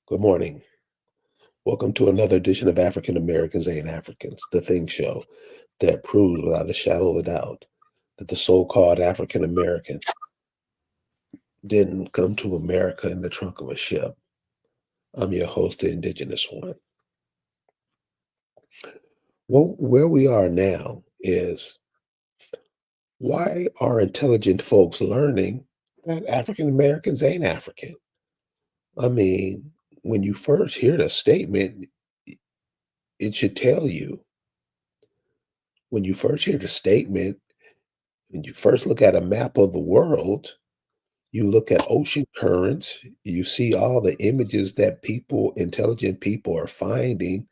Good morning. Welcome to another edition of African Americans Ain't Africans, the Think Show that proves without a shadow of a doubt that the so called African American didn't come to America in the trunk of a ship. I'm your host, the Indigenous One. Well, where we are now is why are intelligent folks learning that African Americans ain't African? I mean, when you first hear the statement, it should tell you. When you first hear the statement, when you first look at a map of the world, you look at ocean currents, you see all the images that people, intelligent people, are finding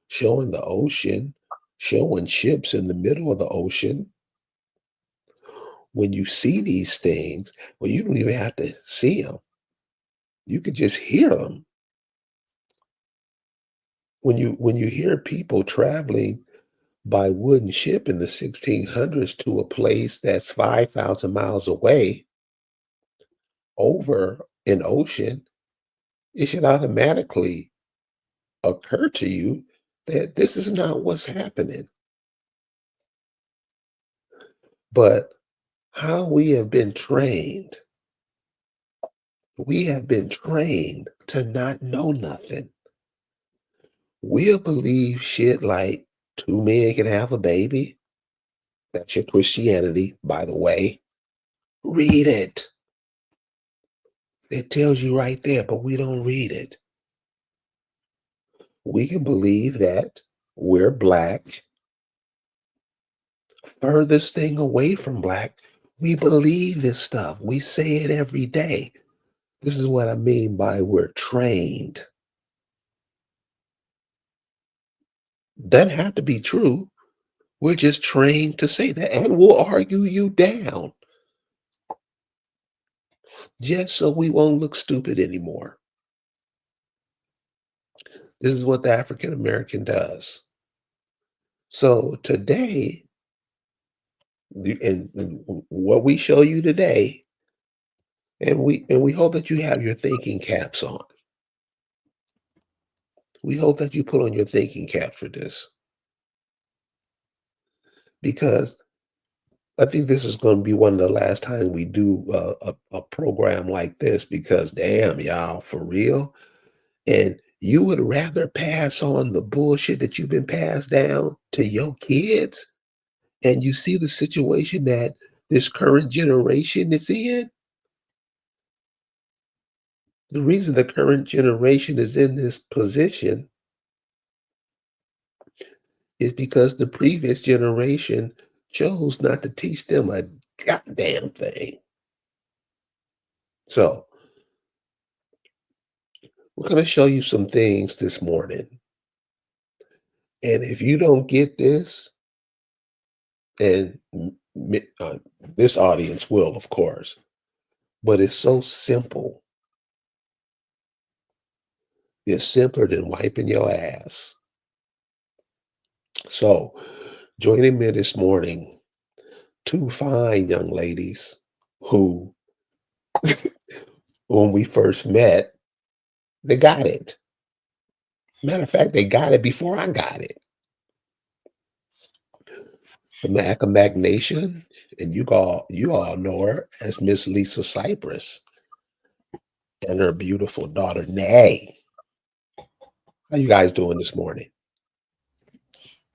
showing the ocean, showing ships in the middle of the ocean. When you see these things, well, you don't even have to see them. You could just hear them. When you hear people traveling by wooden ship in the 1600s to a place that's 5,000 miles away over an ocean, it should automatically occur to you that this is not what's happening. But how we have been trained to not know nothing. We'll believe shit like two men can have a baby. That's your Christianity, by the way. Read it. It tells you right there, but we don't read it. We can believe that we're black, furthest thing away from black. We believe this stuff. We say it every day. This is what I mean by we're trained. Doesn't have to be true. We're just trained to say that, and we'll argue you down just so we won't look stupid anymore. This is what the African American does. So today, and what we show you today, and we hope that you have your thinking caps on. We hope that you put on your thinking caps for this because I think this is going to be one of the last times we do a program like this because damn y'all for real. And you would rather pass on the bullshit that you've been passed down to your kids, and you see the situation that this current generation is in. The reason the current generation is in this position is because the previous generation chose not to teach them a goddamn thing. So, we're going to show you some things this morning. And if you don't get this, and this audience will, of course, but it's so simple. It's simpler than wiping your ass. So, joining me this morning, two fine young ladies who, when we first met, they got it. Matter of fact, they got it before I got it. The Macamac Nation, and you all know her as Miss Lisa Cypress and her beautiful daughter, Nay. How you guys doing this morning?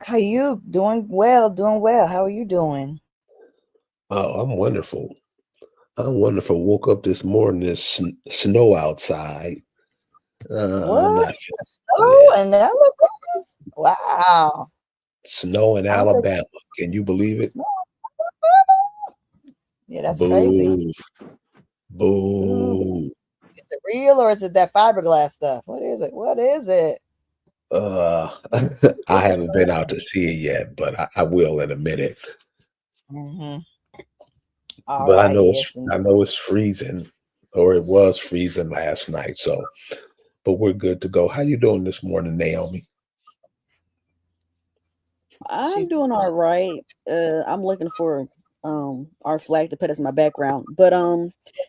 How you doing? Well, doing well. How are you doing? Oh, I'm wonderful. I'm wonderful. Woke up this morning, there's snow outside. I'm What? not feeling. Snow Yeah, in Alabama? Wow. snow in I don't think Alabama. Can you believe it? snow in Alabama. Yeah, that's crazy. Boo, Ooh, boo. is it real or is it that fiberglass stuff? What is it? What is it? Uh, I haven't been out to see it yet, but I will in a minute. Mm-hmm. All But I right. know it's Yes, I indeed. know it's freezing, or it was freezing last night. So, but we're good to go. How you doing this morning, Naomi? She. I'm doing all right. I'm looking for our flag to put as my background. But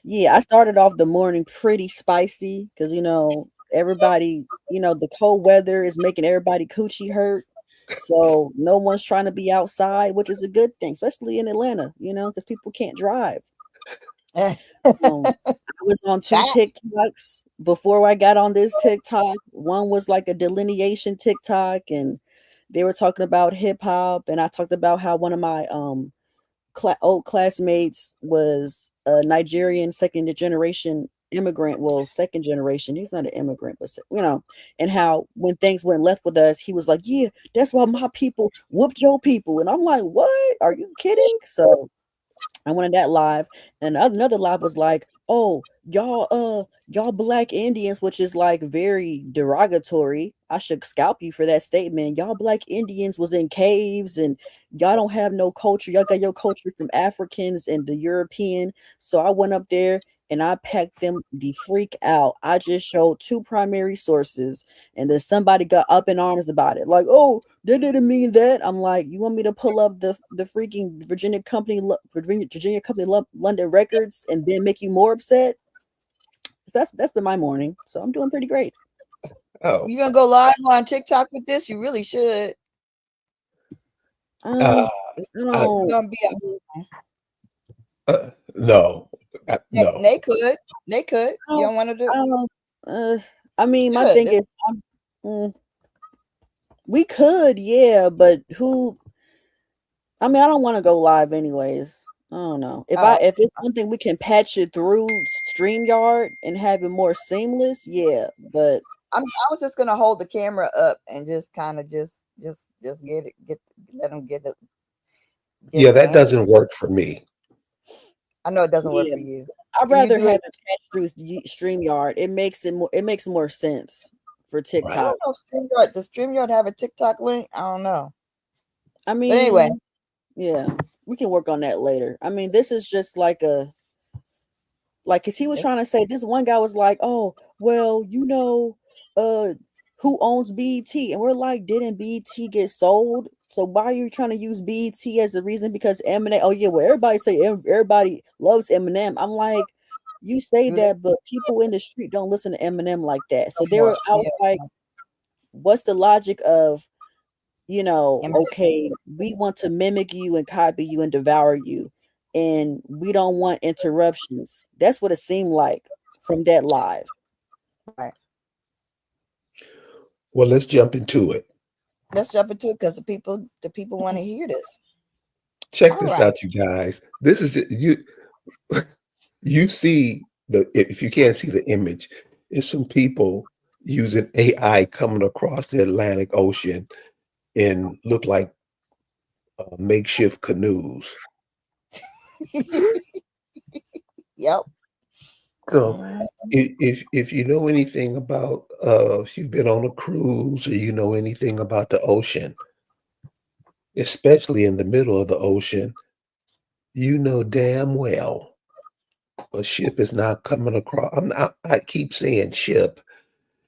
yeah, I started off the morning pretty spicy because everybody, the cold weather is making everybody coochie hurt. So no one's trying to be outside, which is a good thing, especially in Atlanta, because people can't drive. I was on two Facts. TikToks before I got on this TikTok. One was like a delineation TikTok, and they were talking about hip hop, and I talked about how one of my old classmates was a Nigerian second generation immigrant. Well, second generation. He's not an immigrant, but and how when things went left with us, he was like, "Yeah, that's why my people whooped your people," and I'm like, "What? Are you kidding?" So I went on that live, and another live was like, "Oh, y'all black Indians," which is like very derogatory. I should scalp you for that statement. Y'all black Indians was in caves, and y'all don't have no culture. Y'all got your culture from Africans and the European. So I went up there and I packed them the freak out. I just showed two primary sources, and then somebody got up in arms about it, like, "Oh, they didn't mean that." I'm like, "You want me to pull up the freaking Virginia Company London records and then make you more upset?" So that's been my morning. So I'm doing pretty great. Oh, You gonna go live on TikTok with this? You really should. uh, It's I, gonna be no, no. they could. They could. I You don't, don't want to do I don't, I mean, my good. thing is, we could, yeah, but who? I mean, I don't want to go live anyways. I don't know. If it's one thing we can patch it through StreamYard and have it more seamless, yeah. But I was just gonna hold the camera up and just kind of just let them get Yeah, it that done. doesn't work for me. I know it doesn't work yeah, for you. I'd Can you rather do have it? it patched through StreamYard. It makes more sense for I Right. TikTok. don't know. StreamYard, does StreamYard have a TikTok link? I don't know. I But anyway, mean, yeah, we can work on that later. I mean, this is just like because he was it's, trying to say, this one guy was like, "Oh, well, who owns BET?" And we're like, "Didn't BET get sold? So why are you trying to use BET as a reason?" Because Eminem, oh yeah, well, everybody loves Eminem. I'm like, you say do they that, but people in the street don't listen to Eminem like that. So more? I was like, what's the logic of, Yeah. okay, we want to mimic you and copy you and devour you, and we don't want interruptions. That's what it seemed like from that live. Right. Well, let's jump into it. Let's jump into it because the people want to hear this. Check All this right. out, you guys. This is you. You see if you can't see the image, it's some people using AI coming across the Atlantic Ocean and look like makeshift canoes. Yep. So if you know anything about if you've been on a cruise or you know anything about the ocean, especially in the middle of the ocean, you know damn well a ship is not coming across. I keep saying ship.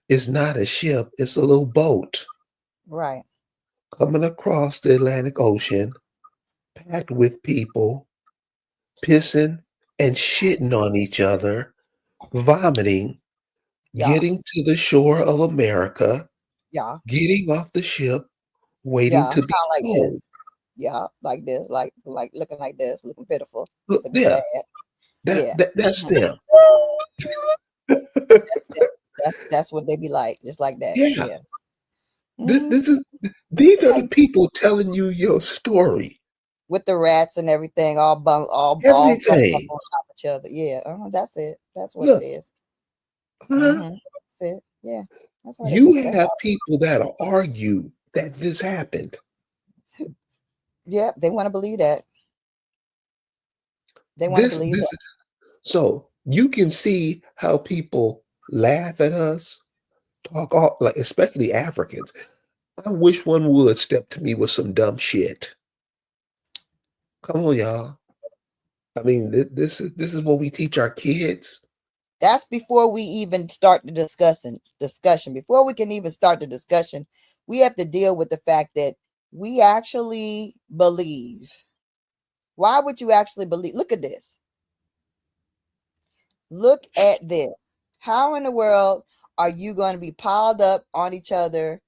It's not a ship, it's a little boat Right. coming across the Atlantic Ocean, packed with people pissing and shitting on each other, vomiting, Yeah. getting to the shore of America, Yeah. getting off the ship, waiting Yeah. to be Sound like sold. this. Yeah. Like this. Like looking like this. Looking pitiful. Look, Looking yeah, sad. Yeah. that's Mhm. them. That's them. That's what they be like. Just like that. Yeah, Yeah. Hmm. this is these are the people telling you your story. With the rats and everything, all bumped up Everything. on top of each other. Yeah. That's it. That's what it Look, is. huh? That's it. Yeah. That's how they You be. That's have all. people that'll argue that this happened. Yeah. They want to believe that. They want to This believe this that. so you can see how people laugh at us, talk all like especially Africans. I wish one would step to me with some dumb shit. Come on, y'all. I mean, this is what we teach our kids. That's before we even start the discussion. Before we can even start the discussion, we have to deal with the fact that we actually believe. Why would you actually believe? Look at this. Look at this. How in the world are you going to be piled up on each other,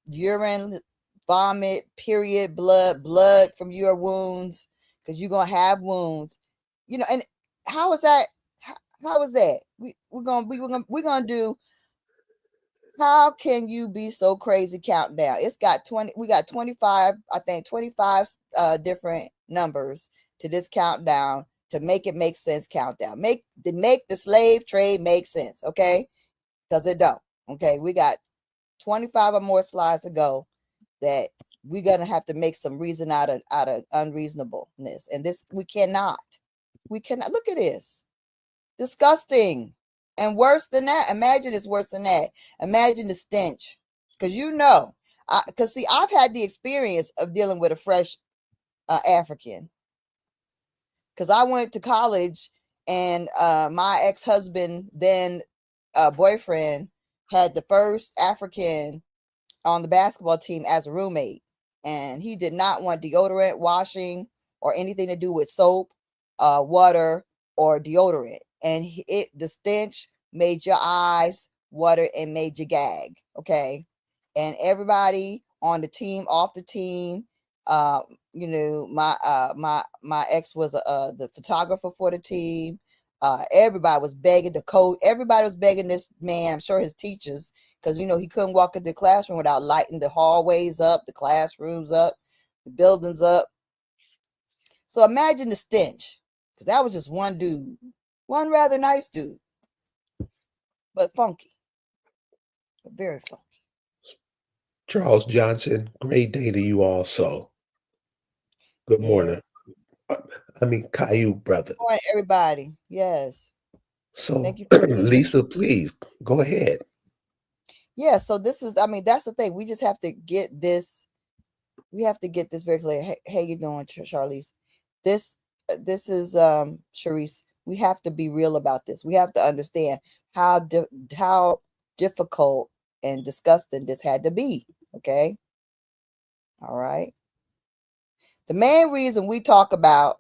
urine, vomit, period, blood from your wounds, because you're going to have wounds, and how is that? How is that? We're gonna do. How can you be so crazy counting down? It's got 20. We got 25. I think 25 different numbers to this countdown to make it make sense. Countdown make the slave trade make sense. Okay, because it don't. Okay, we got 25 or more slides to go. That we're gonna have to make some reason out of unreasonableness, and this we cannot. We cannot. Look at this. Disgusting. And worse than that, imagine it's worse than that. Imagine the stench. Because see, I've had the experience of dealing with a fresh African. Because I went to college and my ex-husband, then boyfriend, had the first African on the basketball team as a roommate. And he did not want deodorant, washing, or anything to do with soap, water, or deodorant. And the stench made your eyes water and made you gag. Okay. And everybody on the team, off the team, my ex was the photographer for the team. Everybody was begging the coach. Everybody was begging this man. I'm sure his teachers, because he couldn't walk into the classroom without lighting the hallways up, the classrooms up, the buildings up. So imagine the stench, because that was just one dude. One rather nice dude, but funky, but very funky. Charles Johnson, great day to you also. Good morning. Caillou, brother. Good morning, everybody. Yes. So, thank you for Lisa, please go ahead. Yeah. So this is, that's the thing. We just have to get this. We have to get this very clear. Hey, how you doing, Charlize? This is Sharice. We have to be real about this. We have to understand how difficult and disgusting this had to be. Okay. All right. The main reason we talk about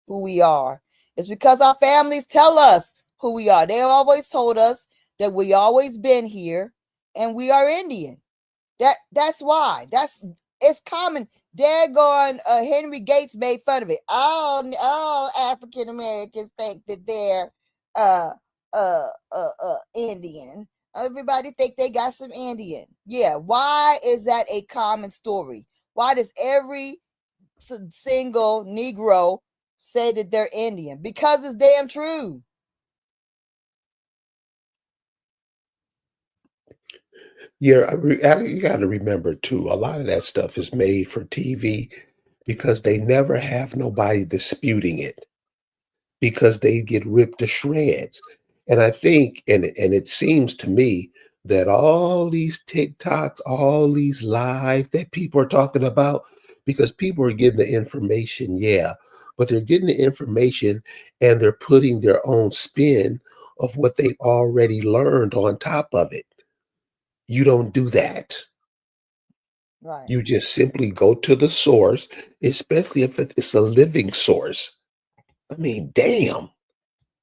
who we are is because our families tell us who we are. They always told us that we always been here and we are Indian. That's why. It's common. Daggone Henry Gates made fun of it. All African Americans think that they're Indian. Everybody think they got some Indian. Yeah. Why is that a common story? Why does every single Negro say that they're Indian? Because it's damn true. Yeah, you got to remember too, a lot of that stuff is made for TV because they never have nobody disputing it, because they get ripped to shreds. And I think, and it seems to me that all these TikToks, all these live that people are talking about, because people are getting the information, yeah, but they're getting the information and they're putting their own spin of what they already learned on top of it. You don't do that. Right. You just simply go to the source, especially if it's a living source. I mean, damn,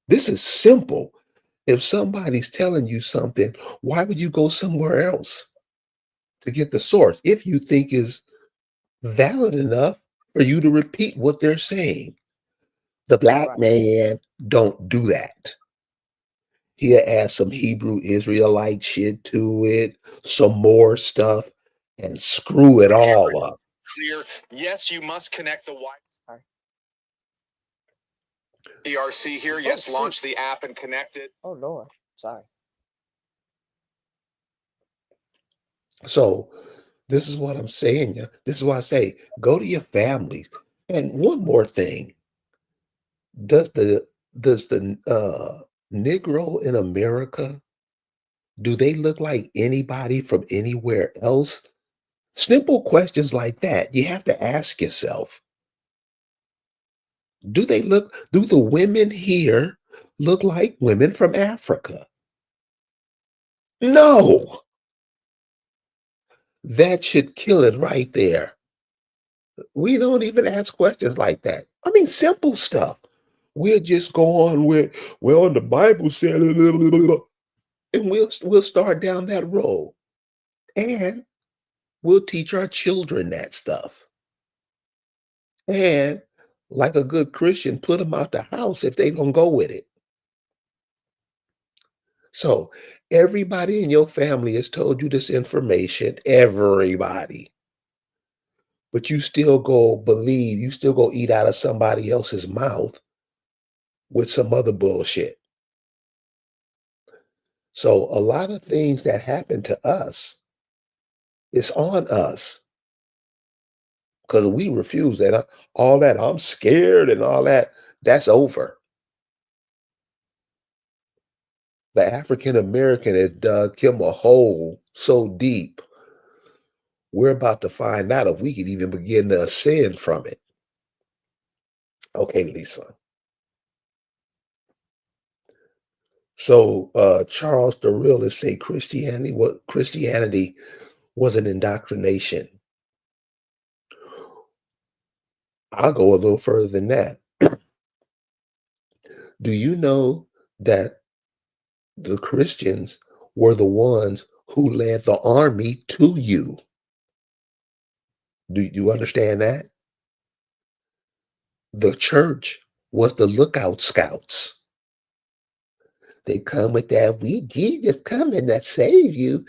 this is simple. If somebody's telling you something, why would you go somewhere else to get the source if you think is valid enough for you to repeat what they're saying? The black man don't do that. He'll add some Hebrew Israelite shit to it, some more stuff, and screw it all up. Clear. Yes, you must connect the Wi-Fi. ERC here. Yes, launch the app and connect it. Oh Lord, sorry. So this is what I'm saying. This is why I say go to your families. And one more thing: does the Negro in America, do they look like anybody from anywhere else? Simple questions like that you have to ask yourself. Do the women here look like women from Africa? No. That should kill it right there. We don't even ask questions like that. I mean, simple stuff. We'll just go on with, well, the Bible said, And we'll start down that road. And we'll teach our children that stuff. And like a good Christian, put them out the house if they don't go with it. So everybody in your family has told you this information, everybody. But you still go believe, you still go eat out of somebody else's mouth with some other bullshit. So a lot of things that happen to us, it's on us because we refuse that. All that I'm scared and all that, that's over. The African American has dug him a hole so deep. We're about to find out if we can even begin to ascend from it. Okay, Lisa. So Charles the Realist say Christianity was an indoctrination. I'll go a little further than that. Do you know that the Christians were the ones who led the army to you? Do you understand that? The church was the lookout scouts. They come with that, we Jesus coming to save you.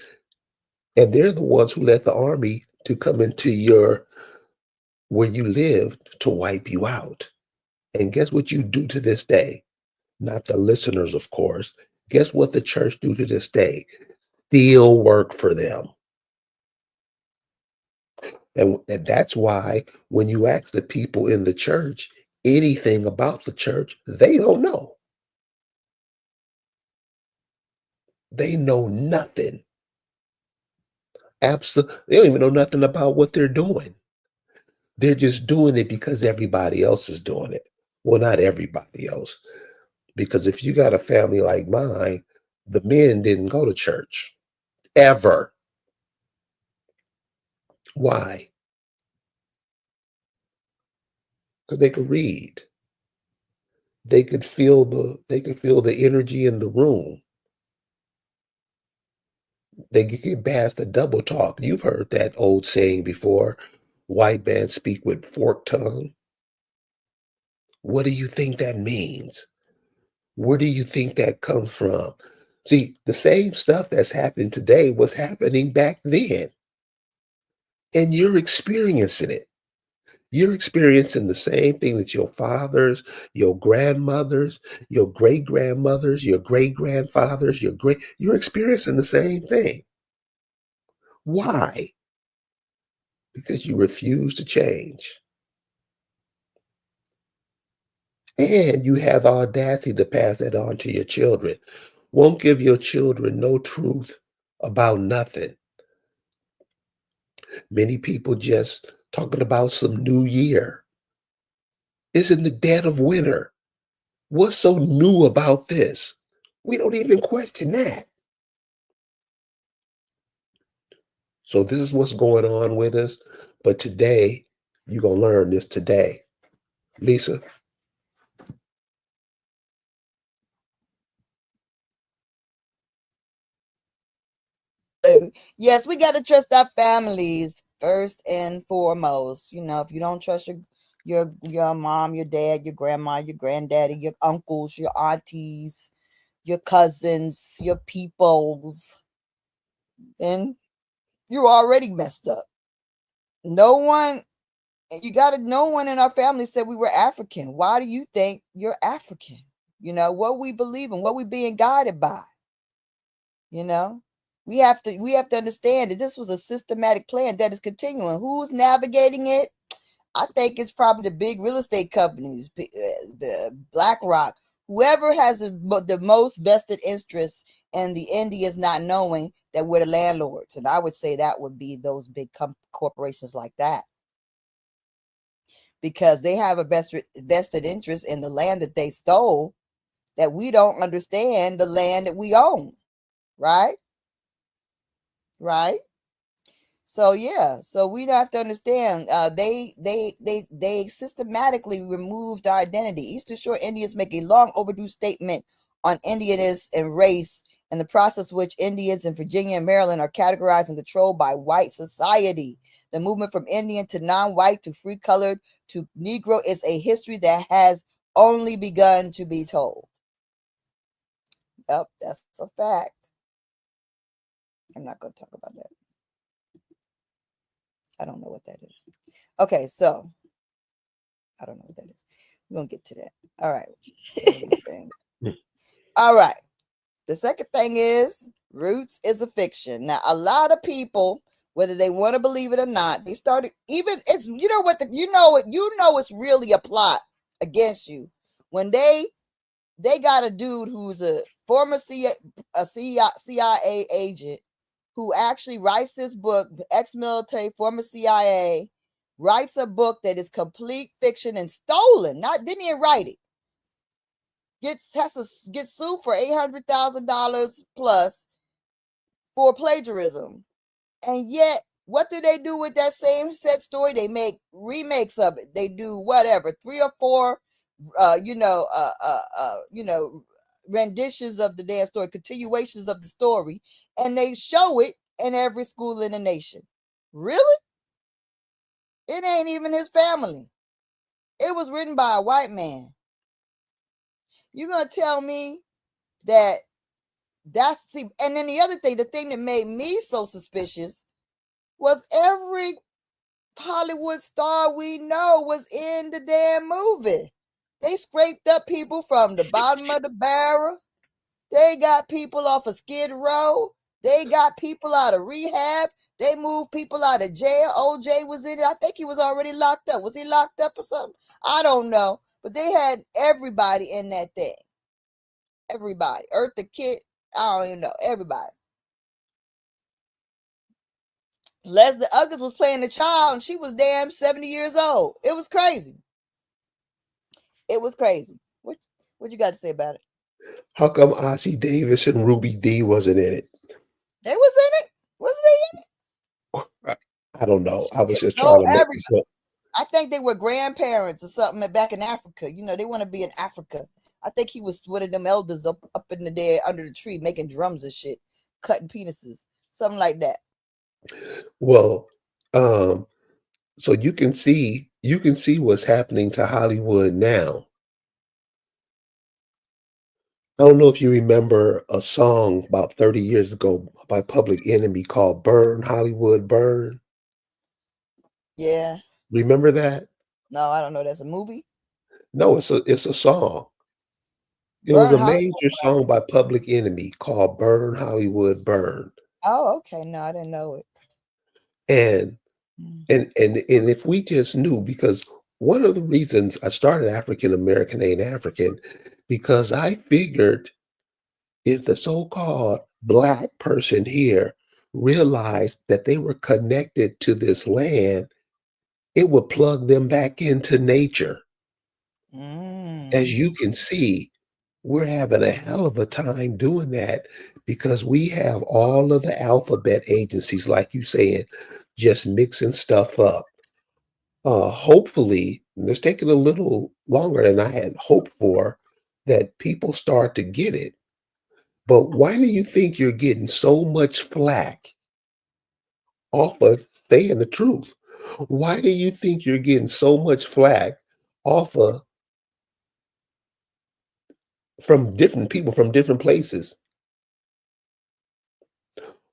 And they're the ones who led the army to come into where you lived to wipe you out. And guess what you do to this day? Not the listeners, of course. Guess what the church do to this day? Still work for them. And that's why when you ask the people in the church anything about the church, they don't know. They know nothing. Absolutely. They don't even know nothing about what they're doing. They're just doing it because everybody else is doing it. Well, not everybody else. Because if you got a family like mine, the men didn't go to church ever. Why? Because they could read. They could feel the energy in the room. They could get past the double talk. You've heard that old saying before, white man speak with forked tongue. What do you think that means? Where do you think that comes from? See, the same stuff that's happening today was happening back then. And you're experiencing it. You're experiencing the same thing that your fathers, your grandmothers, your great grandmothers, your great grandfathers, you're experiencing the same thing. Why? Because you refuse to change. And you have the audacity to pass that on to your children. Won't give your children no truth about nothing. Many people just talking about some new year. It's in the dead of winter. What's so new about this? We don't even question that. So this is what's going on with us. But today, you're going to learn this today. Lisa? Yes, we got to trust our families first and foremost. You know, if you don't trust your mom, your dad, your grandma, your granddaddy, your uncles, your aunties, your cousins, your peoples, then you're already messed up. No one in our family said we were African. Why do you think you're African? You know, what we believe in, what we being guided by. You know, we have to understand that this was a systematic plan that is continuing. Who's navigating it? I think it's probably the big real estate companies, BlackRock, whoever has the most vested interest in the Indians not knowing that we're the landlords. And I would say that would be those big corporations like that, because they have a vested interest in the land that they stole, that we don't understand the land that we own. Right? So yeah, so we have to understand. They systematically removed our identity. Eastern Shore Indians make a long overdue statement on Indianness and race and the process which Indians in Virginia and Maryland are categorized and controlled by white society. The movement from Indian to non-white to free-colored to Negro is a history that has only begun to be told. Yep, that's a fact. I'm not going to talk about that. I don't know what that is. Okay, so I don't know what that is. We're going to get to that. All right. These things. All right. The second thing is Roots is a fiction. Now, a lot of people, whether they want to believe it or not, they started even it's it's really a plot against you when they got a dude who's a former CIA agent who actually writes this book, ex-military, former CIA, writes a book that is complete fiction and stolen. Didn't even write it. Gets sued for $800,000 plus for plagiarism. And yet, what do they do with that same set story? They make remakes of it. They do whatever, 3 or 4 renditions of the damn story, continuations of the story, and they show it in every school in the nation. Really? It ain't even his family. It was written by a white man. You're gonna tell me and then the other thing, the thing that made me so suspicious was every Hollywood star we know was in the damn movie. They scraped up people from the bottom of the barrel. They got people off of Skid Row. They got people out of rehab. They moved people out of jail. OJ was in it. I think he was already locked up. Was he locked up or something? I don't know. But they had everybody in that thing. Everybody. Eartha Kitt. I don't even know. Everybody. Leslie Uggers was playing the child and she was damn 70 years old. It was crazy. It was crazy. What you got to say about it? How come Ossie Davis and Ruby Dee wasn't in it? They was in it? Was they in it? I don't know. I was just So trying to make this up. I think they were grandparents or something back in Africa. You know, they want to be in Africa. I think he was one of them elders up in the there under the tree making drums and shit, cutting penises, something like that. Well, so you can see what's happening to Hollywood now. I don't know if you remember a song about 30 years ago by Public Enemy called Burn, Hollywood Burn. Yeah. Remember that? No, I don't know. That's a movie? No, it's a song. It was a major song by Public Enemy called Burn, Hollywood Burn. Oh, okay. No, I didn't know it. And if we just knew, because one of the reasons I started African American Ain't African, because I figured if the so-called Black person here realized that they were connected to this land, it would plug them back into nature. As you can see, we're having a hell of a time doing that because we have all of the alphabet agencies, like you saying, just mixing stuff up. Hopefully, and it's taking a little longer than I had hoped for, that people start to get it. But why do you think you're getting so much flack off of saying the truth? Why do you think you're getting so much flack off of from different people from different places?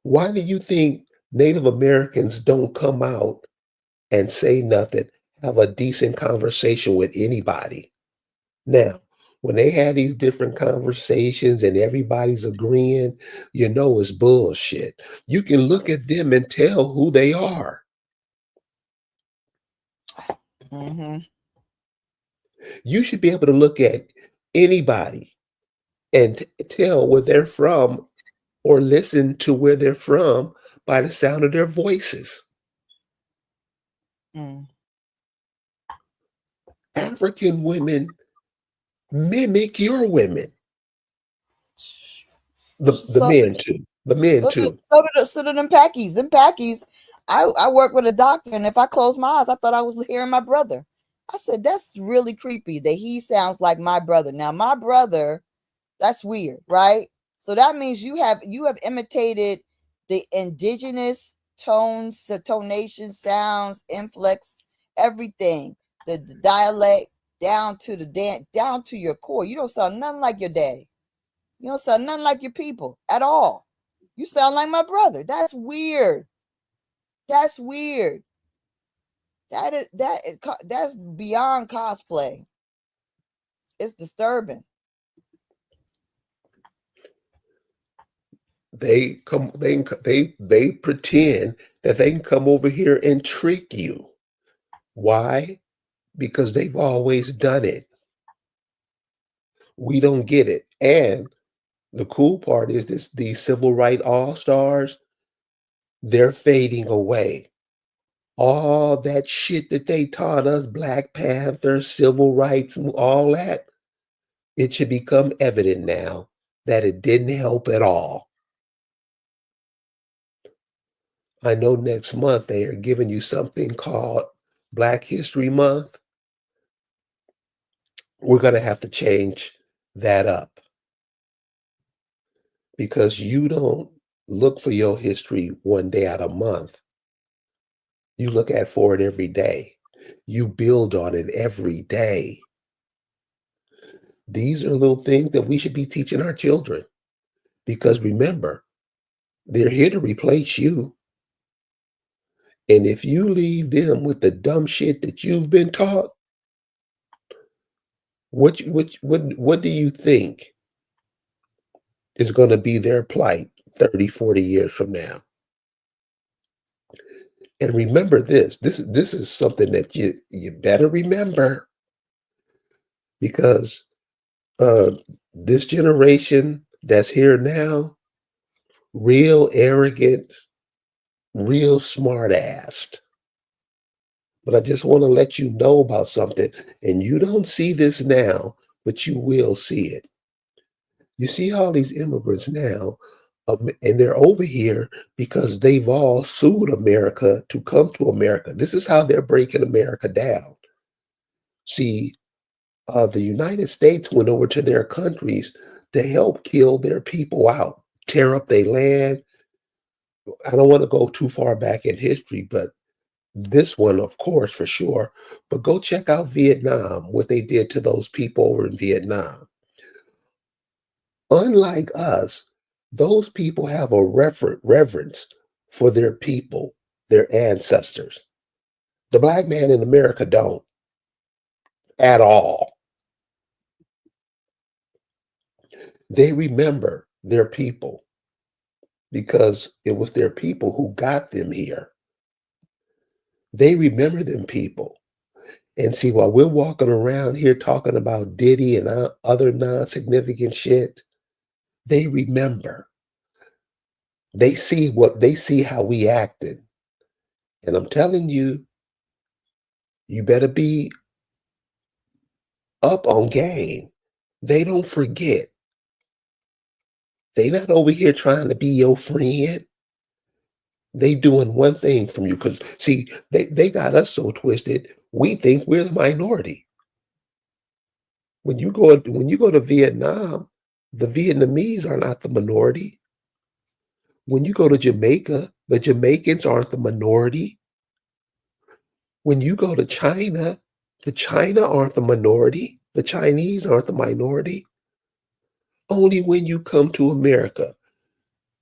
Why do you think Native Americans don't come out and say nothing, have a decent conversation with anybody? Now, when they have these different conversations and everybody's agreeing, you know it's bullshit. You can look at them and tell who they are. You should be able to look at anybody and tell where they're from or listen to where they're from by the sound of their voices. African women mimic your women. The men too. The men too. So do them Packies. Them Packies. I work with a doctor, and if I close my eyes, I thought I was hearing my brother. I said, that's really creepy that he sounds like my brother. Now, my brother, that's weird, right? So that means you have imitated the indigenous tones, the tonation, sounds, inflex, everything, the dialect down to down to your core. You don't sound nothing like your daddy. You don't sound nothing like your people at all. You sound like my brother. That's weird. That's weird. That's beyond cosplay. It's disturbing. They pretend that they can come over here and trick you. Why? Because they've always done it. We don't get it. And the cool part is these civil rights all-stars, they're fading away. All that shit that they taught us, Black Panther, civil rights, all that, it should become evident now that it didn't help at all. I know next month they are giving you something called Black History Month. We're going to have to change that up because you don't look for your history one day out of month. You look for it every day. You build on it every day. These are little things that we should be teaching our children because remember, they're here to replace you. And if you leave them with the dumb shit that you've been taught, what do you think is going to be their plight 30, 40 years from now? And remember this is something that you better remember because this generation that's here now, real arrogant, real smart assed. But I just want to let you know about something. And you don't see this now, but you will see it. You see all these immigrants now, and they're over here because they've all sued America to come to America. This is how they're breaking America down. See, the United States went over to their countries to help kill their people out, tear up their land. I don't want to go too far back in history, but this one, of course, for sure. But go check out Vietnam, what they did to those people over in Vietnam. Unlike us, those people have a reverence for their people, their ancestors. The Black man in America don't at all. They remember their people because it was their people who got them here. They remember them people. And see, while we're walking around here talking about Diddy and other non-significant shit, they remember. They see how we acted. And I'm telling you, you better be up on game. They don't forget. They not over here trying to be your friend. They doing one thing from you. Because see, they got us so twisted, we think we're the minority. When you go to Vietnam, the Vietnamese are not the minority. When you go to Jamaica, the Jamaicans aren't the minority. When you go to China, the China aren't the minority. The Chinese aren't the minority. Only when you come to America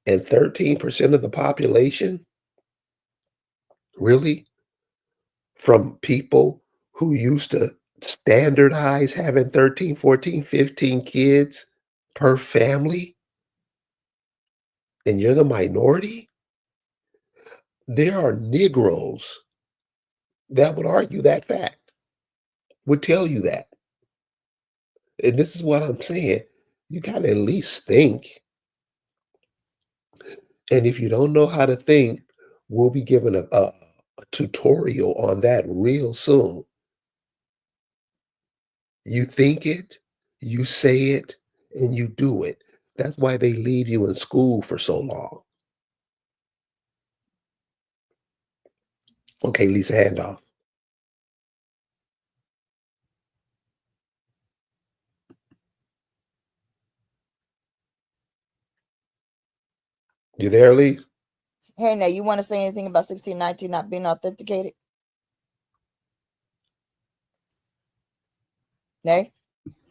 and 13% of the population, really, from people who used to standardize having 13, 14, 15 kids per family, and you're the minority, there are Negroes that would argue that fact, would tell you that. And this is what I'm saying. You got to at least think. And if you don't know how to think, we'll be giving a tutorial on that real soon. You think it, you say it, and you do it. That's why they leave you in school for so long. Okay, Lisa, handoff. You there, Lee? Hey, now you want to say anything about 1619 not being authenticated? Nay?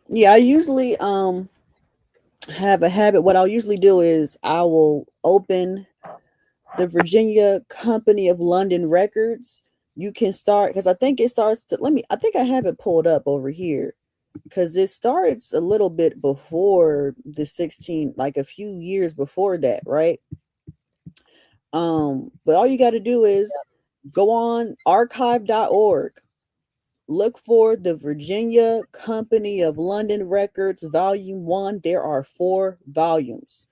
Yeah, I usually have a habit. What I'll usually do is I will open the Virginia Company of London records. You can start because I think it starts to I think I have it pulled up over here because it starts a little bit before the 16, like a few years before that, right? But all you got to do is go on archive.org, look for the Virginia Company of London Records, Volume 1. There are 4 volumes.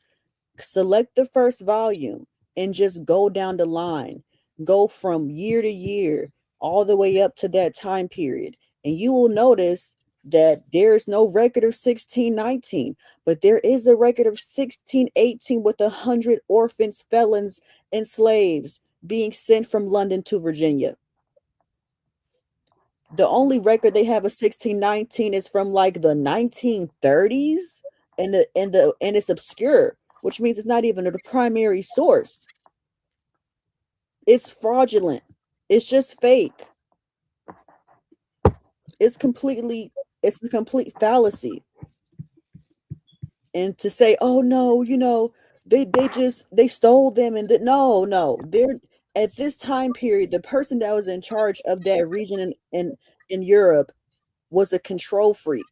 Select the first volume and just go down the line. Go from year to year, all the way up to that time period. And you will notice that there's no record of 1619, but there is a record of 1618 with 100 orphans, felons, and slaves being sent from London to Virginia. The only record they have of 1619 is from like the 1930s, and it's obscure, which means it's not even the primary source. It's fraudulent. It's just fake. It's a complete fallacy. And to say, oh no, they stole them and no, they're at this time period, the person that was in charge of that region in Europe was a control freak.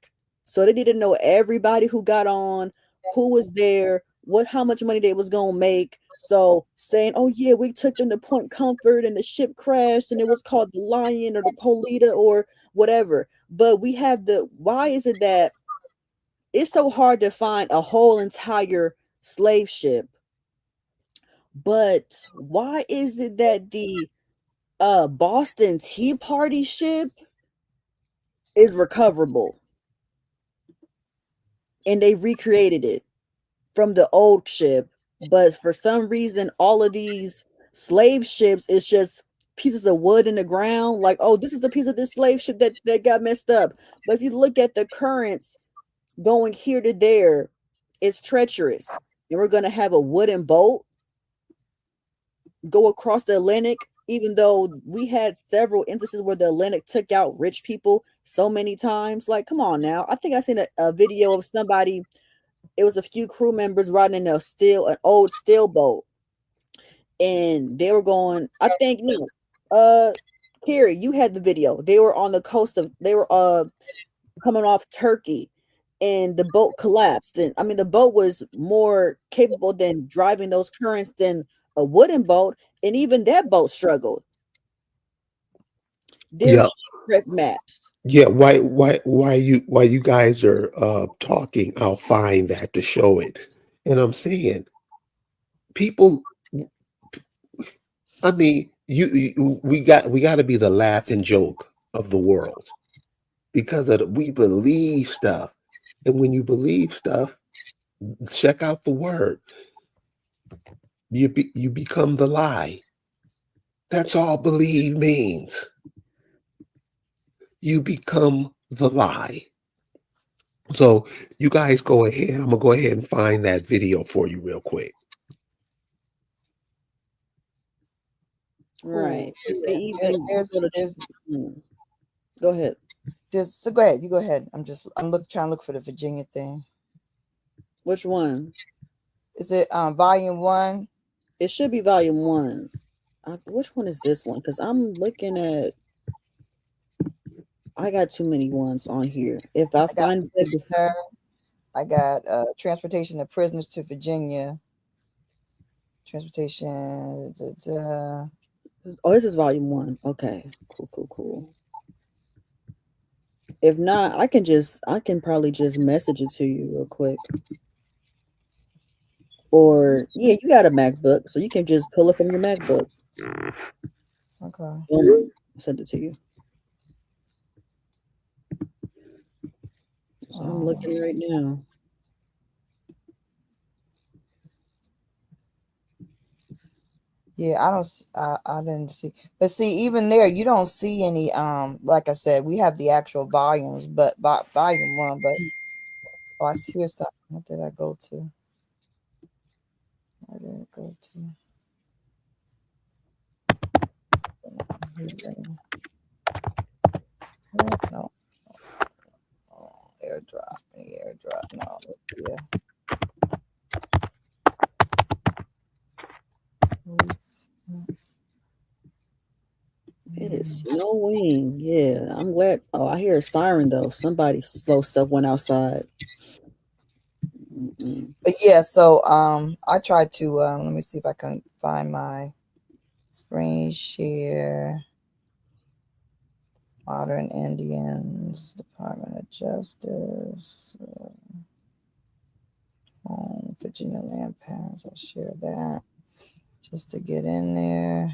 So they didn't know everybody who got on, who was there, how much money they was gonna make. So saying, oh yeah, we took them to Point Comfort and the ship crashed and it was called the Lion or the Polita or whatever. But why is it that it's so hard to find a whole entire slave ship? But why is it that the Boston Tea Party ship is recoverable? And they recreated it from the old ship, but for some reason all of these slave ships is just pieces of wood in the ground, like, oh, this is a piece of this slave ship that got messed up. But if you look at the currents going here to there, it's treacherous. And we're going to have a wooden boat go across the Atlantic, even though we had several instances where the Atlantic took out rich people so many times. Like, come on now. I think I seen a video of somebody. It was a few crew members riding an old steel boat, and they were going. I think no, Carrie, you had the video. They were on the coast of. They were coming off Turkey, and the boat collapsed. And I mean, the boat was more capable than driving those currents than a wooden boat, and even that boat struggled. There's shipwreck maps. Yeah, why you guys are talking, I'll find that to show it. And I'm saying people, I mean, we got to be the laughing joke of the world because we believe stuff. And when you believe stuff, check out the word. You become the lie. That's all believe means. You become the lie. So you guys go ahead. I'm gonna go ahead and find that video for you real quick. Right. There's go ahead. So go ahead. You go ahead. I'm trying to look for the Virginia thing. Which one? Is it volume 1? It should be volume 1. Which one is this one? Because I'm looking at. I got too many ones on here. If I find prisoner, I got transportation of prisoners to Virginia. Transportation. Oh, this is volume 1. Okay, cool. If not, I can probably just message it to you real quick. Or yeah, you got a MacBook, so you can just pull it from your MacBook. Okay. Send it to you. So I'm looking right now. Yeah, I didn't see, but see, even there, you don't see any. Like I said, we have the actual volumes, but volume 1. But I see here something. What did I go to? I did. go to no. Airdrop. No, yeah. It is snowing. Yeah, I'm glad. Oh, I hear a siren though. Somebody slow stuff went outside. But yeah, so I tried to let me see if I can find my screen share. Modern Indians, Department of Justice, Virginia Land Patents. I'll share that just to get in there.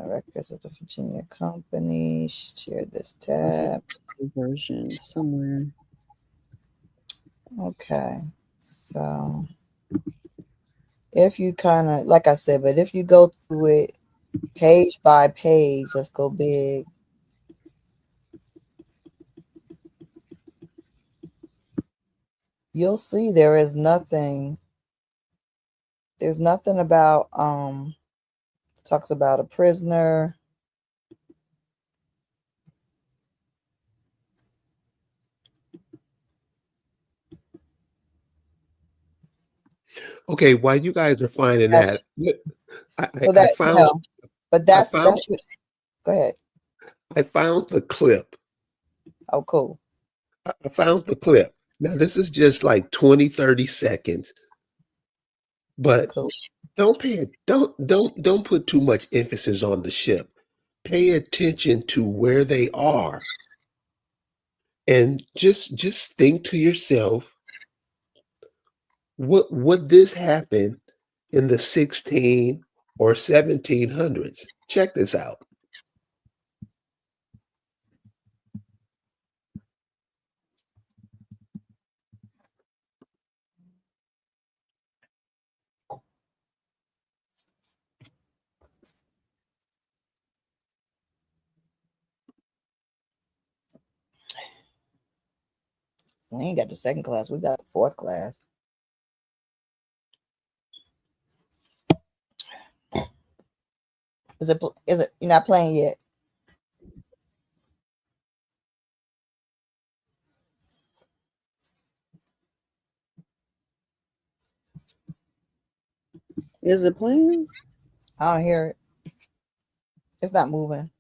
Records of the Virginia Company. Share this tab. Version somewhere. Okay, so if you kind of, like I said, but if you go through it page by page, let's go big. You'll see there's nothing about talks about a prisoner. Okay, while you guys are finding That's, that, I found. No, but that's what, go ahead. I found the clip. Oh, cool. I found the clip. Now this is just like 20, 30 seconds, but Cool. don't put too much emphasis on the ship. Pay attention to where they are, and just think to yourself, would this happen in the 16 or 1700s? Check this out. We ain't got the second class. We got the fourth class. Is it? You're not playing yet? Is it playing? I don't hear it. It's not moving.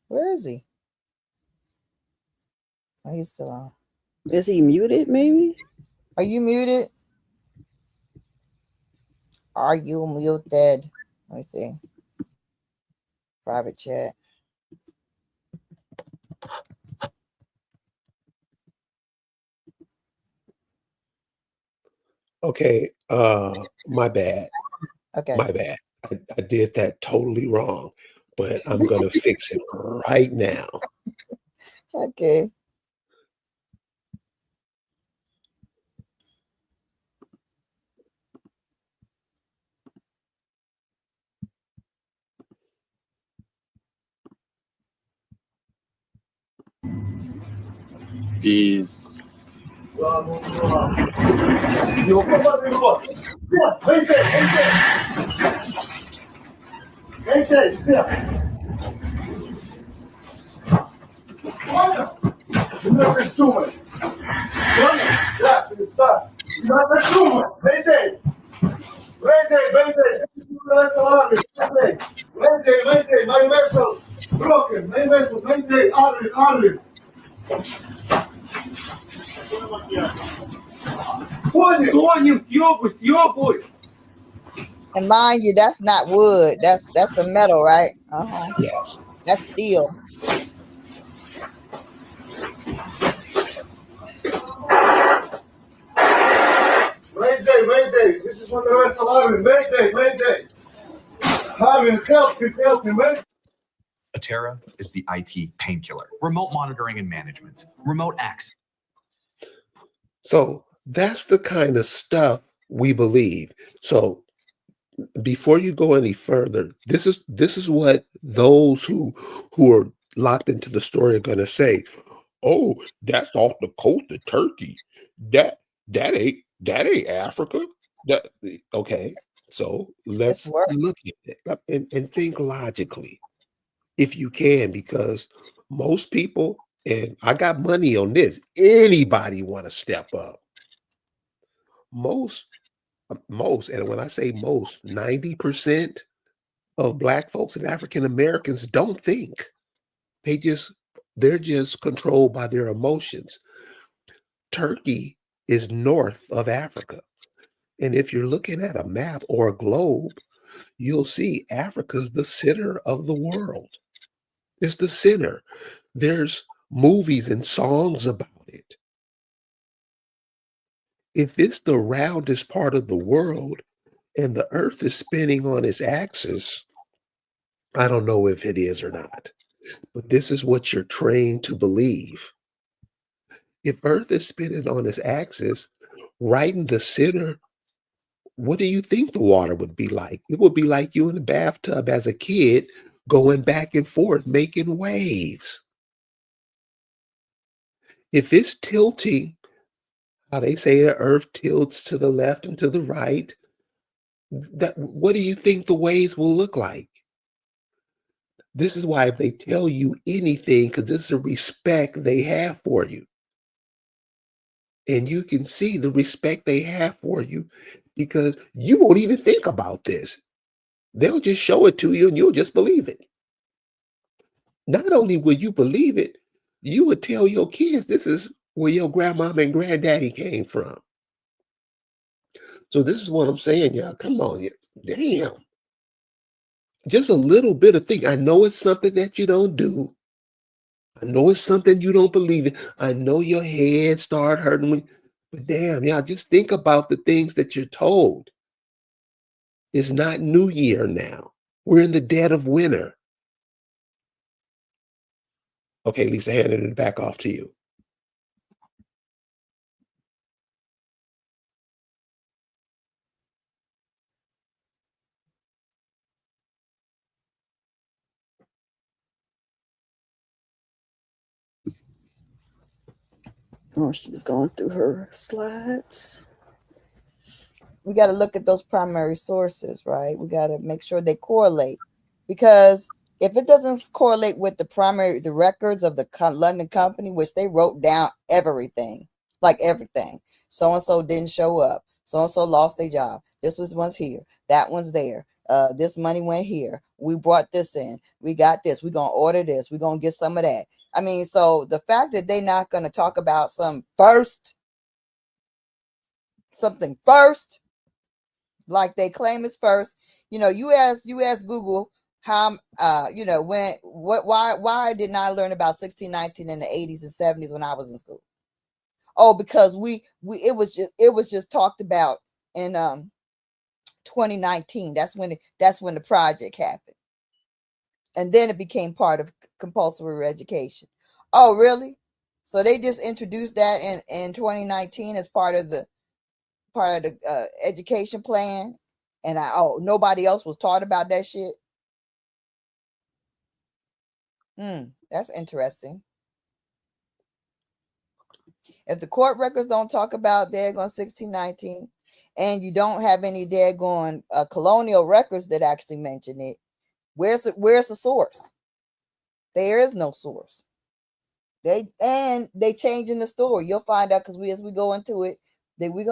Where is he? Oh, he's still on. Is he muted? Maybe. Are you muted? Are you muted? Let me see. Private chat. Okay, my bad. Okay. My bad. I did that totally wrong, but I'm gonna fix it right now. Okay. Peace. My vessel broken, my vessel, Arvin. Съебуй! And mind you, that's not wood. That's some metal, right? Yes. That's steel. Mayday. This is what the vessel Arvin. Mayday. Arvin, help me, man. Atera is the IT painkiller. Remote monitoring and management. Remote access. So that's the kind of stuff we believe. So before you go any further, this is what those who are locked into the story are going to say. Oh, that's off the coast of Turkey. That ain't Africa. That okay. So It's let's worse. look at it and think logically, if you can, because most people, and I got money on this, anybody want to step up. Most, and when I say most, 90% of black folks and African Americans don't think. They just they're just controlled by their emotions. Turkey is north of Africa. And if you're looking at a map or a globe, you'll see Africa's the center of the world. It's the center. There's movies and songs about it. If it's the roundest part of the world and the earth is spinning on its axis, I don't know if it is or not, but this is what you're trained to believe. If earth is spinning on its axis, right in the center, what do you think the water would be like? It would be like you in the bathtub as a kid going back and forth, making waves. If it's tilting, how they say the earth tilts to the left and to the right, that what do you think the waves will look like? This is why if they tell you anything, because this is the respect they have for you. And you can see the respect they have for you because you won't even think about this. They'll just show it to you and you'll just believe it. Not only will you believe it, you would tell your kids this is where your grandmama and granddaddy came from. So this is what I'm saying, y'all. Come on, damn. Just a little bit of thing. I know it's something that you don't do. I know it's something you don't believe in. I know your head start hurting me, but damn, y'all, just think about the things that you're told. It's not New Year now. We're in the dead of winter. Okay, Lisa, handing it back off to you. Oh, she's going through her slides. We got to look at those primary sources, right? We got to make sure they correlate, because if it doesn't correlate with the records of the London company, which they wrote down everything, like everything. So and so didn't show up. So and so lost their job. This one's here. That one's there. This money went here. We brought this in. We got this. We're gonna order this. We're gonna get some of that. I mean, so the fact that they're not gonna talk about something first, like they claim is first. You ask Google how why didn't I learn about 1619 in the 80s and 70s when I was in school? Oh, because it was just talked about in 2019. That's when the project happened, and then it became part of compulsory education. Oh, really? So they just introduced that in 2019 as part of the education plan, and nobody else was taught about that shit. That's interesting. If the court records don't talk about daggone 1619, and you don't have any daggone colonial records that actually mention it, where's the source? There is no source. They changing the story. You'll find out, because as we go into it, that we're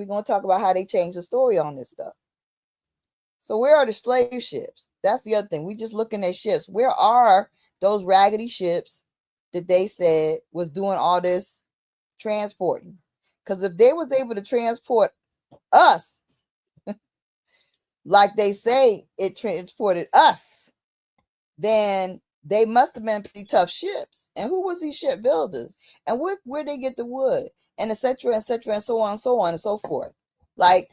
gonna talk about how they changed the story on this stuff. So where are the slave ships? That's the other thing. We just looking at ships. Where are those raggedy ships that they said was doing all this transporting? Because if they was able to transport us, like they say it transported us, then they must have been pretty tough ships. And who was these shipbuilders? And where they get the wood? And et cetera, and so on and so forth. Like,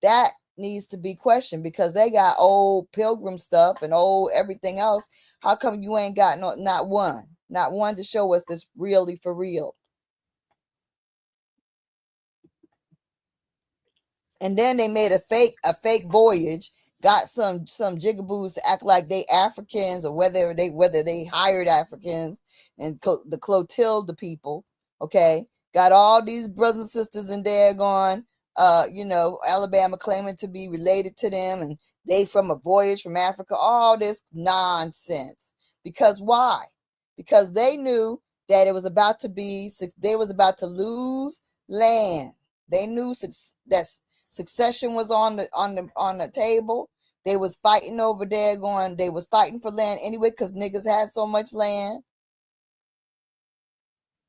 that needs to be questioned, because they got old Pilgrim stuff and old everything else. How come you ain't got not one to show us this really for real? And then they made a fake voyage got some jigaboos to act like they Africans, or whether they hired Africans and the Clotilde people. Okay, got all these brothers and sisters in daggone, Alabama claiming to be related to them, and they from a voyage from Africa. All this nonsense. Because why? Because they knew that it was about to be, they was about to lose land. They knew that succession was on the table. They was fighting over there they was fighting for land anyway, because niggas had so much land.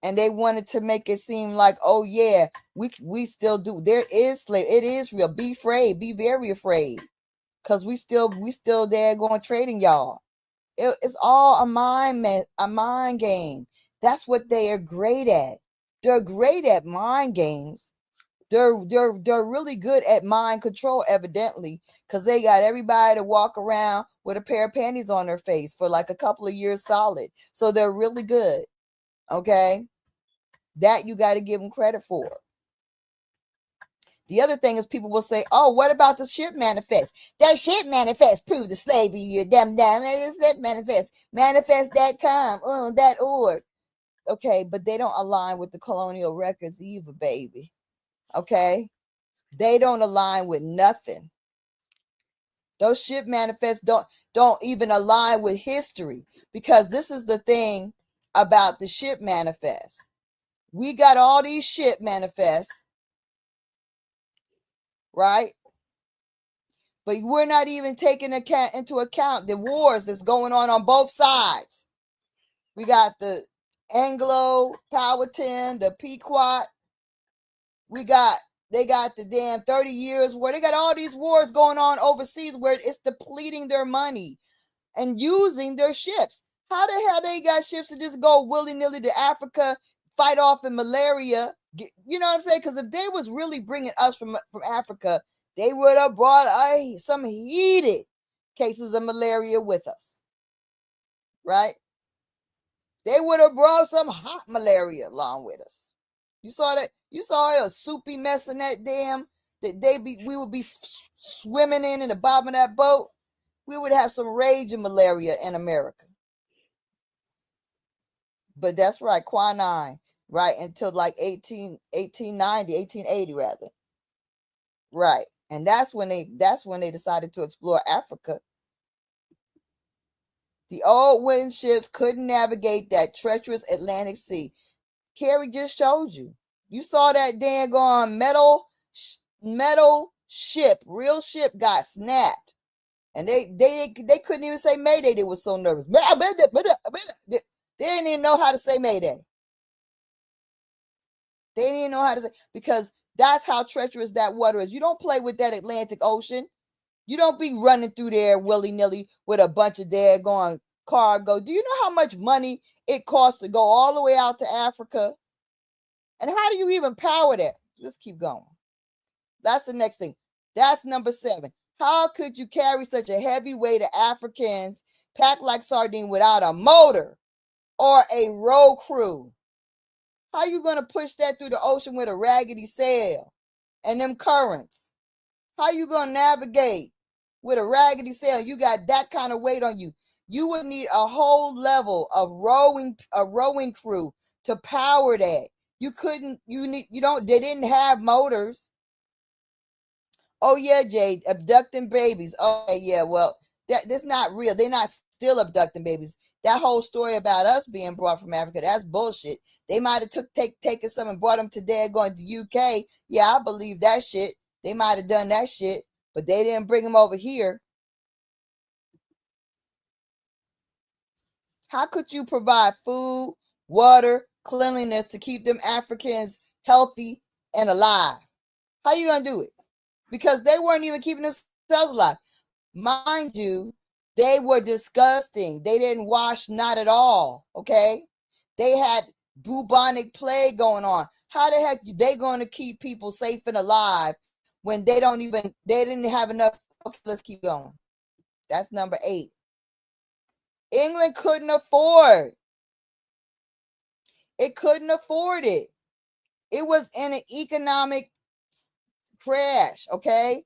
And they wanted to make it seem like, oh yeah, we still do. There is slave. It is real. Be afraid. Be very afraid. Because we still there going trading y'all. It's all a mind game. That's what they are great at. They're great at mind games. They're really good at mind control, evidently, because they got everybody to walk around with a pair of panties on their face for like a couple of years solid. So they're really good. Okay, that you got to give them credit for. The other thing is, people will say, oh, what about the ship manifest? That ship manifest proved the slavery, you damn. It's that manifest.com, .org. Okay, but they don't align with the colonial records either, baby. Okay, they don't align with nothing. Those ship manifests don't even align with history, because this is the thing about the ship manifest. We got all these ship manifests, right? But we're not even taking into account the wars that's going on both sides. We got the Anglo, Powhatan, the Pequot. They got the damn 30 years where they got all these wars going on overseas where it's depleting their money and using their ships. How the hell they got ships to just go willy-nilly to Africa, fight off in malaria? You know what I'm saying? Because if they was really bringing us from Africa, they would have brought some heated cases of malaria with us, right? They would have brought some hot malaria along with us. You saw that? You saw a soupy mess in that dam that we would be swimming in the bottom of that boat. We would have some raging malaria in America. But that's right, quinine, right, until like 1880 rather. Right. And that's when they decided to explore Africa. The old wooden ships couldn't navigate that treacherous Atlantic Sea. Carrie just showed you. You saw that dang metal ship, real ship got snapped. And they couldn't even say Mayday. They were so nervous. They didn't even know how to say Mayday. They didn't even know how to say, because that's how treacherous that water is. You don't play with that Atlantic Ocean. You don't be running through there willy-nilly with a bunch of daggone cargo. Do you know how much money it costs to go all the way out to Africa? And how do you even power that? Just keep going. That's the next thing. That's number 7. How could you carry such a heavy weight of Africans packed like sardine without a motor or a row crew? How you going to push that through the ocean with a raggedy sail and them currents? How you going to navigate with a raggedy sail? You got that kind of weight on you. You would need a whole level of rowing crew to power that. They didn't have motors. Oh yeah, Jade, abducting babies. Okay, yeah, well, that's not real. They're not still abducting babies. That whole story about us being brought from Africa, that's bullshit. They might have taken some and brought them to going to UK. Yeah, I believe that shit. They might have done that shit, but they didn't bring them over here. How could you provide food, water, cleanliness to keep them Africans healthy and alive? How you gonna do it? Because they weren't even keeping themselves alive. Mind you, they were disgusting. They didn't wash, not at all. Okay, they had bubonic plague going on. How the heck are they going to keep people safe and alive when they didn't have enough? Okay, let's keep going. That's number 8. England couldn't afford. It couldn't afford it. It was in an economic crash. Okay,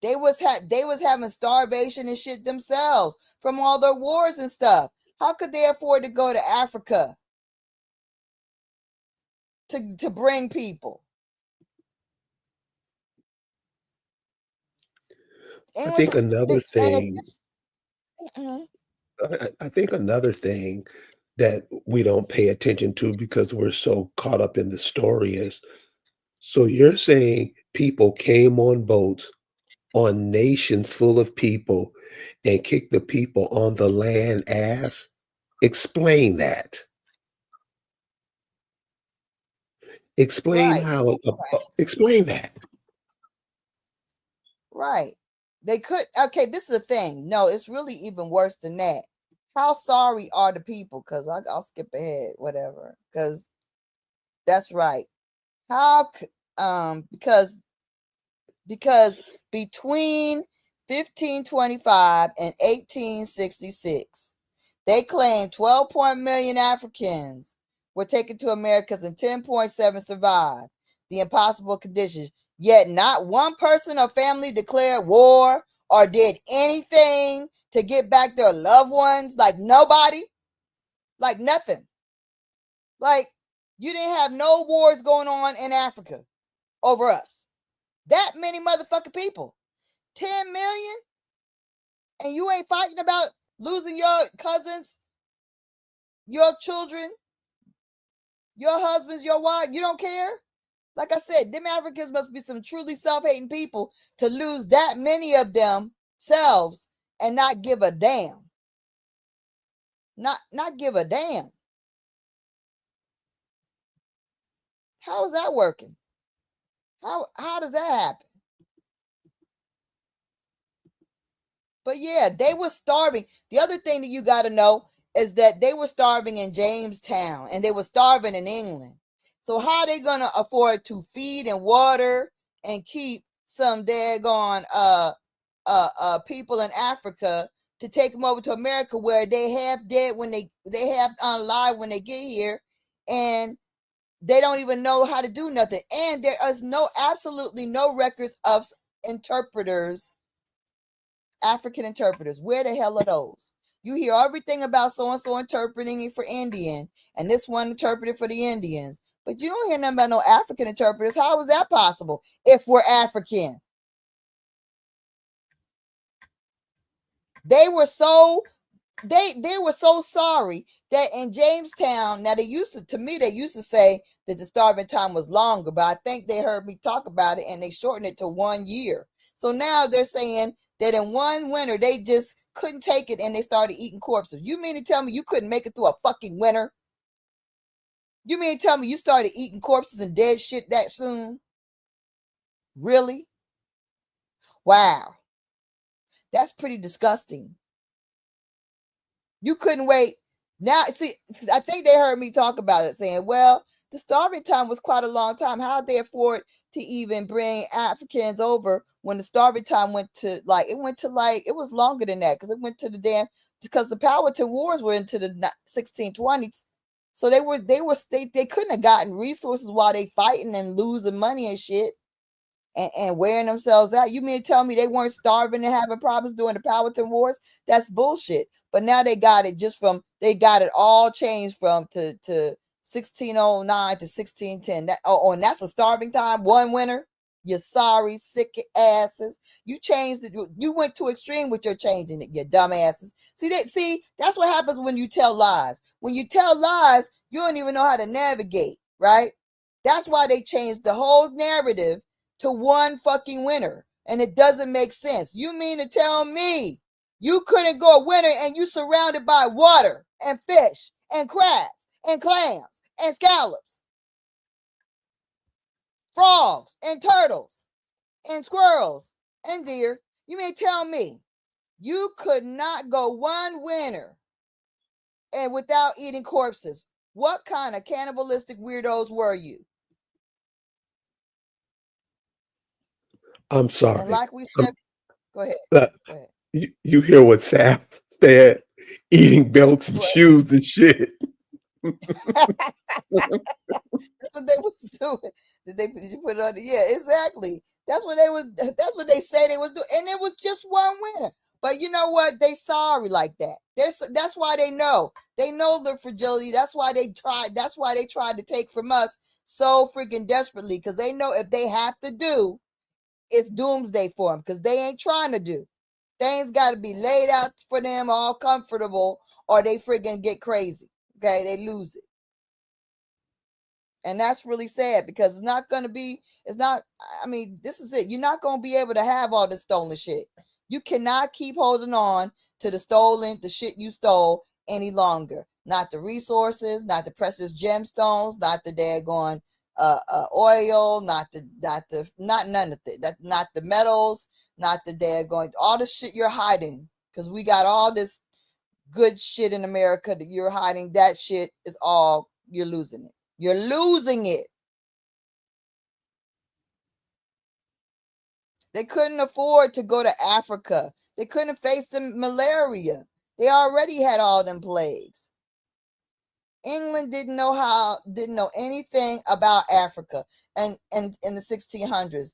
They was having starvation and shit themselves from all their wars and stuff. How could they afford to go to Africa to bring people? I think another thing, Mhm. I think another thing that we don't pay attention to because we're so caught up in the story is, so you're saying people came on boats on nations full of people and kicked the people on the land ass? Explain that. Explain Right, how, explain that. right. They could. Okay, this is the thing. No, it's really even worse than that. How sorry are the people? Because I'll skip ahead, whatever. Because that's right. How? Because between 1525 and 1866, they claimed 12 million Africans were taken to Americas and 10.7 survived the impossible conditions. Yet not one person or family declared war or did anything to get back their loved ones. Like nobody, like nothing. Like you didn't have no wars going on in Africa over us. That many motherfucking people. 10 million? And you ain't fighting about losing your cousins, your children, your husbands, your wife. You don't care? Like I said, them Africans must be some truly self-hating people to lose that many of themselves and not give a damn. Not give a damn. How is that working? How does that happen? But yeah, they were starving. The other thing that you got to know is that they were starving in Jamestown and they were starving in England. So how are they going to afford to feed and water and keep some daggone people in Africa to take them over to America where they half dead when they half alive when they get here, and they don't even know how to do nothing. And there is absolutely no records of interpreters, African interpreters. Where the hell are those? You hear everything about so-and-so interpreting it for Indian and this one interpreted for the Indians, but you don't hear nothing about no African interpreters. How is that possible if we're African? They were so sorry that in Jamestown, now they used to say that the starving time was longer, but I think they heard me talk about it and they shortened it to 1 year. So now they're saying that in one winter they just couldn't take it and they started eating corpses. You mean to tell me you couldn't make it through a fucking winter? You mean to tell me you started eating corpses and dead shit that soon? Really? Wow. That's pretty disgusting. You couldn't wait. Now, see, I think they heard me talk about it, saying, well, the starving time was quite a long time. How did they afford to even bring Africans over when the starving time went to it was longer than that, because it went to because the Powhatan Wars were into the 1620s. So they couldn't have gotten resources while they fighting and losing money and shit and wearing themselves out. You mean to tell me they weren't starving and having problems during the Powhatan Wars? That's bullshit. But now they got it all changed from to 1609 to 1610. And that's a starving time, one winter. You sorry, sick asses. You changed it. You went too extreme with your changing it, you dumbasses. See, that's what happens when you tell lies. When you tell lies, you don't even know how to navigate, right? That's why they changed the whole narrative to one fucking winter, and it doesn't make sense. You mean to tell me you couldn't go a winter and you surrounded by water and fish and crabs and clams and scallops, frogs and turtles and squirrels and deer? You mean to tell me you could not go one winter and without eating corpses? What kind of cannibalistic weirdos were you? I'm sorry. And like we said, go ahead. Go ahead. You hear what Sap said? Eating belts and shoes and shit. That's what they was doing. Did they put it on? Yeah, exactly. That's what they was. That's what they say they was doing, and it was just one winner. But you know what? They sorry like that. That's why they know. They know the fragility. That's why they tried. That's why they tried to take from us so freaking desperately, because they know if they have to do, it's doomsday for them. Because they ain't trying to do. Things got to be laid out for them, all comfortable, or they freaking get crazy. Okay, they lose it. And that's really sad, because it's not, I mean, this is it. You're not going to be able to have all this stolen shit. You cannot keep holding on to the shit you stole any longer. Not the resources, not the precious gemstones, not the daggone oil, not none of it. Not the metals, not the daggone, all the shit you're hiding. Because we got all this good shit in America that you're hiding. That shit is all, you're losing it. You're losing it. They couldn't afford to go to Africa. They couldn't face the malaria. They already had all them plagues. England didn't know anything about Africa and in the 1600s.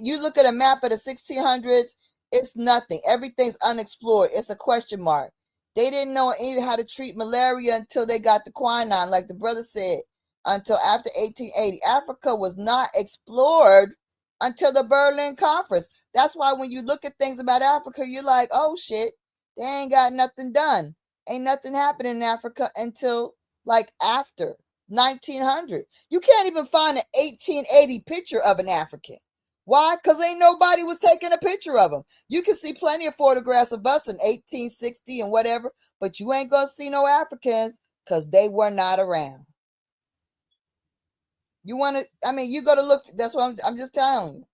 You look at a map of the 1600s, it's nothing. Everything's unexplored. It's a question mark. They didn't know even how to treat malaria until they got the quinine, like the brother said, until after 1880. Africa was not explored until the Berlin Conference. That's why when you look at things about Africa, you're like, oh shit, they ain't got nothing done. Ain't nothing happening in Africa until like after 1900. You can't even find an 1880 picture of an African. Why? Because ain't nobody was taking a picture of them. You can see plenty of photographs of us in 1860 and whatever, but you ain't going to see no Africans because they were not around. You want to, I mean, you got to look, that's what I'm just telling you.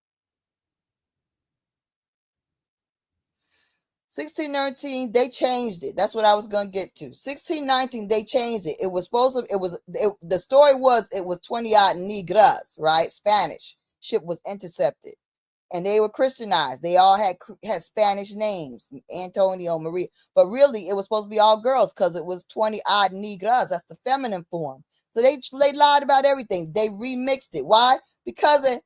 1619, they changed it. That's what I was going to get to. 1619, they changed it. It was supposed to, the story was, it was 20 odd Negras, right? Spanish ship was intercepted and they were Christianized. They all had Spanish names, Antonio, Maria, but really it was supposed to be all girls because it was 20 odd Negras. That's the feminine form. So they lied about everything. They remixed it. Why? Because of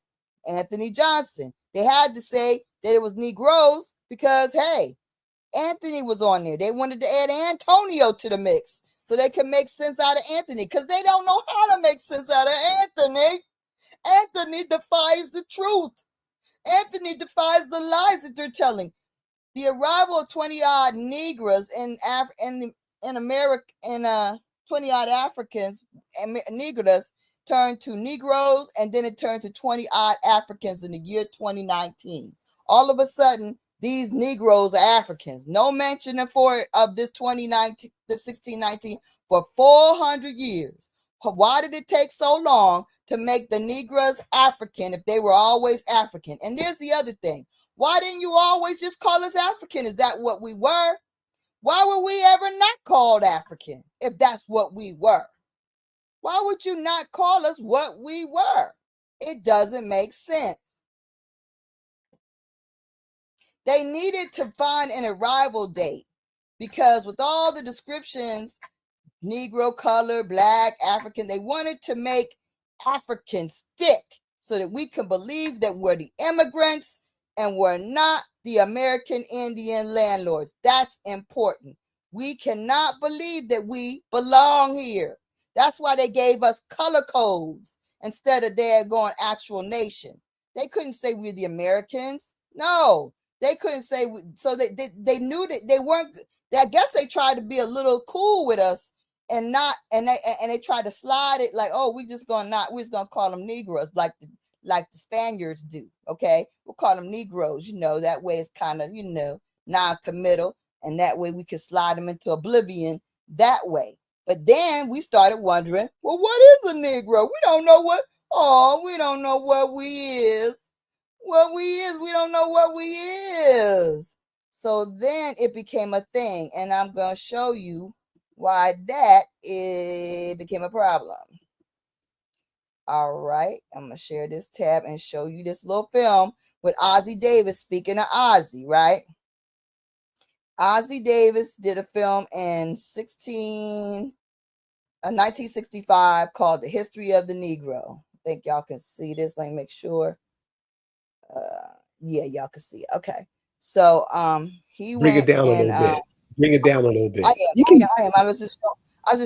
Anthony Johnson. They had to say that it was Negroes because, hey, Anthony was on there. They wanted to add Antonio to the mix so they could make sense out of Anthony because they don't know how to make sense out of Anthony. Anthony defies the truth. Anthony defies the lies that they're telling. The arrival of 20 odd Negroes in America, and 20 odd Africans and Negroes turned to Negroes, and then it turned to 20 odd Africans in the year 2019. All of a sudden, these Negroes are Africans. No mention of this 2019, the 1619 for 400 years. Why did it take so long to make the Negroes African if they were always African? And there's the other thing. Why didn't you always just call us African? Is that what we were? Why were we ever not called African if that's what we were? Why would you not call us what we were? It doesn't make sense. They needed to find an arrival date because with all the descriptions, Negro, color, black, African, they wanted to make African stick so that we can believe that we're the immigrants and we're not the American Indian landlords. That's important. We cannot believe that we belong here. That's why they gave us color codes instead of their going actual nation. They couldn't say we're the Americans. No, they couldn't say. So they knew that they weren't. I guess they tried to be a little cool with us and they tried to slide it like, oh, we're just gonna call them Negroes like the Spaniards do. Okay, we'll call them Negroes. That way it's kind of non-committal, and that way we can slide them into oblivion that way. But then we started wondering, well, what is a Negro? We don't know what. Oh, we don't know what we is. What we is, we don't know what we is. So then it became a thing, and I'm gonna show you why it became a problem. All right, I'm gonna share this tab and show you this little film with Ossie Davis. Speaking of Ossie, right? Ossie Davis did a film in 1965 called The History of the Negro. I think y'all can see this. Let me make sure. Yeah, y'all can see it. Okay. So he Bring it went down a and little bit. Bring it down a little bit. You can I am. I was just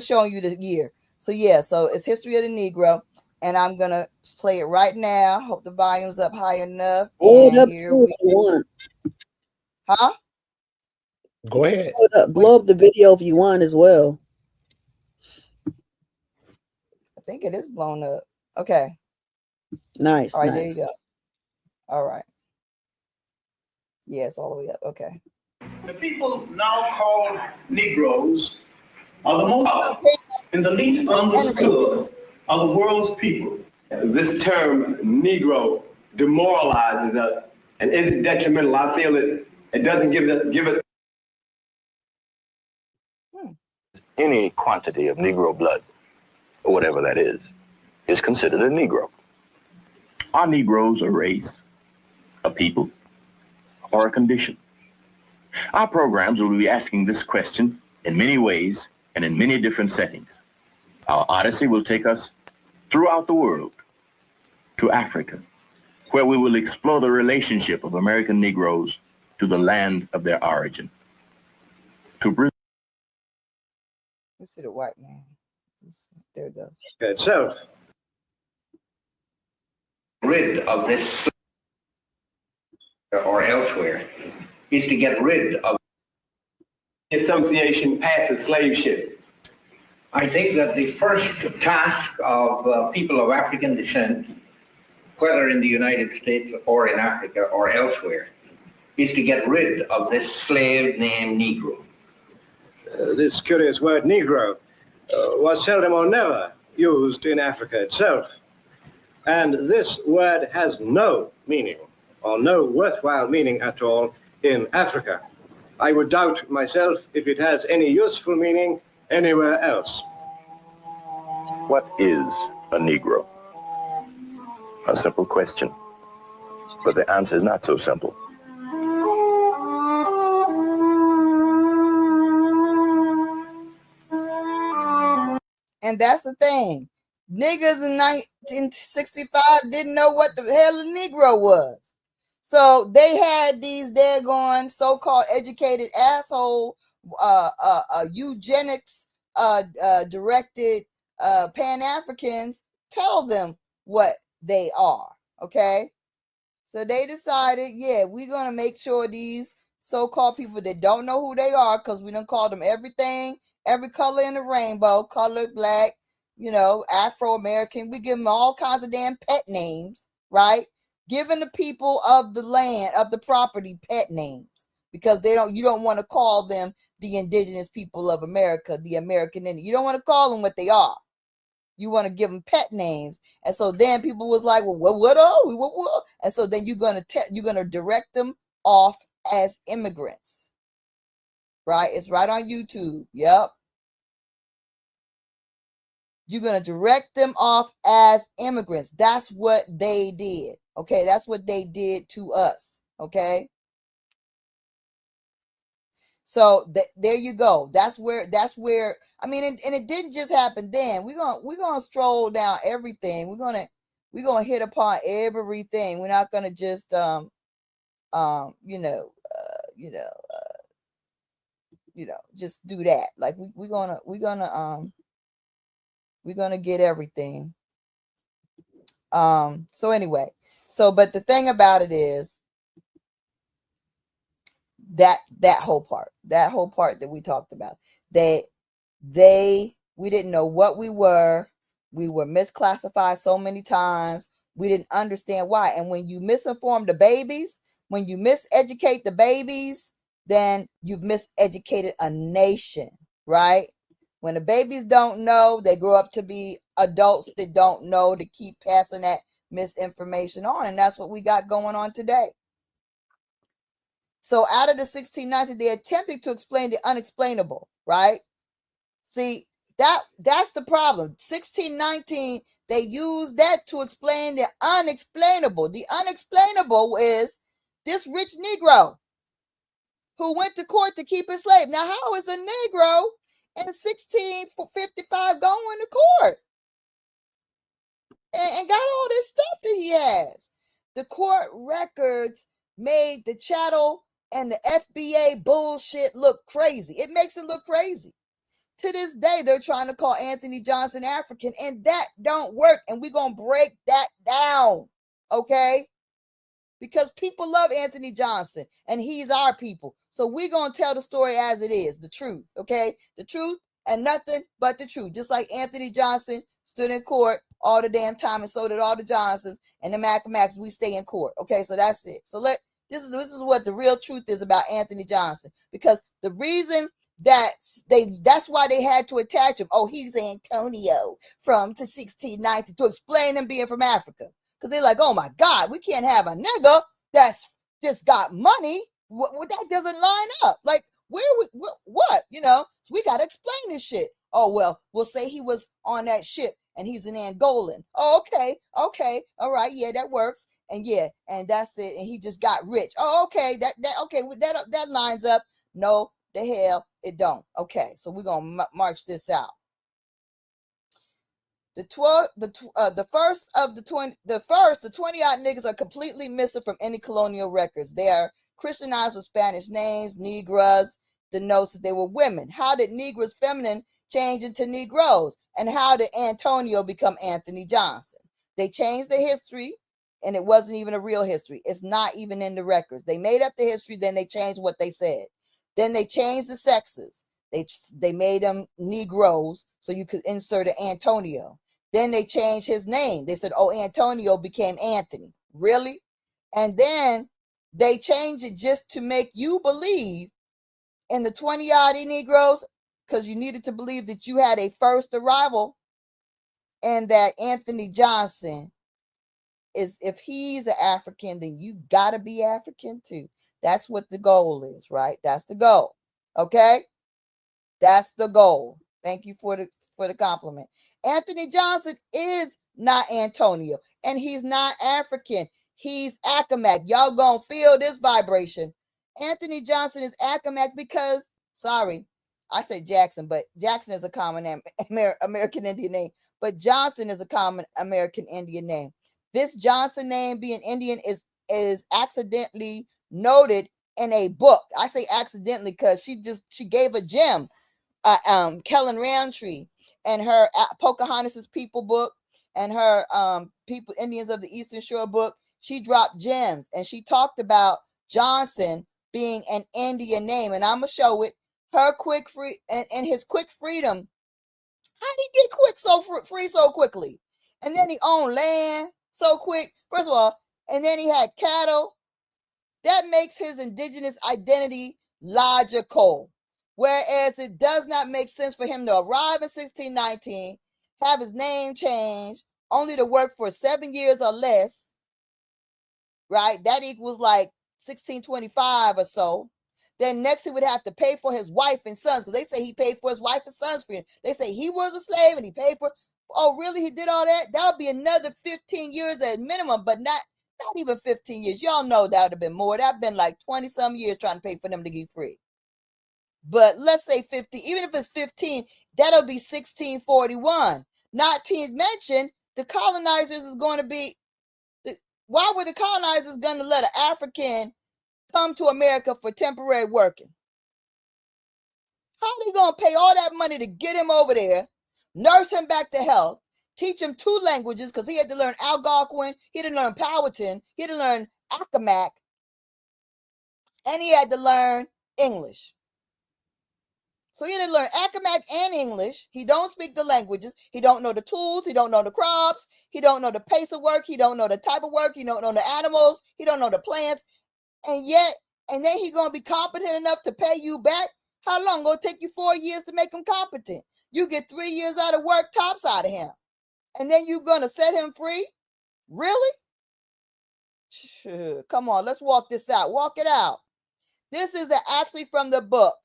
showing you the year. So yeah, so it's History of the Negro, and I'm gonna play it right now. Hope the volume's up high enough. blow it And up here too we if you want. huh? Go ahead. Blow up the video if you want as well. I think it is blown up. Okay. Nice, All right, nice. there you go. All right. Yeah, it's all the way up. Okay. The people now called Negroes are the most and the least understood of the world's people. This term Negro demoralizes us and is detrimental. I feel it doesn't give us any quantity of Negro blood, or whatever that is considered a Negro. Are Negroes a race, a people, or a condition? Our programs will be asking this question in many ways and in many different settings. Our odyssey will take us throughout the world to Africa, where we will explore the relationship of American Negroes to the land of their origin. To Brazil. Let's see the white man. There it goes. itself. Rid of this or elsewhere is to get rid of The association passes slave ship. I think that the first task of people of African descent, whether in the United States or in Africa or elsewhere, is to get rid of this slave named Negro. This curious word Negro was seldom or never used in Africa itself. And this word has no meaning or no worthwhile meaning at all in Africa. I would doubt myself if it has any useful meaning anywhere else. What is a Negro? A simple question, but the answer is not so simple. And that's the thing. Niggas in 1965 didn't know what the hell a Negro was. So they had these daggone so-called educated asshole eugenics directed Pan-Africans tell them what they are. Okay. So they decided, yeah, we're gonna make sure these so-called people that don't know who they are, because we done called them everything, every color in the rainbow, colored, black, you know, Afro-American. We give them all kinds of damn pet names, right? Giving the people of the land, of the property, pet names, because you don't want to call them the indigenous people of America, the American Indian. You don't want to call them what they are. You want to give them pet names. And so then people was like, well, what are we? What? And so then you're going to direct them off as immigrants, right? It's right on YouTube. Yep. You're going to direct them off as immigrants. That's what they did. Okay. That's what they did to us. Okay. So there you go. That's where, I mean, and it didn't just happen then. We're going to stroll down everything. We're going to hit upon everything. We're not going to just, just do that. Like we're going to get everything. So anyway, but the thing about it is, that whole part that we talked about, we didn't know what we were misclassified so many times. We didn't understand why. And when you misinform the babies, when you miseducate the babies, then you've miseducated a nation, right? When the babies don't know, they grow up to be adults that don't know, to keep passing that misinformation on. And that's what we got going on today. So out of the 1619, they attempted to explain the unexplainable, right? See, that's the problem. 1619, they used that to explain the unexplainable. The unexplainable is this rich Negro who went to court to keep his slave. Now, how is a Negro in 1655 going to court and got all this stuff that he has. The court records made the chattel and the FBA bullshit look crazy. It makes it look crazy. To this day, they're trying to call Anthony Johnson African, and that don't work. And we're going to break that down, okay? Because people love Anthony Johnson, and he's our people. So we're going to tell the story as it is, the truth, okay? The truth and nothing but the truth. Just like Anthony Johnson stood in court all the damn time, and so did all the Johnsons and the Macs. We stay in court, okay? So that's it. So this is what the real truth is about Anthony Johnson. Because the reason that's why they had to attach him. Oh, he's Antonio from 1690 to explain him being from Africa. Because they're like, oh my God, we can't have a nigga that's just got money. That doesn't line up. Like, what? You know, so we got to explain this shit. Oh, well, we'll say he was on that ship and he's an Angolan. Oh, okay. All right. Yeah, that works. And yeah, and that's it. And he just got rich. Oh, okay. That lines up. No, the hell it don't. Okay, so we're gonna march this out. The 20-odd niggas are completely missing from any colonial records. They are Christianized with Spanish names. Negras denotes that they were women. How did Negras feminine change into Negroes? And how did Antonio become Anthony Johnson? They changed the history, and it wasn't even a real history. It's not even in the records. They made up the history, then they changed what they said. Then they changed the sexes. They made them Negroes so you could insert an Antonio. Then they changed his name. They said, oh, Antonio became Anthony. Really? And then they changed it just to make you believe in the 20-odd Negroes, because you needed to believe that you had a first arrival and that Anthony Johnson is, if he's an African, then you got to be African too. That's what the goal is, right? That's the goal. Okay? That's the goal. Thank you for the compliment. Anthony Johnson is not Antonio, and he's not African. He's Accomac. Y'all gonna feel this vibration. Anthony Johnson is Accomac because, sorry, I say Jackson, but Jackson is a common American Indian name, but Johnson is a common American Indian name. This Johnson name being Indian is accidentally noted in a book. I say accidentally because she gave a gem, Kellen Roundtree, and her Pocahontas' People book and her People Indians of the Eastern Shore book. She dropped gems and she talked about Johnson being an Indian name, and I'm gonna show it. Her quick free and his quick freedom. How did he get free so quickly? And then he owned land so quick. First of all, and then he had cattle. That makes his indigenous identity logical. Whereas it does not make sense for him to arrive in 1619, have his name changed, only to work for 7 years or less, right? That equals like 1625 or so. Then next he would have to pay for his wife and sons, because they say he paid for his wife and sons for him. They say he was a slave and he paid for, oh, really? He did all that? That would be another 15 years at minimum, but not even 15 years. Y'all know that would have been more. That would have been like 20-some years trying to pay for them to get free. But let's say 15, even if it's 15, that'll be 1641. Not to mention, the colonizers is going to be, why were the colonizers going to let an African come to America for temporary working? How are they going to pay all that money to get him over there, nurse him back to health, teach him 2 languages, because he had to learn Algonquin, he had to learn Powhatan, he had to learn Accomac, and he had to learn English. So he had to learn Accomac and English. He don't speak the languages. He don't know the tools. He don't know the crops. He don't know the pace of work. He don't know the type of work. He don't know the animals. He don't know the plants. And then he going to be competent enough to pay you back? How long? Going to take you 4 years to make him competent. You get 3 years out of work, tops out of him. And then you going to set him free? Really? Come on, let's walk this out. Walk it out. This is actually from the book.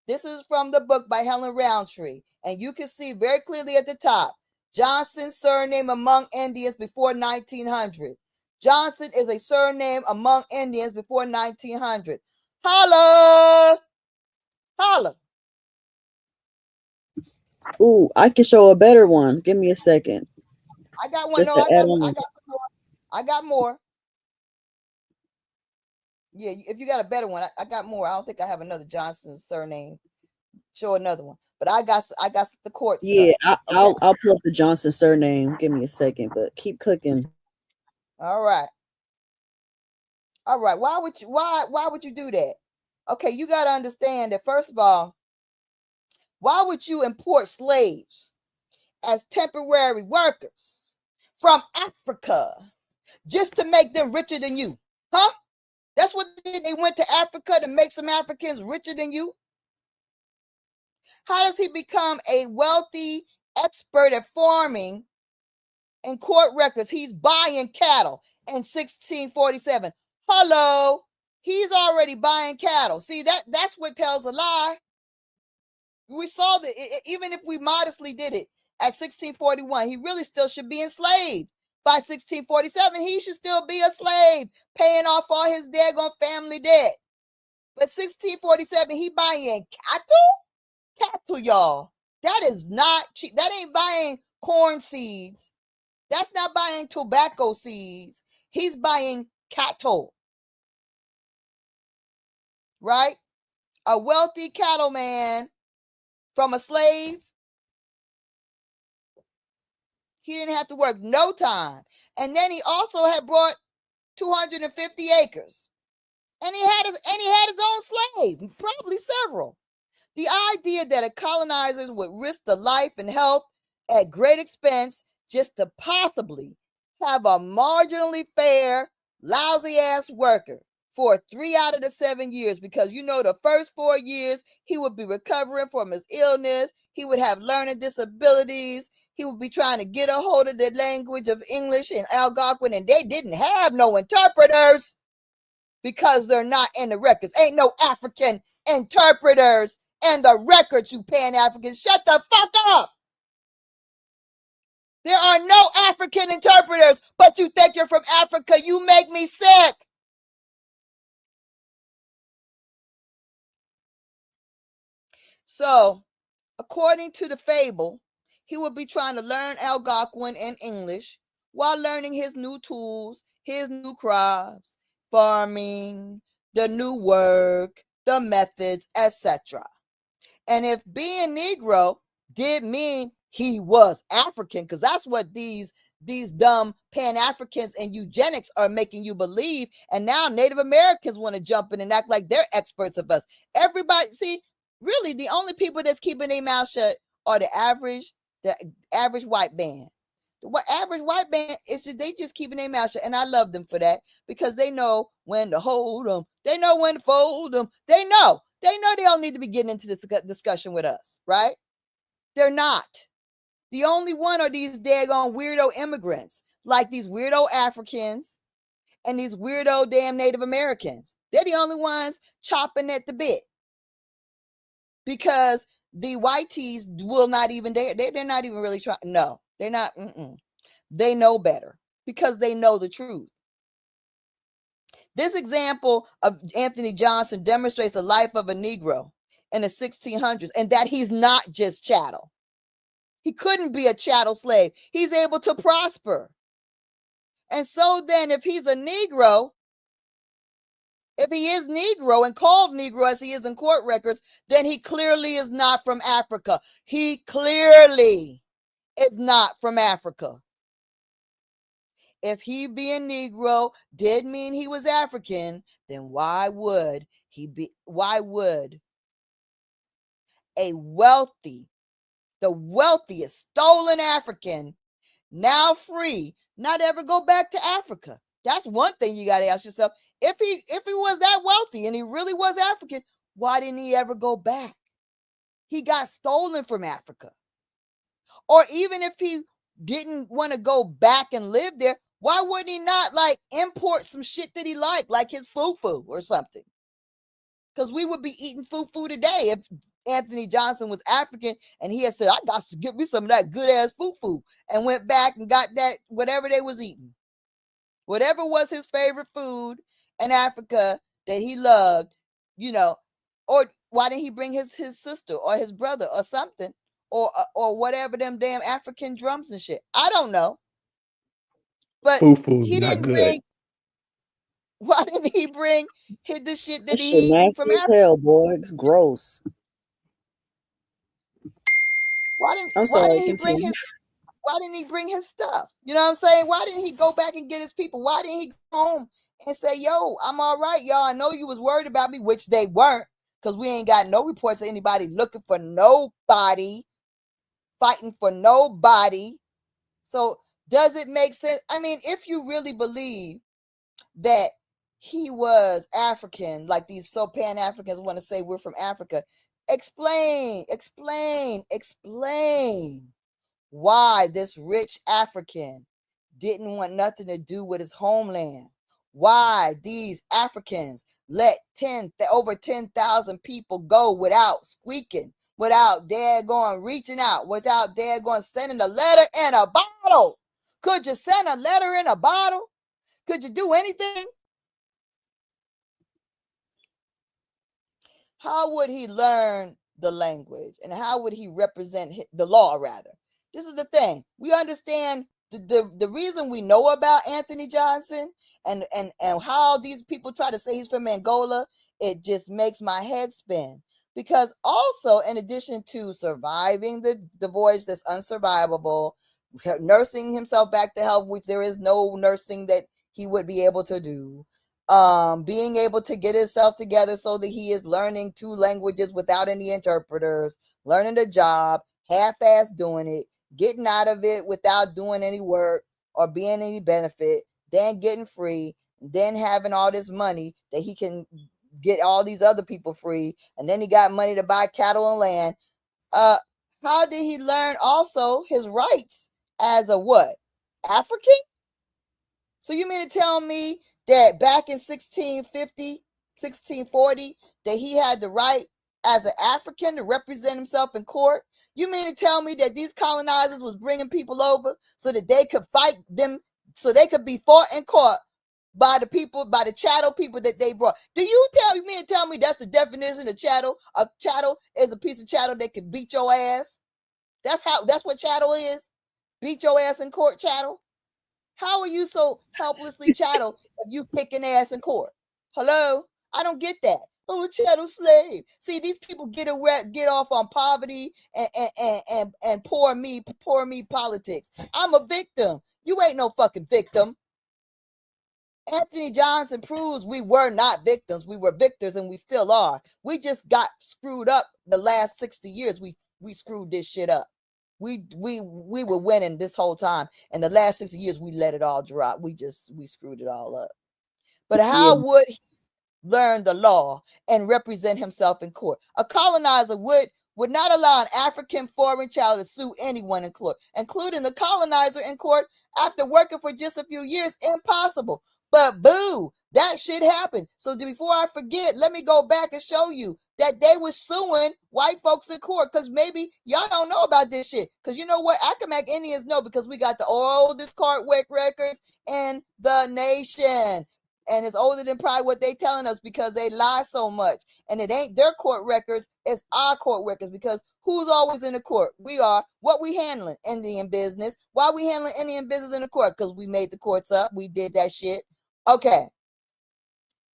This is from the book by Helen Roundtree. And you can see very clearly at the top, Johnson's surname among Indians before 1900. Johnson is a surname among Indians before 1900. Holla! Holla! Ooh, I can show a better one. Give me a second. I got one. Just No, to I add got on. some more. I got more. Yeah, if you got a better one, I got more. I don't think I have another Johnson surname. Show another one. But I got the court Yeah, stuff. I'll pull up the Johnson surname. Give me a second, but keep cooking. All right. All right. Why would you do that? Okay, you got to understand that first of all, why would you import slaves as temporary workers from Africa just to make them richer than you? Huh? That's what they went to Africa to make some Africans richer than you? How does he become a wealthy expert at farming in court records? He's buying cattle in 1647. Hello, he's already buying cattle. See, that's what tells a lie. We saw that even if we modestly did it at 1641, he really still should be enslaved. By 1647, he should still be a slave, paying off all his daggone family debt. But 1647, he buying cattle, y'all. That is not cheap. That ain't buying corn seeds. That's not buying tobacco seeds. He's buying cattle. Right? A wealthy cattleman from a slave. He didn't have to work no time. And then he also had brought 250 acres. And he had his own slave, probably several. The idea that colonizers would risk the life and health at great expense just to possibly have a marginally fair, lousy-ass worker for 3 out of the 7 years, because the first 4 years he would be recovering from his illness, he would have learning disabilities, he would be trying to get a hold of the language of English and Algonquin, and they didn't have no interpreters because they're not in the records. Ain't no African interpreters and the records, you Pan-Africans. Shut the fuck up. There are no African interpreters, but you think you're from Africa. You make me sick. So, according to the fable, he would be trying to learn Algonquin and English while learning his new tools, his new crops, farming, the new work, the methods, etc. And if being Negro did mean he was African, because that's what these dumb Pan-Africans and eugenics are making you believe, and now Native Americans want to jump in and act like they're experts of us. Everybody, see, really the only people that's keeping their mouth shut are the average white man. The average white man they just keeping their mouth shut, and I love them for that, because they know when to hold them, they know when to fold them, they know they don't need to be getting into this discussion with us, right? They're not. The only one are these daggone weirdo immigrants, like these weirdo Africans and these weirdo damn Native Americans. They're the only ones chopping at the bit, because the whiteys will not even, they're not even really trying. No, they're not. They know better, because they know the truth. This example of Anthony Johnson demonstrates the life of a Negro in the 1600s, and that he's not just chattel. He couldn't be a chattel slave. He's able to prosper. And so then, if he's a Negro, if he is Negro and called Negro as he is in court records, then he clearly is not from Africa. He clearly is not from Africa. If he being Negro did mean he was African, then why would a wealthy, the wealthiest stolen African, now free, not ever go back to Africa? That's one thing you got to ask yourself. If he was that wealthy and he really was African, why didn't he ever go back? He got stolen from Africa. Or even if he didn't want to go back and live there, why wouldn't he not import some shit that he liked, like his fufu or something? Because we would be eating fufu today if Anthony Johnson was African and he had said, I got to get me some of that good ass fufu, and went back and got that, whatever they was eating, whatever was his favorite food in Africa that he loved, or why didn't he bring his sister or his brother or something, or whatever them damn African drums and shit. I don't know. But Foo-foo's he not didn't good. bring. Why didn't he bring the shit that That shit he nasty from as Africa? hell, boy. It's gross. Why didn't he bring his? Why didn't he bring his stuff? You know what I'm saying? Why didn't he go back and get his people? Why didn't he go home and say, yo, I'm all right, y'all. I know you was worried about me, which they weren't, because we ain't got no reports of anybody looking for nobody, fighting for nobody. So does it make sense? I mean, if you really believe that he was African, like these so Pan-Africans want to say we're from Africa, explain why this rich African didn't want nothing to do with his homeland. Why these Africans let over 10,000 people go without squeaking, without daggone reaching out, without daggone sending a letter in a bottle. Could you send a letter in a bottle? Could you do anything? How would he learn the language, and how would he represent the law, rather? This is the thing. We understand the reason we know about Anthony Johnson and how these people try to say he's from Angola. It just makes my head spin, because also, in addition to surviving the voyage that's unsurvivable, nursing himself back to health, which there is no nursing that he would be able to do, being able to get himself together so that he is learning 2 languages without any interpreters, learning the job, half-ass doing it, getting out of it without doing any work or being any benefit, then getting free, then having all this money that he can get all these other people free, and then he got money to buy cattle and land. How did he learn also his rights as a what? African? So you mean to tell me that back in 1640, that he had the right as an African to represent himself in court? You mean to tell me that these colonizers was bringing people over so that they could fight them, so they could be fought in court by the people, by the chattel people that they brought? Do you tell me that's the definition of chattel? A chattel is a piece of chattel that can beat your ass. That's what chattel is. Beat your ass in court, chattel. How are you so helplessly chattel if you kicking ass in court? Hello? I don't get that. I'm a chattel slave. See, these people get off on poverty and poor me politics. I'm a victim. You ain't no fucking victim. Anthony Johnson proves we were not victims. We were victors, and we still are. We just got screwed up the last 60 years. We screwed this shit up. We were winning this whole time, and the last 60 years we let it all drop. We screwed it all up. But how would he learn the law and represent himself in court? A colonizer would not allow an African foreign child to sue anyone in court, including the colonizer in court after working for just a few years. Impossible. But boo, that shit happened. So before I forget, let me go back and show you that they were suing white folks in court, because maybe y'all don't know about this shit. Because you know what? Accomack Indians know, because we got the oldest court records in the nation. And it's older than probably what they telling us, because they lie so much. And it ain't their court records, it's our court records, because who's always in the court? We are. What we handling? Indian business. Why we handling Indian business in the court? Because we made the courts up. We did that shit. Okay.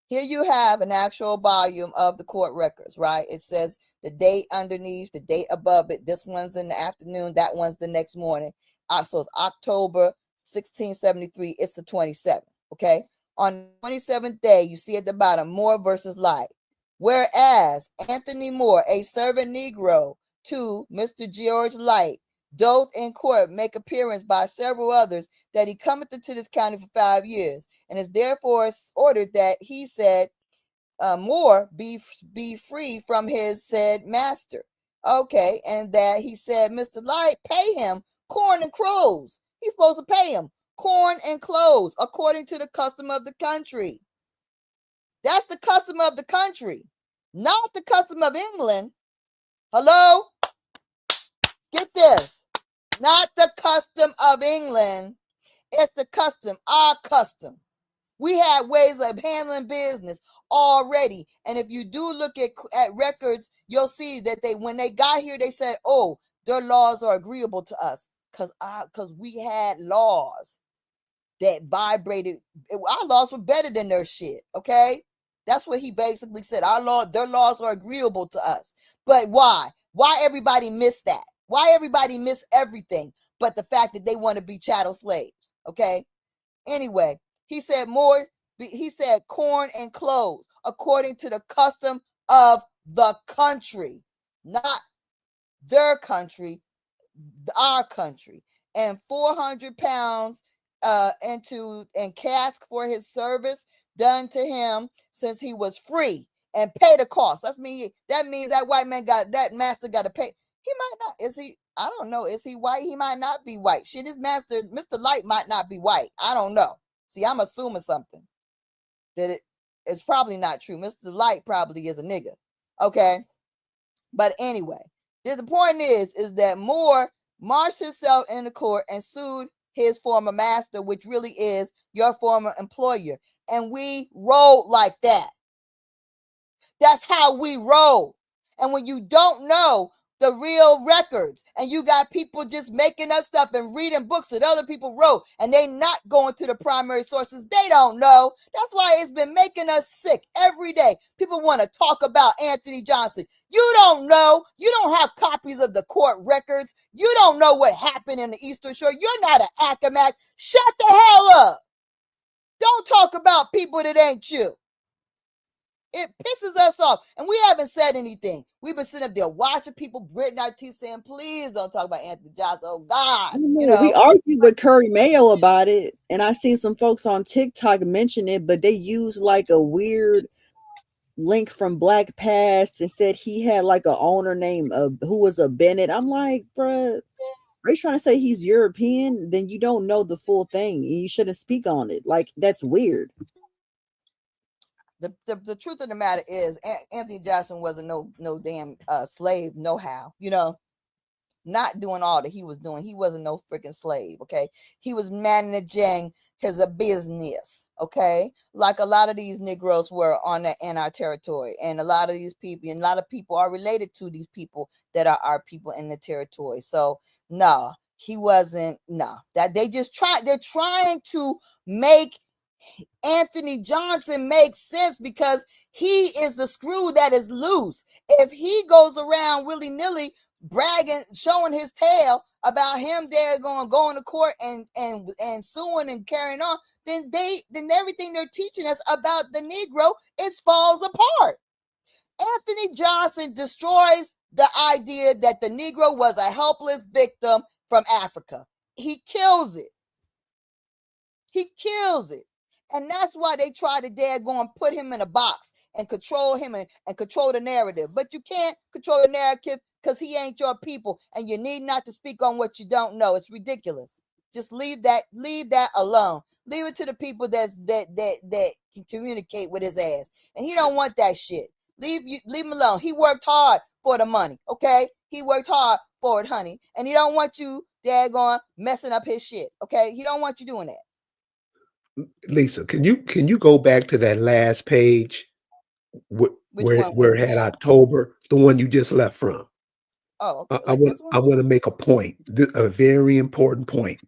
Here you have an actual volume of the court records, right? It says the date underneath, the date above it. This one's in the afternoon, that one's the next morning. So it's October 1673. It's the 27th, okay? On the 27th day, you see at the bottom, Moore versus Light. Whereas Anthony Moore, a servant Negro to Mr. George Light, doth in court make appearance by several others that he cometh into this county for 5 years, and is therefore ordered that he said Moore be free from his said master. Okay, and that he said Mr. Light pay him corn and clothes. He's supposed to pay him corn and clothes according to the custom of the country. That's the custom of the country, not the custom of England. Hello? Get this. Not the custom of England. It's the custom, our custom. We had ways of handling business already. And if you do look at records, you'll see that when they got here, they said, oh, their laws are agreeable to us because we had laws that vibrated. Our laws were better than their shit. Okay, that's what he basically said. Their laws are agreeable to us. But why? Why everybody missed that? Why everybody miss everything but the fact that they want to be chattel slaves? Okay. Anyway, he said more. He said corn and clothes according to the custom of the country, not their country, our country, and 400 pounds and cask for his service done to him since he was free, and pay the cost. That means that white man that master got to pay. He might not. Is he? I don't know. Is he white? He might not be white. Shit, his master, Mr. Light, might not be white. I don't know. See, I'm assuming something that it's probably not true. Mr. Light probably is a nigga. Okay. But anyway, the point is that Moore marched himself in the court and sued his former master, which really is your former employer. And we roll like that. That's how we roll. And when you don't know the real records and you got people just making up stuff and reading books that other people wrote and they not going to the primary sources, they don't know. That's why it's been making us sick every day. People want to talk about Anthony Johnson. You don't know. You don't have copies of the court records. You don't know what happened in the Eastern Shore. You're not an academic. Shut the hell up. Don't talk about people that ain't you. It pisses us off. And we haven't said anything. We've been sitting up there watching people gritting our teeth saying, please don't talk about Anthony Johnson. Oh, God. We argued with Curry Mayo about it. And I seen some folks on TikTok mention it, but they used like a weird link from Black Past and said he had like an owner named who was a Bennett. I'm like, bruh, are you trying to say he's European? Then you don't know the full thing. You shouldn't speak on it. Like, that's weird. The truth of the matter is Anthony Johnson wasn't no damn slave, not doing all that he was doing. He wasn't no freaking slave. Okay. He was managing his business. Okay. Like a lot of these Negroes were in our territory, and a lot of these people, and a lot of people are related to these people that are our people in the territory. So no, he wasn't. No, that they're trying to make Anthony Johnson makes sense because he is the screw that is loose. If he goes around willy-nilly bragging, showing his tail about him there going to court and suing and carrying on, then everything they're teaching us about the Negro, it falls apart. Anthony Johnson destroys the idea that the Negro was a helpless victim from Africa. He kills it. He kills it. And that's why they try to daggone put him in a box and control him and control the narrative. But you can't control the narrative because he ain't your people, and you need not to speak on what you don't know. It's ridiculous. Just leave that alone. Leave it to the people that can communicate with his ass. And he don't want that shit. Leave him alone. He worked hard for the money. Okay? He worked hard for it, honey. And he don't want you daggone messing up his shit. Okay? He don't want you doing that. Lisa, can you go back to that last page where it had October, the one you just left from? Oh, okay. I want to make a point, a very important point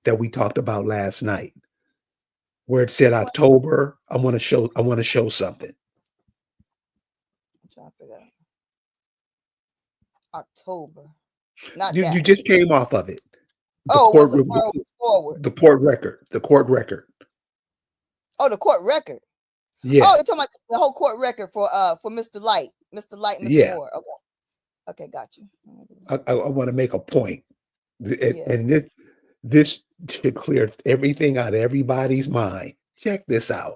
that we talked about last night, where it said October. I want to show something. I'm trying to figure out October. Not you, that. you just came off of it. The forward. The court record. The court record. Oh, the court record. Yeah. Oh, you're talking about the whole court record for Mr. Light, Mr. Yeah. Moore. Okay, got you. I want to make a point, and this should clear everything out of everybody's mind. Check this out.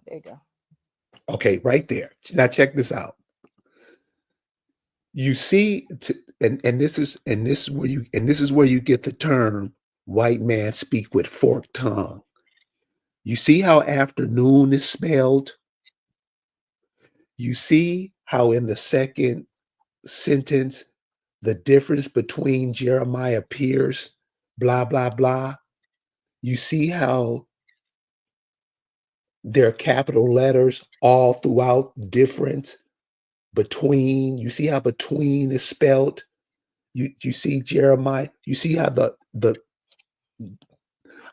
There you go. Okay, right there. Now check this out. You see, and this is where you get the term "white man speak with forked tongue." You see how afternoon is spelled. You see how in the second sentence the difference between Jeremiah Pierce, blah, blah, blah. You see how there are capital letters all throughout the difference between. You see how between is spelled. You see Jeremiah. You see how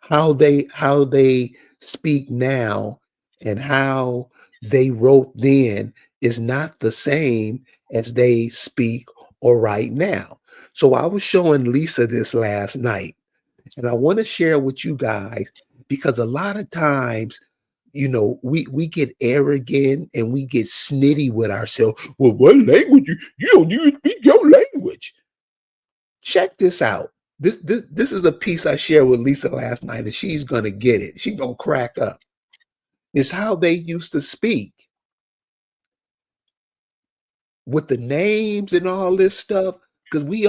how they speak now and how they wrote then is not the same as they speak or write now. So I was showing Lisa this last night, and I want to share with you guys, because a lot of times, we get arrogant and we get snitty with ourselves. Well, what language? You don't even speak your language. Check this out. This is the piece I shared with Lisa last night, and she's gonna get it. She's gonna crack up. It's how they used to speak with the names and all this stuff. Because we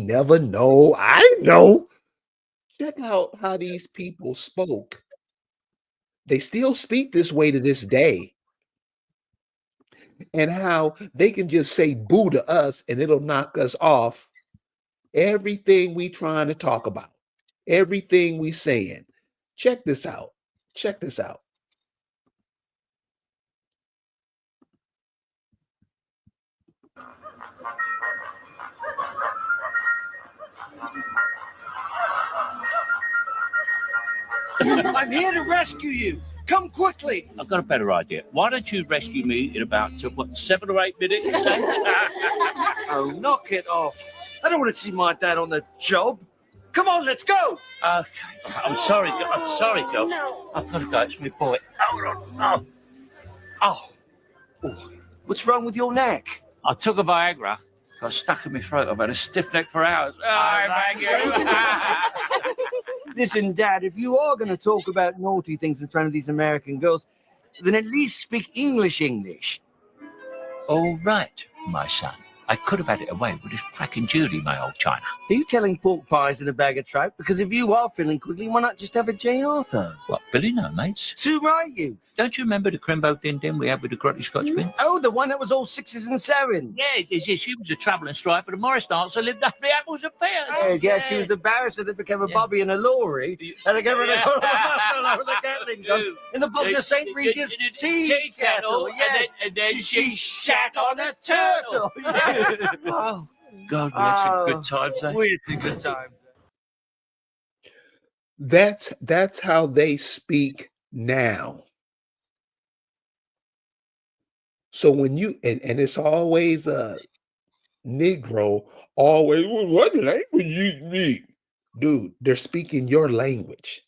never know. I know. Check out how these people spoke. They still speak this way to this day. And how they can just say boo to us and it'll knock us off everything we trying to talk about, everything we saying. Check this out. Check this out. I'm here to rescue you. Come quickly. I've got a better idea. Why don't you rescue me in about 7 or 8 minutes? Oh, knock it off. I don't want to see my dad on the job. Come on, let's go. Okay. I'm sorry, girls. No. I've got to go. It's my boy. Oh. What's wrong with your neck? I took a Viagra. Got stuck in my throat. I've had a stiff neck for hours. Thank you. Listen, Dad, if you are going to talk about naughty things in front of these American girls, then at least speak English. All right, my son. I could have had it away with this cracking Judy, my old China. Are you telling pork pies in a bag of trout? Because if you are feeling quickly, why not just have a Jane Arthur? What, Billy? No, mates. Too right, you. Don't you remember the Crimbo Din Din we had with the grotty Scotch bin? Oh, the one that was all 6s and 7s. Yeah, she was a trouble and stripe, but a Morris dancer lived up the apples and pears. Yeah, she was the barrister that became a Bobby in a lorry. And they gave her the Gatling gun in the bottom of St. Regis tea kettle. Yes. And then she shat on a turtle. Oh, God, we had some good times, eh? We had some good times. That's how they speak now. So when you and it's always a Negro, always, well, what language you speak? Dude, they're speaking your language.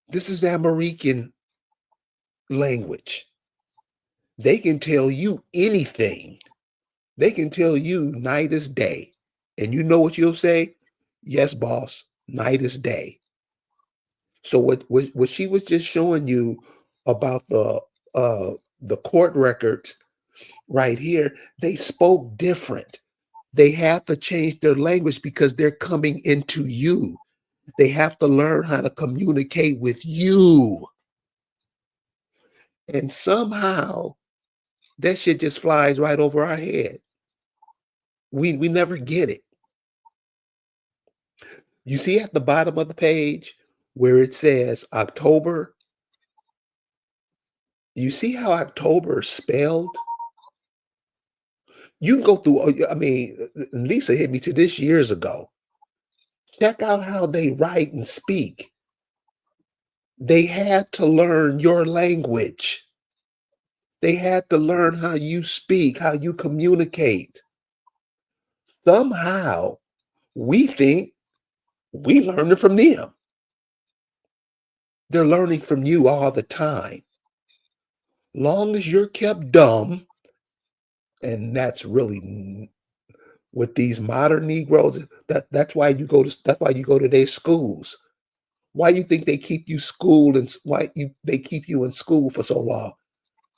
This is American language. They can tell you anything. They can tell you night is day. And you know what you'll say? Yes, boss, night is day. So what she was just showing you about the court records right here, they spoke different. They have to change their language because they're coming into you. They have to learn how to communicate with you. And somehow that shit just flies right over our head. We never get it. You see at the bottom of the page where it says October. You see how October is spelled? You can go through, Lisa hit me to this years ago. Check out how they write and speak. They had to learn your language. They had to learn how you speak, how you communicate. Somehow, we think we learning from them. They're learning from you all the time. Long as you're kept dumb, and that's really with these modern Negroes. That's why you go to their schools. Why you think they keep you schooled and they keep you in school for so long?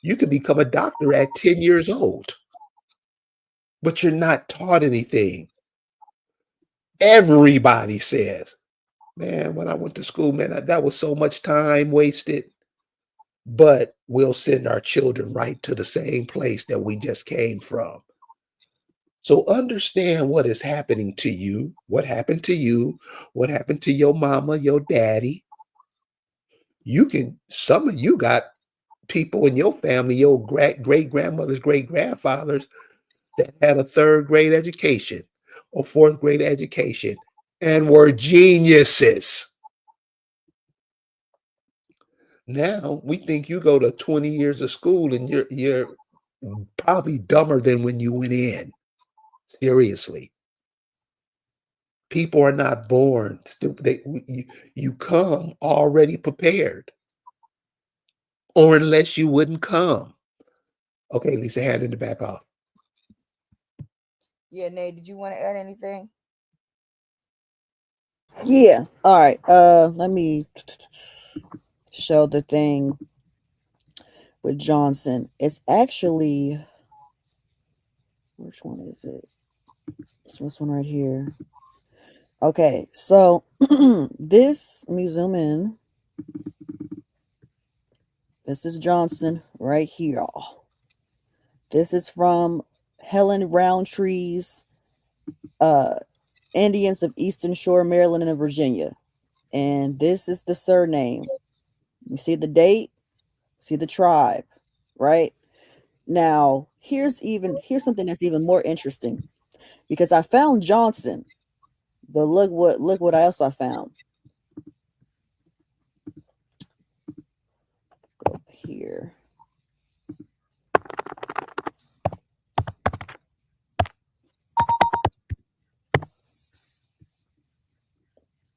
You can become a doctor at 10 years old, but you're not taught anything. Everybody says, man, when I went to school, man, that was so much time wasted. But we'll send our children right to the same place that we just came from. So understand what is happening to you, what happened to you, what happened to your mama, your daddy. Some of you got people in your family, your great grandmothers, great grandfathers that had a third grade education or fourth grade education and were geniuses. Now we think you go to 20 years of school and you're probably dumber than when you went in. Seriously. People are not born stupid. You come already prepared. Or unless you wouldn't come. Okay, Lisa, handing it back off. Yeah, Nate, did you want to add anything? Yeah. All right. Let me show the thing with Johnson. It's actually, which one is it? It's this one right here. Okay, so this, let me zoom in. This is Johnson right here. This is from Helen Roundtree's Indians of Eastern Shore, Maryland, and Virginia. And this is the surname. You see the date, see the tribe, right? Now, here's something that's even more interesting, because I found Johnson, but look what else I found. Go up here.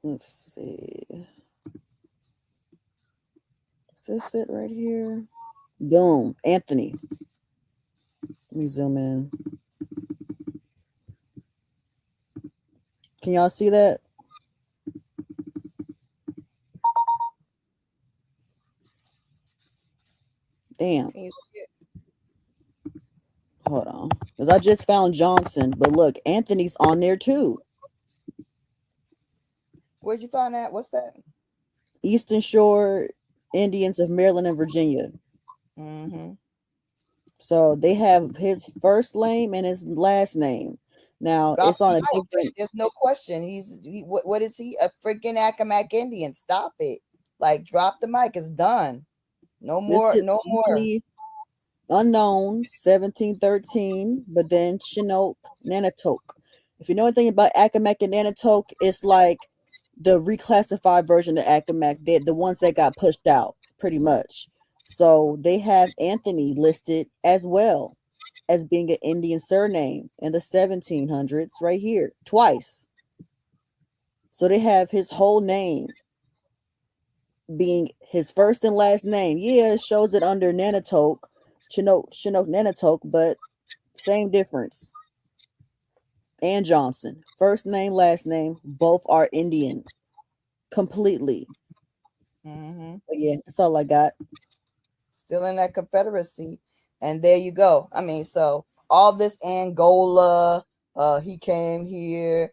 Let's see. Is this it right here? Boom. Anthony. Let me zoom in. Can y'all see that? Damn. Can you see it? Hold on. Because I just found Johnson, but look, Anthony's on there too. Where'd you find that? What's that? Eastern Shore Indians of Maryland and Virginia. Mm-hmm. So they have his first name and his last name. Now Drop it's on a the mic. different. There's no question. What is he? A freaking Accomack Indian. Stop it. Like, drop the mic. It's done. No more. No more. Unknown, 1713, but then Chinook, Nanticoke. If you know anything about Accomack and Nanticoke, it's like the reclassified version of Accomack. They're the ones that got pushed out, pretty much. So they have Anthony listed as well as being an Indian surname in the 1700s right here, twice. So they have his whole name being his first and last name. Yeah, it shows it under Nanticoke, Chinook Nanticoke, but same difference. And Johnson, first name, last name, both are Indian, completely. Mm-hmm. But yeah, that's all I got. Still in that Confederacy, and there you go. I mean, so all this Angola, he came here,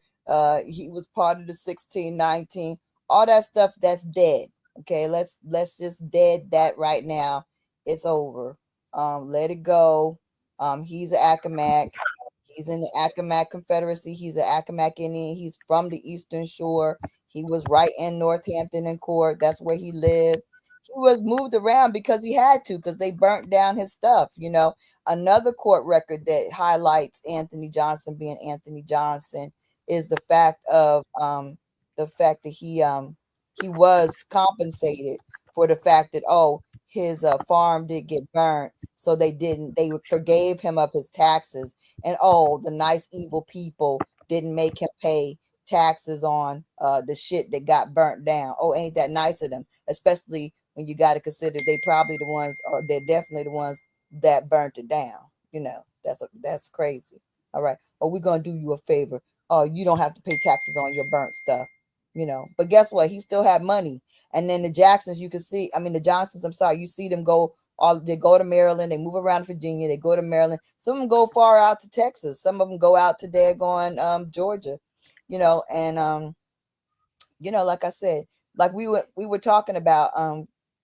he was part of the 1619, all that stuff that's dead. Okay, let's just dead that right now. It's over. Let it go. He's an Accomack. He's in the Accomack Confederacy. He's an Accomack Indian. He's from the Eastern Shore. He was right in Northampton in court. That's where he lived. He was moved around because he had to, because they burnt down his stuff. You know, another court record that highlights Anthony Johnson being Anthony Johnson is the fact that he was compensated for the fact that his farm did get burnt, so they forgave him of his taxes, and the nice evil people didn't make him pay taxes on the shit that got burnt down. Ain't that nice of them? Especially when you got to consider they're definitely the ones that burnt it down. You know, that's crazy. All right. We're gonna do you a favor. You don't have to pay taxes on your burnt stuff. You know, but guess what? He still had money. And then the Jacksons, the Johnsons, I'm sorry, you see them they go to Maryland, they move around Virginia, they go to Maryland. Some of them go far out to Texas. Some of them go out to daggone Georgia, you know, and you know, like I said, like we were talking about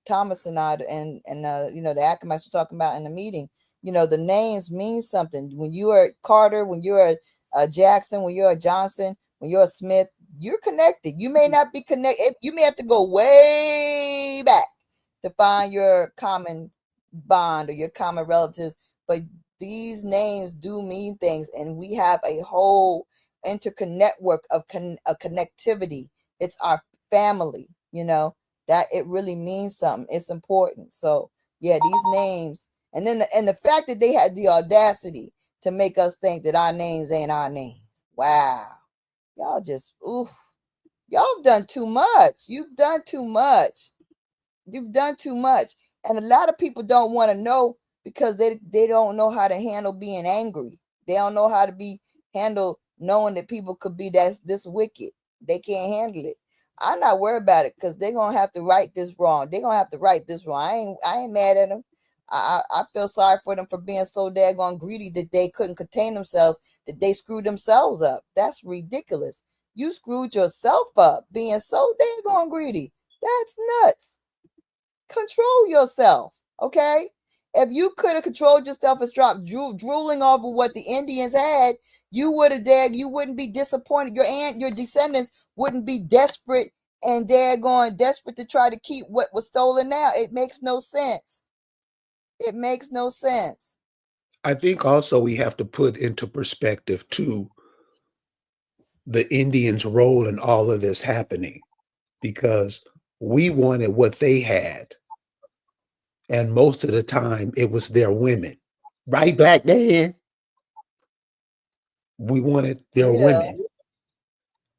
Thomas and I and the Acomacks were talking about in the meeting. the names mean something. When you are Carter, when you're a Jackson, when you're a Johnson, when you're a Smith, you're connected. You may not be connected. You may have to go way back to find your common bond or your common relatives, but these names do mean things, and we have a whole interconnetwork of connectivity. It's our family, that it really means something. It's important. So yeah, these names, and then the fact that they had the audacity to make us think that our names ain't our names. Wow. Y'all just, oof. Y'all done too much. You've done too much. You've done too much. And a lot of people don't want to know because they don't know how to handle being angry. They don't know how to handle knowing that people could be this wicked. They can't handle it. I'm not worried about it because they're going to have to right this wrong. They're going to have to right this wrong. I ain't mad at them. I feel sorry for them for being so daggone greedy that they couldn't contain themselves, that they screwed themselves up. That's ridiculous. You screwed yourself up being so daggone greedy. That's nuts. Control yourself, okay? If you could have controlled yourself and stopped drooling over what the Indians had, you wouldn't be disappointed. Your descendants wouldn't be desperate and desperate to try to keep what was stolen now. It makes no sense. It makes no sense. I think also we have to put into perspective too the Indians' role in all of this happening, because we wanted what they had. And most of the time it was their women. Right, Black man? We wanted their women.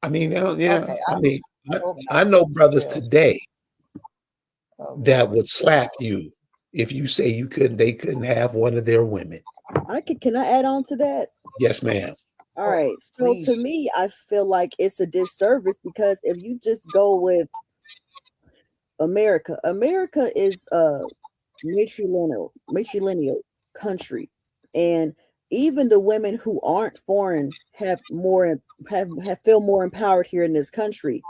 I mean, yeah. Okay, I know brothers today that would slap you if you say they couldn't have one of their women. Can I add on to that? Yes, ma'am. All right. So to me, I feel like it's a disservice because if you just go with America is a matrilineal country, and even the women who aren't foreign have feel more empowered here in this country.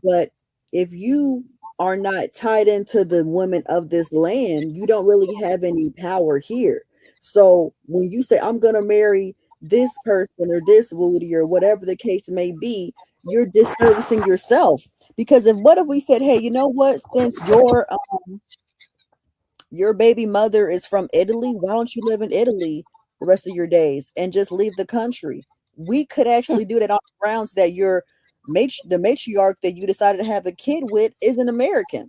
But if you are not tied into the women of this land, you don't really have any power here. So when you say I'm gonna marry this person or this Woody or whatever the case may be, you're disservicing yourself. Because what if we said, hey, you know what? Since your baby mother is from Italy, why don't you live in Italy the rest of your days and just leave the country? We could actually do that on the grounds that the matriarch that you decided to have a kid with is an American.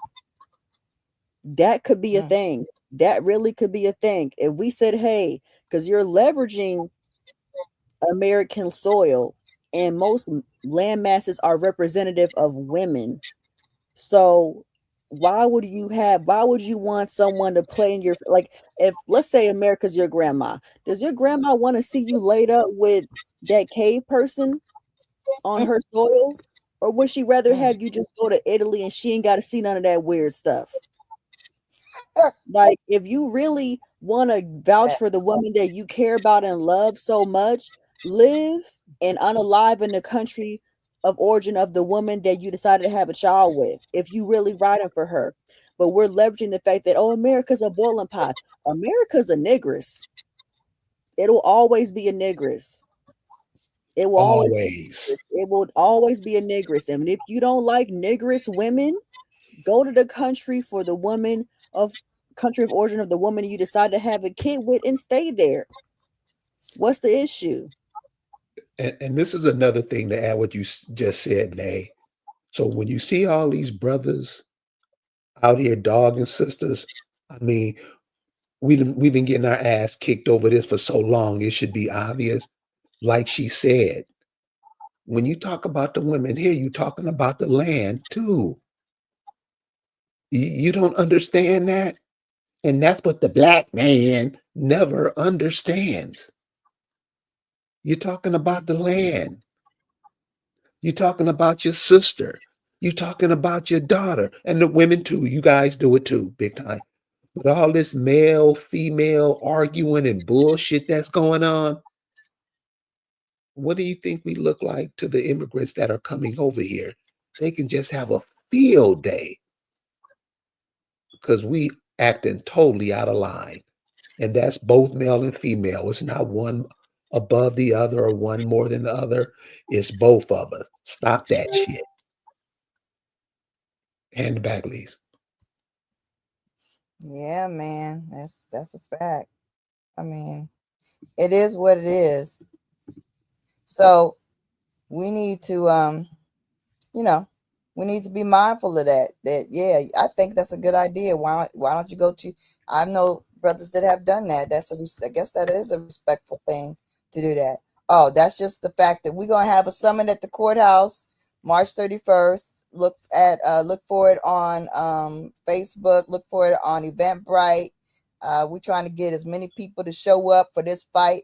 That could be a thing. That really could be a thing. If we said, hey, because you're leveraging American soil and most land masses are representative of women. So why would you want someone to play in your, like, if let's say America's your grandma, does your grandma want to see you laid up with that cave person on her soil? Or would she rather have you just go to Italy and she ain't got to see none of that weird stuff? Like, if you really want to vouch for the woman that you care about and love so much, live and unalive in the country of origin of the woman that you decided to have a child with, if you really riding for her. But we're leveraging the fact that, oh, America's a boiling pot. America's a negress. It'll always be a negress. It will always be a negress. And if you don't like negress women, go to the country for the woman of country of origin of the woman you decide to have a kid with and stay there. What's the issue? And this is another thing to add what you just said, Nay. So when you see all these brothers out here dogging sisters, I mean, we've been getting our ass kicked over this for so long. It should be obvious. Like she said, when you talk about the women here, you're talking about the land too. You don't understand that? And that's what the Black man never understands. You're talking about the land. You're talking about your sister. You're talking about your daughter and the women too. You guys do it too, big time. But all this male, female arguing and bullshit that's going on, what do you think we look like to the immigrants that are coming over here? They can just have a field day because we acting totally out of line. And that's both male and female. It's not one above the other or one more than the other. It's both of us. Stop that shit. Hand it back, Lise. Yeah, man, that's a fact. I mean, it is what it is. So we need to you know, we need to be mindful of that. That, yeah, I think that's a good idea. Why don't you go to? I know brothers that have done that. I guess that is a respectful thing to do that. Oh, that's just the fact that we're gonna have a summit at the courthouse March 31st. Look for it on Facebook. Look for it on Eventbrite. We're trying to get as many people to show up for this fight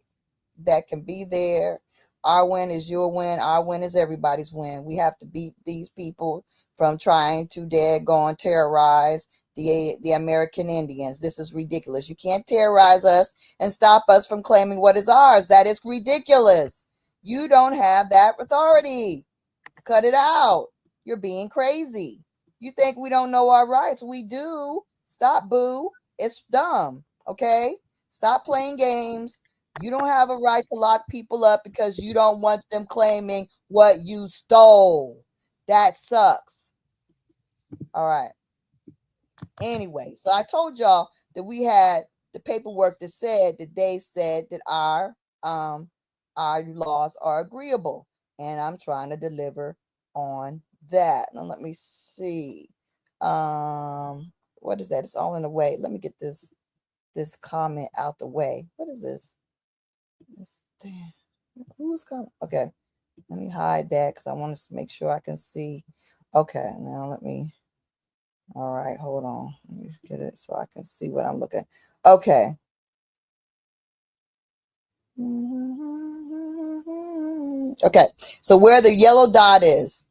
that can be there. Our win is your win. Our win is everybody's win. We have to beat these people from trying to daggone terrorize the American Indians. This is ridiculous. You can't terrorize us and stop us from claiming what is ours. That is ridiculous. You don't have that authority. Cut it out. You're being crazy. You think we don't know our rights? We do. Stop, boo. It's dumb. Okay? Stop playing games. You don't have a right to lock people up because you don't want them claiming what you stole. That sucks. All right. Anyway, so I told y'all that we had the paperwork that said that they said that our laws are agreeable, and I'm trying to deliver on that. Now let me see. What is that? It's all in the way. Let me get this comment out the way. What is this? Who's coming? Okay, let me hide that because I want to make sure I can see. Okay, now let me. All right, hold on. Let me get it so I can see what I'm looking. Okay. Okay, so where the yellow dot is,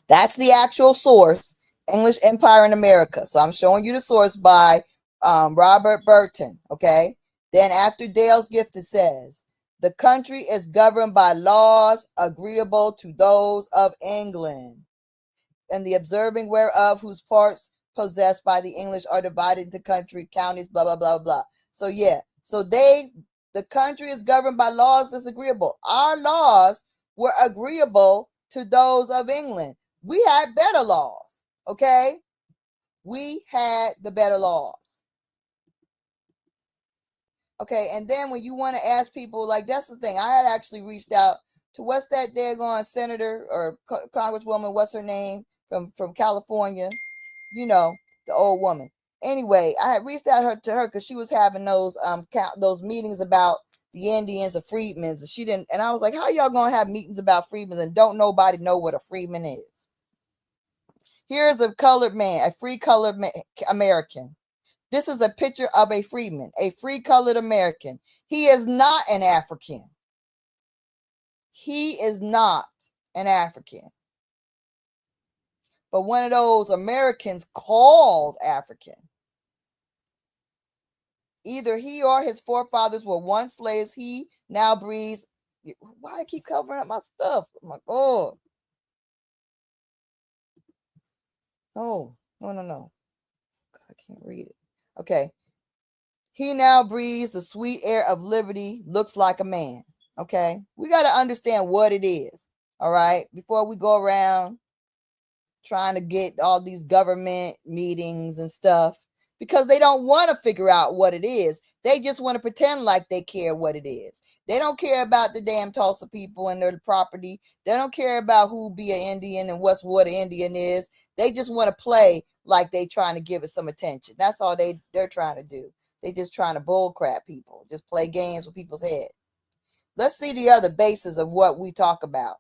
that's the actual source, English Empire in America. So I'm showing you the source by Robert Burton. Okay. Then after Dale's Gift, it says, the country is governed by laws agreeable to those of England, and the observing whereof whose parts possessed by the English are divided into country, counties, blah, blah, blah, blah. So yeah, so the country is governed by laws that's agreeable. Our laws were agreeable to those of England. We had better laws, okay? We had the better laws. Okay, and then when you want to ask people, like, that's the thing. I had actually reached out to, what's that daggone senator or congresswoman, what's her name, from California, you know, the old woman. Anyway, I had reached out to her because she was having those meetings about the Indians or freedmen, and she didn't. And I was like, how y'all gonna have meetings about freedmen and don't nobody know what a freedman is? Here's a colored man, a free colored American. This is a picture of a freedman, a free colored American. He is not an African. He is not an African. But one of those Americans called African. Either he or his forefathers were once slaves. He now breathes. Why I keep covering up my stuff? Oh my God. No. God, I can't read it. Okay. He now breathes the sweet air of liberty, looks like a man. Okay. We got to understand what it is. All right. Before we go around trying to get all these government meetings and stuff, because they don't want to figure out what it is. They just want to pretend like they care what it is. They don't care about the damn Tulsa people and their property. They don't care about who be an Indian and what an Indian is. They just want to play like they trying to give it some attention. That's all they're trying to do. They just trying to bull crap people, just play games with people's head. Let's see the other basis of what we talk about.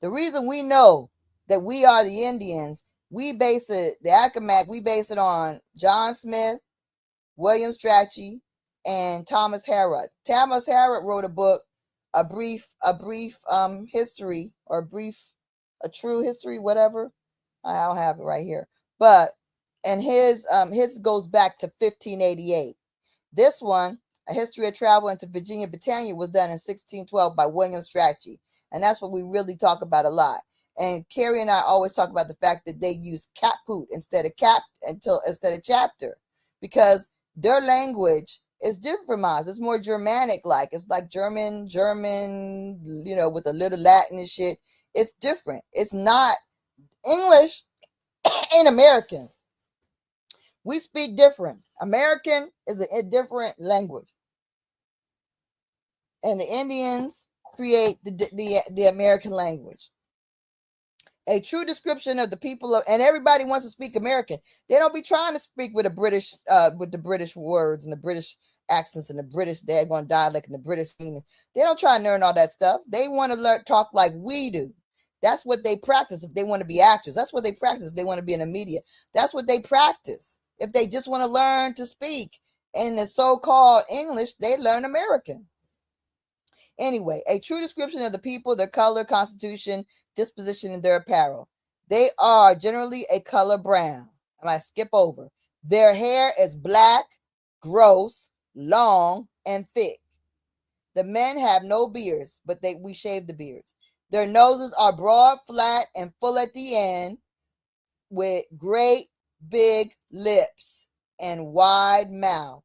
The reason we know that we are the Indians, we base it, the Accomack, we base it on John Smith, William Strachey, and Thomas Harrod. Thomas Harrod wrote a book, a brief history, or a true history, whatever. I don't have it right here. But, and his goes back to 1588. This one, A History of Travel into Virginia Britannia, was done in 1612 by William Strachey. And that's what we really talk about a lot. And Carrie and I always talk about the fact that they use caput instead of chapter, because their language is different from ours. It's more Germanic like. It's like German, you know, with a little Latin and shit. It's different. It's not English ain't American. We speak different. American is a different language. And the Indians create the American language. A true description of the people of, and everybody wants to speak American. They don't be trying to speak with the British words and the British accents and the British daggone dialect and the British meaning. They don't try to learn all that stuff. They want to talk like we do. That's what they practice if they want to be actors. That's what they practice if they want to be in the media. That's what they practice. If they just want to learn to speak in the so-called English, they learn American. Anyway, a true description of the people, their color, constitution, disposition, and their apparel. They are generally a color brown. And I skip over. Their hair is black, gross, long, and thick. The men have no beards, but we shave the beards. Their noses are broad, flat, and full at the end, with great big lips and wide mouth.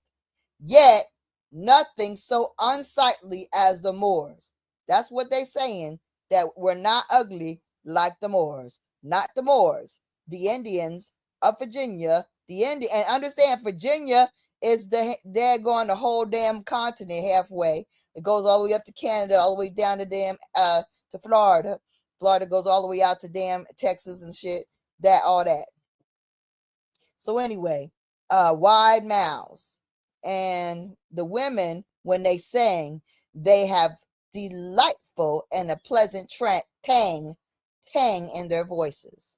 Yet nothing so unsightly as the Moors. That's what they're saying, that we're not ugly like the Moors. Not the Moors. The Indians of Virginia. And understand, Virginia is they're going the whole damn continent halfway. It goes all the way up to Canada, all the way down to to Florida. Florida goes all the way out to damn Texas and shit. All that. So anyway, wide mouths. And the women, when they sang, they have delightful and a pleasant tang in their voices.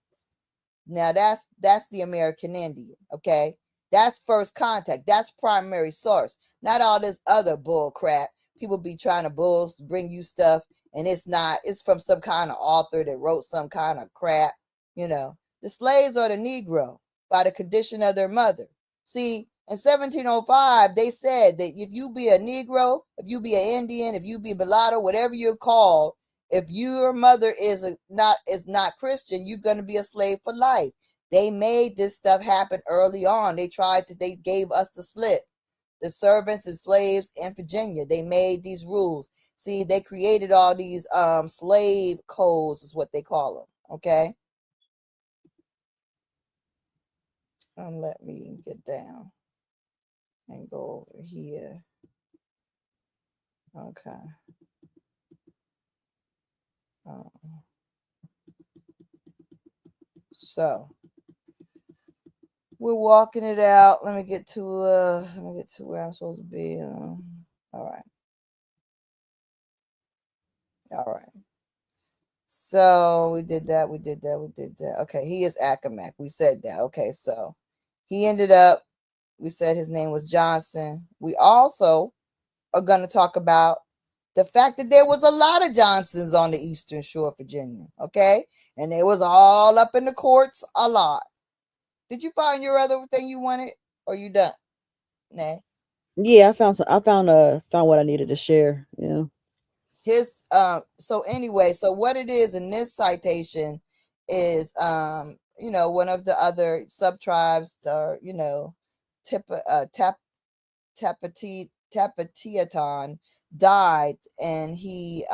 Now that's the American Indian, okay? That's first contact. That's primary source. Not all this other bull crap. People be trying to bring you stuff, and it's not. It's from some kind of author that wrote some kind of crap, you know. The slaves are the Negro by the condition of their mother. See, in 1705, they said that if you be a Negro, if you be an Indian, if you be mulatto, whatever you're called, if your mother is not Christian, you're going to be a slave for life. They made this stuff happen early on. They gave us the slip. The servants and slaves in Virginia, they made these rules. See, they created all these slave codes is what they call them, okay? Let me get down and go over here. Okay. So we're walking it out. Let me get to where I'm supposed to be. All right. So we did that. Okay, he is Accomack. We said that. Okay, so he ended up, we said his name was Johnson. We also are going to talk about the fact that there was a lot of Johnsons on the Eastern Shore of Virginia, okay? And they was all up in the courts a lot. Did you find your other thing you wanted, or you done? Nay. Yeah, I found what I needed to share. Yeah. So anyway, so what it is in this citation is one of the other sub-tribes, Tapatiaton died, and he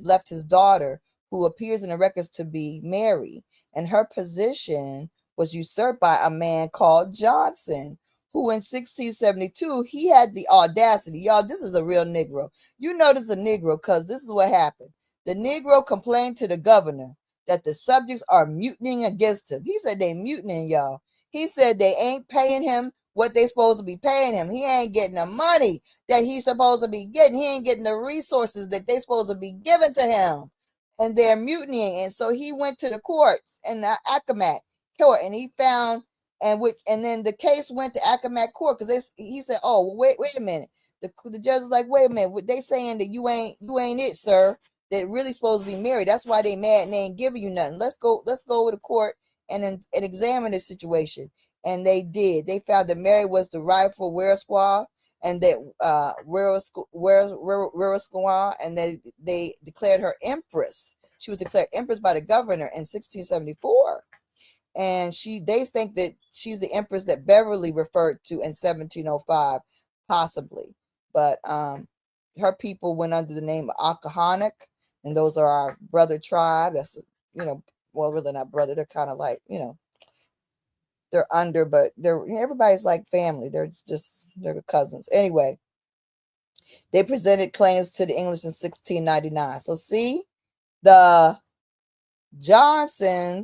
left his daughter, who appears in the records to be Mary, and her position was usurped by a man called Johnson, who in 1672, he had the audacity. Y'all, this is a real Negro. You know this is a Negro because this is what happened. The Negro complained to the governor that the subjects are mutinying against him. He said they mutinying, y'all. He said they ain't paying him what they supposed to be paying him. He ain't getting the money that he's supposed to be getting. He ain't getting the resources that they supposed to be giving to him. And they're mutinying. And so he went to the courts in the Accomack court, and he found, and then the case went to Accomack court because he said, "Oh, wait a minute." The judge was like, "Wait a minute, they saying that you ain't it, sir. That really supposed to be married. That's why they mad and they ain't giving you nothing. Let's go to court and examine this situation." And they did. They found that Mary was the rightful Weresquaw, and that Weresquaw, and they declared her empress. She was declared empress by the governor in 1674. and they think that she's the empress that Beverly referred to in 1705, possibly. But her people went under the name of Akahanik, and those are our brother tribe. That's, well, really not brother. They're kind of like, they're under, but everybody's like family. They're cousins. Anyway, they presented claims to the English in 1699. So see, the Johnson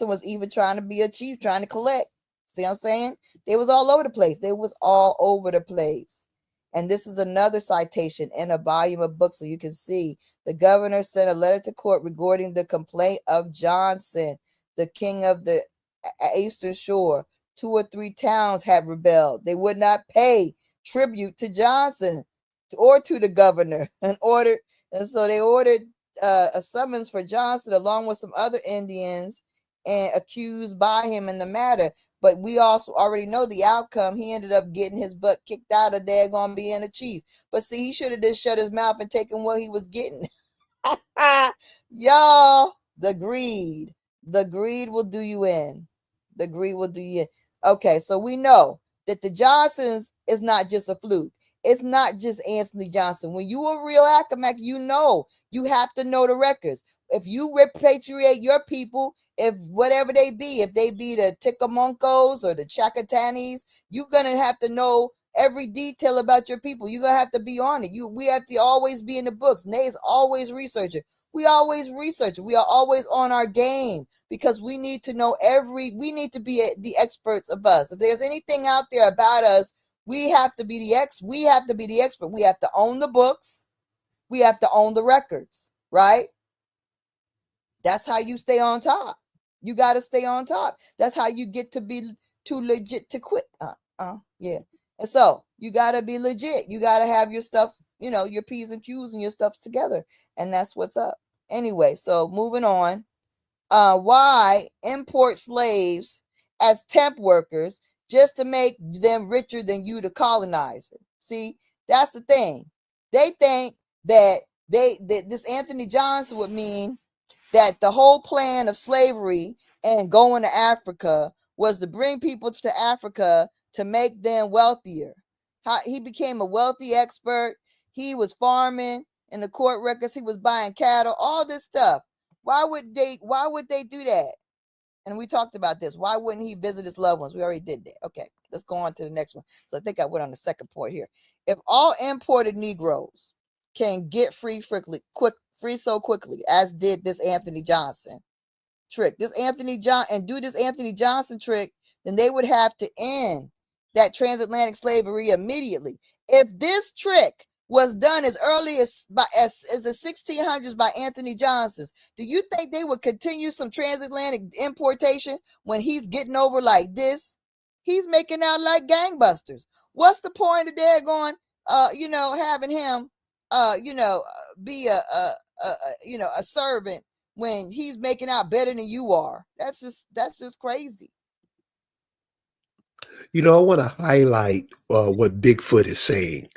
was even trying to be a chief, trying to collect. See what I'm saying? They was all over the place. And this is another citation in a volume of books, so you can see the governor sent a letter to court regarding the complaint of Johnson, the king of the Eastern Shore. 2 or 3 towns had rebelled. They would not pay tribute to Johnson or to the governor, and so they ordered a summons for Johnson along with some other Indians and accused by him in the matter. But we also already know the outcome. He ended up getting his butt kicked out of daggone being a chief. But see, he should have just shut his mouth and taken what he was getting. Y'all, the greed will do you in. Okay, so we know that the Johnsons is not just a fluke. It's not just Anthony Johnson. When you a real Accomack, you have to know the records. If you repatriate your people, if whatever they be, if they be the Ticomoncos or the Chacatanis, you're gonna have to know every detail about your people. You're gonna have to be on it. We have to always be in the books. Nay's always researching. We always research. We are always on our game because we need to know we need to be the experts of us. If there's anything out there about us, we have to be the expert. We have to own the books. We have to own the records, right? That's how you stay on top. You got to stay on top. That's how you get to be too legit to quit. Yeah. And so you got to be legit. You got to have your stuff, your P's and Q's and your stuff together. And that's what's up. Anyway, so moving on. Why import slaves as temp workers just to make them richer than you, the colonizer? See, that's the thing. They think that this Anthony Johnson would mean that the whole plan of slavery and going to Africa was to bring people to Africa to make them wealthier. He became a wealthy expert. He was farming in the court records. He was buying cattle, all this stuff. Why would they do that? And we talked about this. Why wouldn't he visit his loved ones? We already did that. Okay, let's go on to the next one. So I think I went on the second point here. If all imported Negroes can get free so quickly, as did this Anthony Johnson trick, do this Anthony Johnson trick, then they would have to end that transatlantic slavery immediately. If this trick was done as early as the 1600s by Anthony Johnson's, do you think they would continue some transatlantic importation when he's getting over like this? He's making out like gangbusters. What's the point of daggone, having him, be a servant when he's making out better than you are? That's just crazy. I want to highlight what Bigfoot is saying.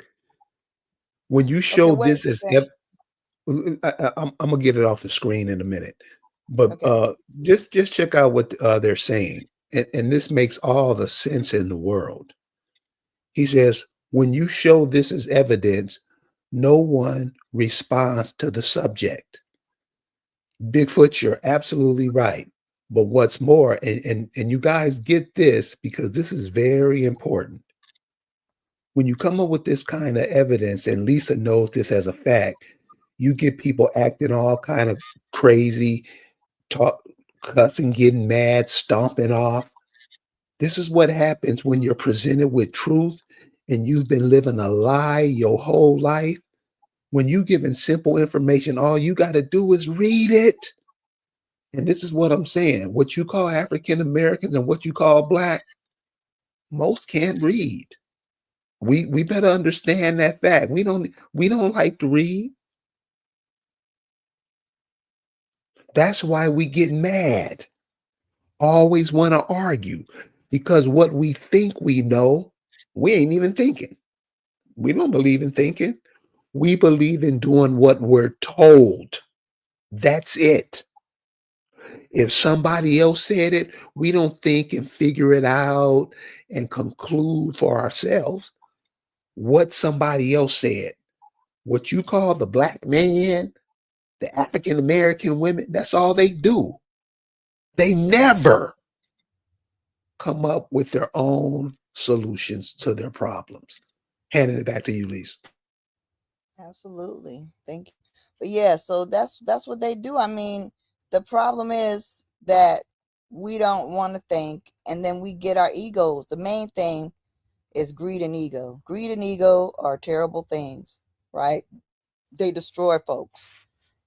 When you show this as, I'm gonna get it off the screen in a minute, but just check out what they're saying, and this makes all the sense in the world. He says, when you show this as evidence, no one responds to the subject. Bigfoot, you're absolutely right. But what's more, and you guys get this because this is very important. When you come up with this kind of evidence, and Lisa knows this as a fact, you get people acting all kind of crazy, cussing, getting mad, stomping off. This is what happens when you're presented with truth and you've been living a lie your whole life. When you're given simple information, all you got to do is read it. And this is what I'm saying. What you call African Americans and what you call Black, most can't read. We better understand that fact. We don't like to read. That's why we get mad. Always want to argue. Because what we think we know, we ain't even thinking. We don't believe in thinking. We believe in doing what we're told. That's it. If somebody else said it, we don't think and figure it out and conclude for ourselves what somebody else said. What you call the black man, the African American women, that's all they do. They never come up with their own solutions to their problems. Handing it back to you, Lisa. Absolutely. Thank you. But yeah, so that's what they do. I mean, the problem is that we don't want to think, and then we get our egos. The main thing is greed and ego. Greed and ego are terrible things, right? They destroy folks.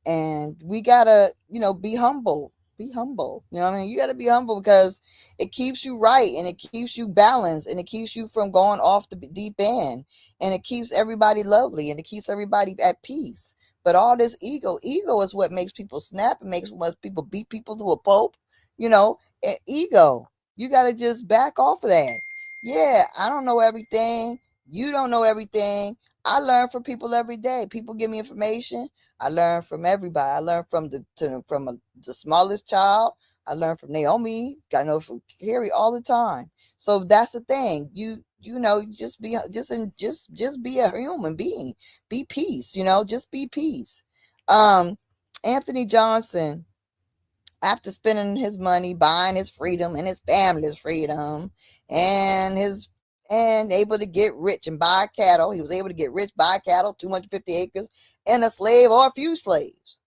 And we gotta, be humble. Be humble. You know what I mean? You gotta be humble because it keeps you right and it keeps you balanced and it keeps you from going off the deep end and it keeps everybody lovely and it keeps everybody at peace. But all this ego is what makes people snap and makes people beat people to a pulp. Ego. You gotta just back off of that. Yeah, I don't know everything. You don't know everything. I learn from people every day. People give me information. I learn from everybody. I learn from the smallest child. I learn from Naomi. I know from Carrie all the time. So that's the thing. You just be a human being. Be peace. Just be peace. Anthony Johnson, after spending his money buying his freedom and his family's freedom and able to get rich and buy cattle. He was able to get rich, buy cattle, 250 acres, and a slave or a few slaves.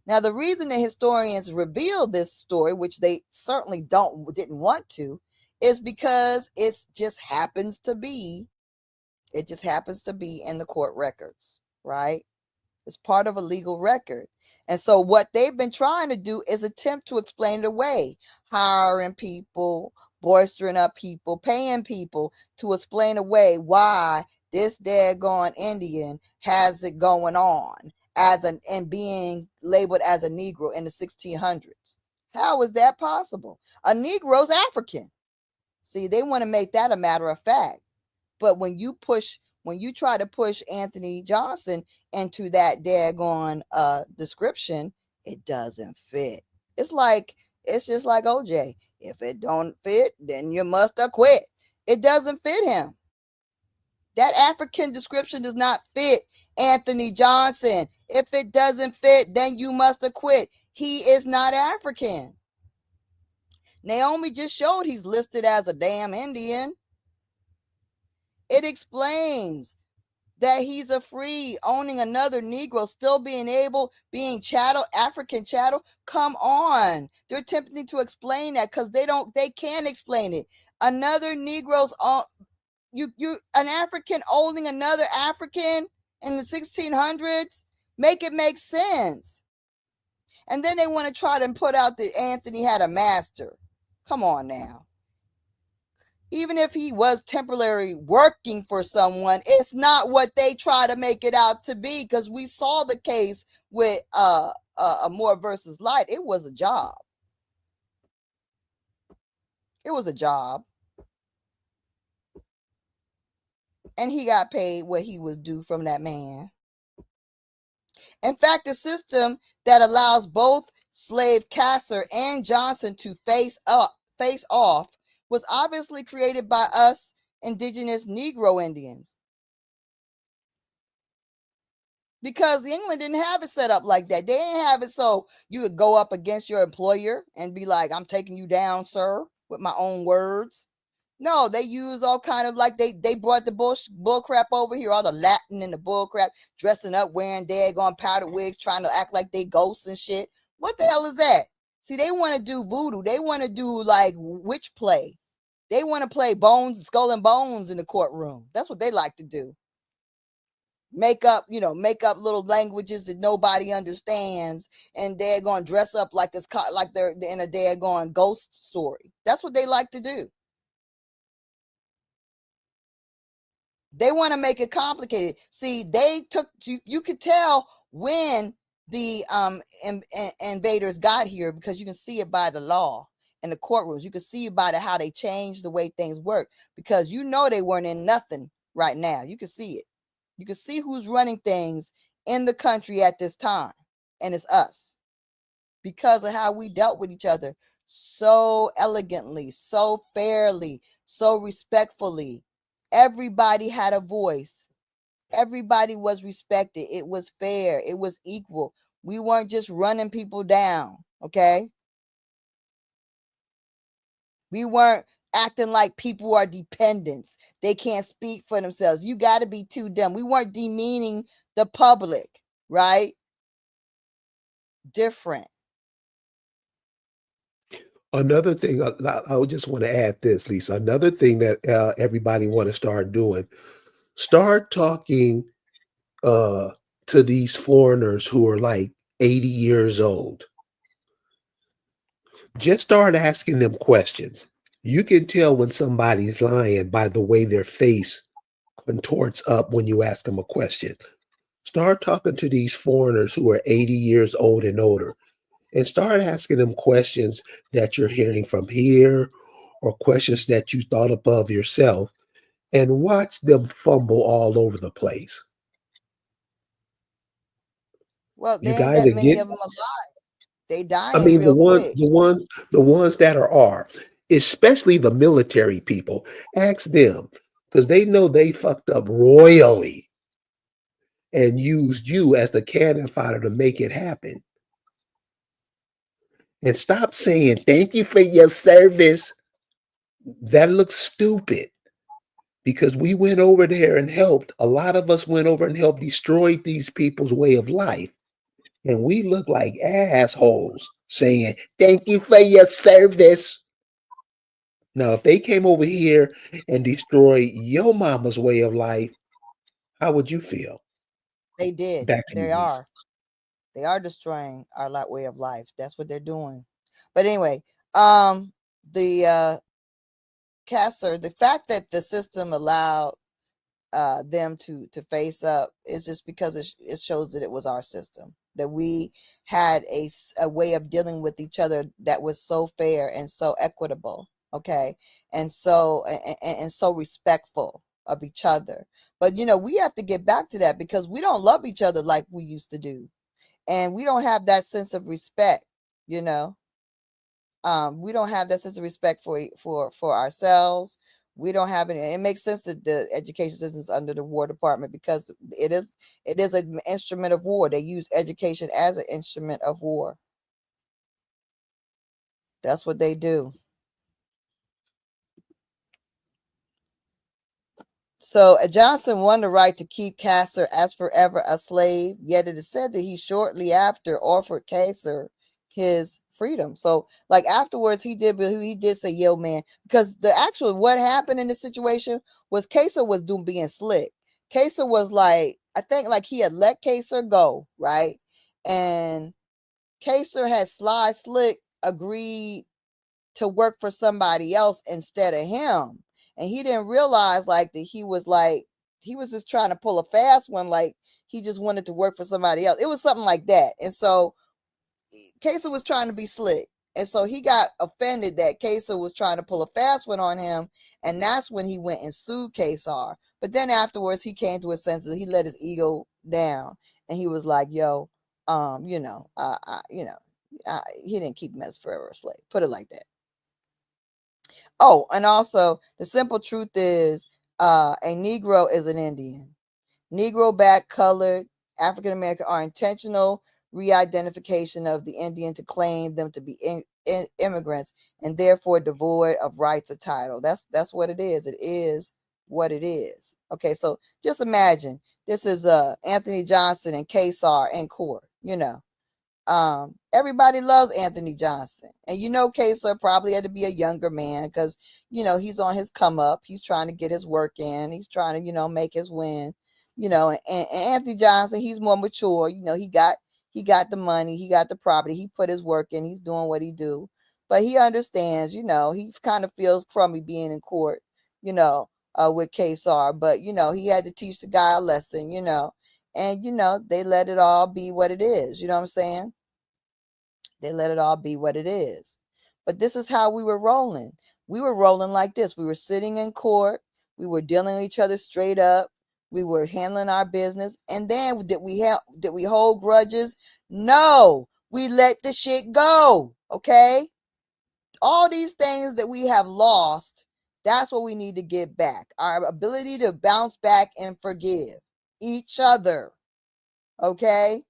Now, the reason that historians revealed this story, which they certainly didn't want to, is because it just happens to be in the court records, right? It's part of a legal record. And so what they've been trying to do is attempt to explain it away, hiring people, boistering up people, paying people to explain away why this daggone Indian has it going on and being labeled as a Negro in the 1600s. How is that possible? A Negro's African. See, they want to make that a matter of fact. But when you try to push Anthony Johnson into that daggone description, it doesn't fit. It's just like OJ. If it don't fit, then you must acquit. It doesn't fit him. That African description does not fit Anthony Johnson. If it doesn't fit, then you must acquit. He is not African. Naomi just showed he's listed as a damn Indian. It explains that he's a free owning another Negro, still being chattel, African chattel. Come on. They're attempting to explain that because they can't explain it. Another Negro's an African owning another African in the 1600s. Make it make sense. And then they want to try to put out that Anthony had a master. Come on now. Even if he was temporarily working for someone, it's not what they try to make it out to be, because we saw the case with Moore versus Light. It was a job. It was a job. And he got paid what he was due from that man. In fact, the system that allows both slave Casser and Johnson to face off was obviously created by us indigenous Negro Indians. Because England didn't have it set up like that. They didn't have it so you would go up against your employer and be like, I'm taking you down, sir, with my own words. No, they use all kind of they brought the bull crap over here, all the Latin and the bull crap, dressing up, wearing daggone powdered wigs, trying to act like they ghosts and shit. What the hell is that? See, they want to do voodoo. They want to do like witch play. They want to play skull and bones in the courtroom. That's what they like to do. Make up little languages that nobody understands, and they're going to dress up like they're in a daggone ghost story. That's what they like to do. They want to make it complicated. See, you could tell when the invaders got here, because you can see it by the law in the courtrooms. You can see it by how they changed the way things work, because they weren't in nothing right now. You can see it. You can see who's running things in the country at this time, and it's us. because of how we dealt with each other so elegantly, so fairly, so respectfully. Everybody had a voice. Everybody was respected. It was fair. It was equal. We weren't just running people down, okay? We weren't acting like people are dependents. They can't speak for themselves. You got to be too dumb. We weren't demeaning the public, right? Different. Another thing, I would just want to add this, Lisa. Another thing that everybody want to start doing, start talking to these foreigners who are like 80 years old. Just start asking them questions. You can tell when somebody's lying by the way their face contorts up when you ask them a question. Start talking to these foreigners who are 80 years old and older, and start asking them questions that you're hearing from here or questions that you thought above yourself, and watch them fumble all over the place. Well, You there ain't guys that are many getting, of them alive. They I dying mean, real quick. the ones that are, especially the military people, ask them, because they know they fucked up royally and used you as the cannon fodder to make it happen. And stop saying, thank you for your service. That looks stupid, because we went over there and helped. A lot of us went over and helped destroy these people's way of life. And we look like assholes saying, thank you for your service. Now, if they came over here and destroyed your mama's way of life, how would you feel? They did. Back to you, They Lisa. are. They are destroying our way of life. That's what they're doing. But anyway, the Castor, the fact that the system allowed them to face up is just because it shows that it was our system, that we had a way of dealing with each other that was so fair and so equitable, okay, and so respectful of each other. But we have to get back to that, because we don't love each other like we used to do, and we don't have that sense of respect. We don't have that sense of respect for ourselves. We don't have any. It makes sense that the education system is under the War Department, because it is an instrument of war. They use education as an instrument of war. That's what they do. So Johnson won the right to keep Castor as forever a slave, yet it is said that he shortly after offered Castor his freedom. So like afterwards he did say, yo man, because the actual what happened in this situation was Castor was being slick. Castor was like, I think like he had let Castor go, right? And Castor had slick agreed to work for somebody else instead of him. And he didn't realize like that he was just trying to pull a fast one, like he just wanted to work for somebody else. It was something like that. And so Castor was trying to be slick. And so he got offended that Castor was trying to pull a fast one on him. And that's when he went and sued Castor. But then afterwards he came to his senses. He let his ego down and he was like, yo, he didn't keep him as forever a slave. Put it like that. Oh, and also the simple truth is a Negro is an Indian. Negro, black, colored, African American are intentional re-identification of the Indian to claim them to be immigrants and therefore devoid of rights or title. That's what it is. It is what it is. Okay, so just imagine this is Anthony Johnson and Castor in court. Everybody loves Anthony Johnson, and Castor probably had to be a younger man because he's on his come up. He's trying to get his work in. He's trying to make his win. And Anthony Johnson, he's more mature. He got the money, he got the property, he put his work in, he's doing what he do, but he understands. He kind of feels crummy being in court, with Castor, but he had to teach the guy a lesson, and they let it all be what it is. You know what I'm saying? They let it all be what it is. But this is how we were rolling. We were rolling like this. We were sitting in court. We were dealing with each other straight up. We were handling our business. And then did we hold grudges? No. We let the shit go, okay? All these things that we have lost, that's what we need to get back. Our ability to bounce back and forgive each other, okay?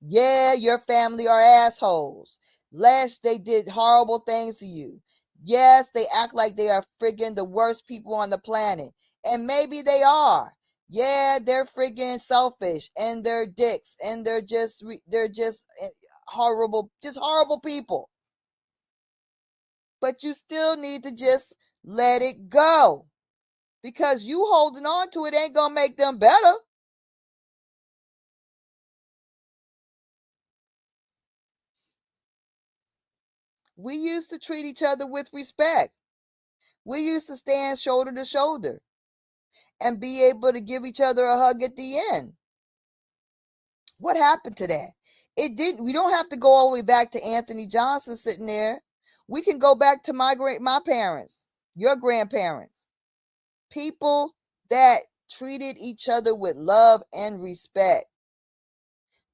Yeah, your family are assholes. Yes, they did horrible things to you. Yes, they act like they are friggin' the worst people on the planet. And maybe they are. Yeah, they're friggin' selfish and they're dicks and they're just horrible people. But you still need to just let it go. Because you holding on to it ain't gonna make them better. We used to treat each other with respect. We used to stand shoulder to shoulder and be able to give each other a hug at the end. What happened to that? It didn't. We don't have to go all the way back to Anthony Johnson sitting there. We can go back to my parents, your grandparents, people that treated each other with love and respect,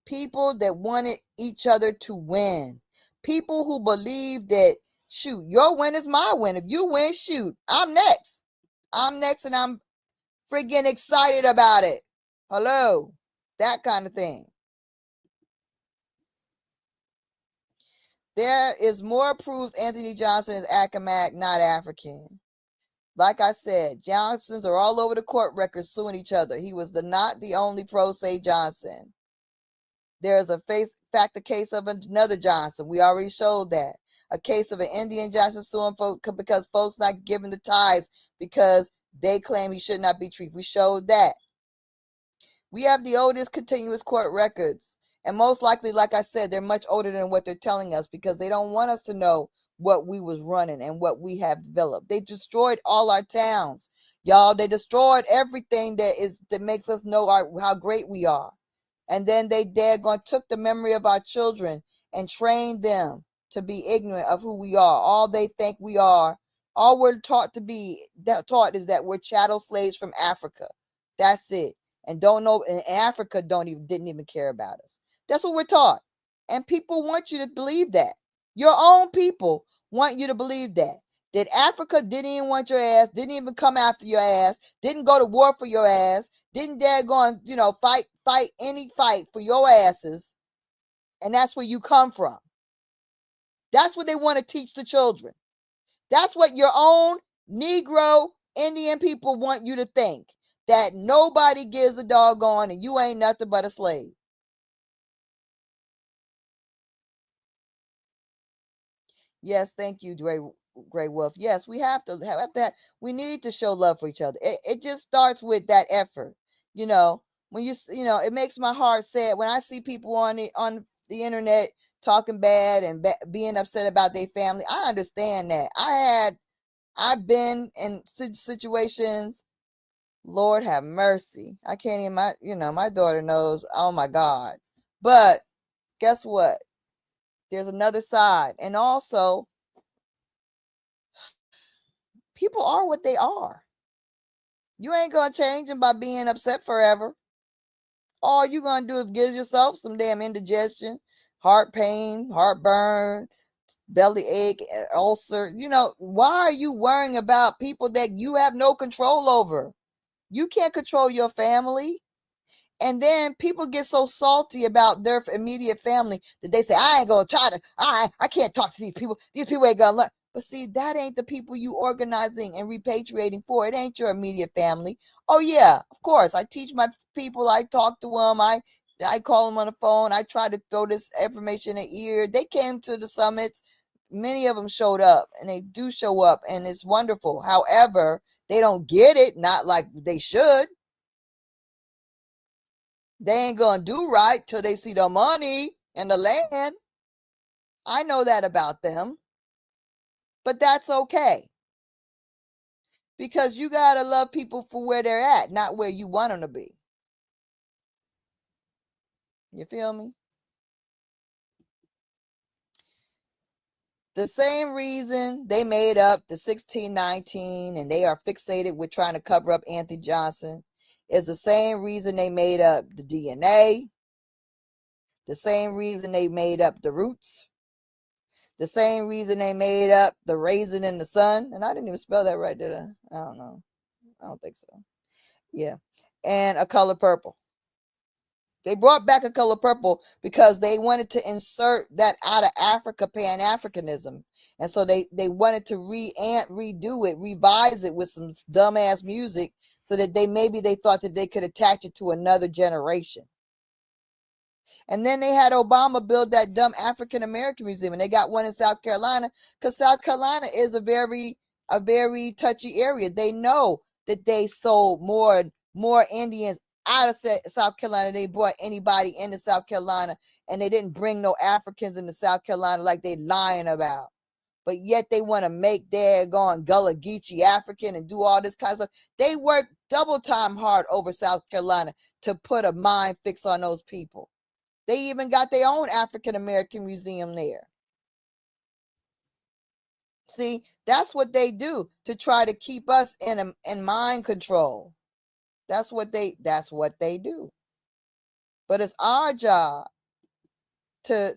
people that wanted each other to win, people who believed that, shoot, your win is my win. If you win, shoot, I'm next. I'm next and I'm friggin' excited about it. Hello, that kind of thing. There is more proof Anthony Johnson is Accomack, not African. Like I said, Johnsons are all over the court records suing each other. He was not the only pro se Johnson. There's a case of another Johnson. We already showed that. A case of an Indian Johnson suing because folks not giving the tithes because they claim he should not be treated. We showed that. We have the oldest continuous court records. And most likely, like I said, they're much older than what they're telling us because they don't want us to know what we was running and what we have developed. They destroyed all our towns. Y'all, they destroyed everything that makes us know how great we are. And then they took the memory of our children and trained them to be ignorant of who we are. All they think we are, all we're taught is that we're chattel slaves from Africa. That's it. And don't know, in Africa didn't even care about us. That's what we're taught. And people want you to believe that. Your own people want you to believe that. That Africa didn't even want your ass, didn't even come after your ass, didn't go to war for your ass, didn't dare go and, fight any fight for your asses. And that's where you come from. That's what they want to teach the children. That's what your own Negro Indian people want you to think. That nobody gives a doggone and you ain't nothing but a slave. Yes, thank you, Gray Wolf. Yes, we have to have that. We need to show love for each other. It just starts with that effort. When it makes my heart sad when I see people on the internet talking bad and being upset about their family. I understand that. I've been in situations. Lord have mercy. I can't even, my daughter knows, oh my God. But guess what? There's another side. And also, people are what they are. You ain't going to change them by being upset forever. All you're going to do is give yourself some damn indigestion, heart pain, heartburn, belly ache, ulcer. Why are you worrying about people that you have no control over? You can't control your family. And then people get so salty about their immediate family that they say, I ain't going to try to, I can't talk to these people. These people ain't going to learn. But see, that ain't the people you organizing and repatriating for. It ain't your immediate family. Oh yeah, of course. I teach my people. I talk to them. I call them on the phone. I try to throw this information in their ear. They came to the summits. Many of them showed up and they do show up and it's wonderful. However, they don't get it, not like they should. They ain't gonna do right till they see the money and the land. I know that about them. But that's okay. Because you gotta love people for where they're at, not where you want them to be. You feel me? The same reason they made up the 1619 and they are fixated with trying to cover up Anthony Johnson is the same reason they made up the DNA, The same reason they made up the roots. The same reason they made up the raisin in the sun. And I didn't even spell that right, did I? I don't know. I don't think so. Yeah. And A Color Purple. They brought back A Color Purple because they wanted to insert that out of Africa, Pan-Africanism. And so they wanted to redo it, revise it with some dumbass music so that they thought that they could attach it to another generation. And then they had Obama build that dumb African American museum, and they got one in South Carolina because South Carolina is a very touchy area. They know that they sold more Indians out of South Carolina. They brought anybody into South Carolina, and they didn't bring no Africans into South Carolina like they lying about. But yet they want to make daggone Gullah Geechee African and do all this kind of stuff. They work double time hard over South Carolina to put a mind fix on those people. They even got their own African American museum there. See, that's what they do to try to keep us in mind control. That's what they do. But it's our job to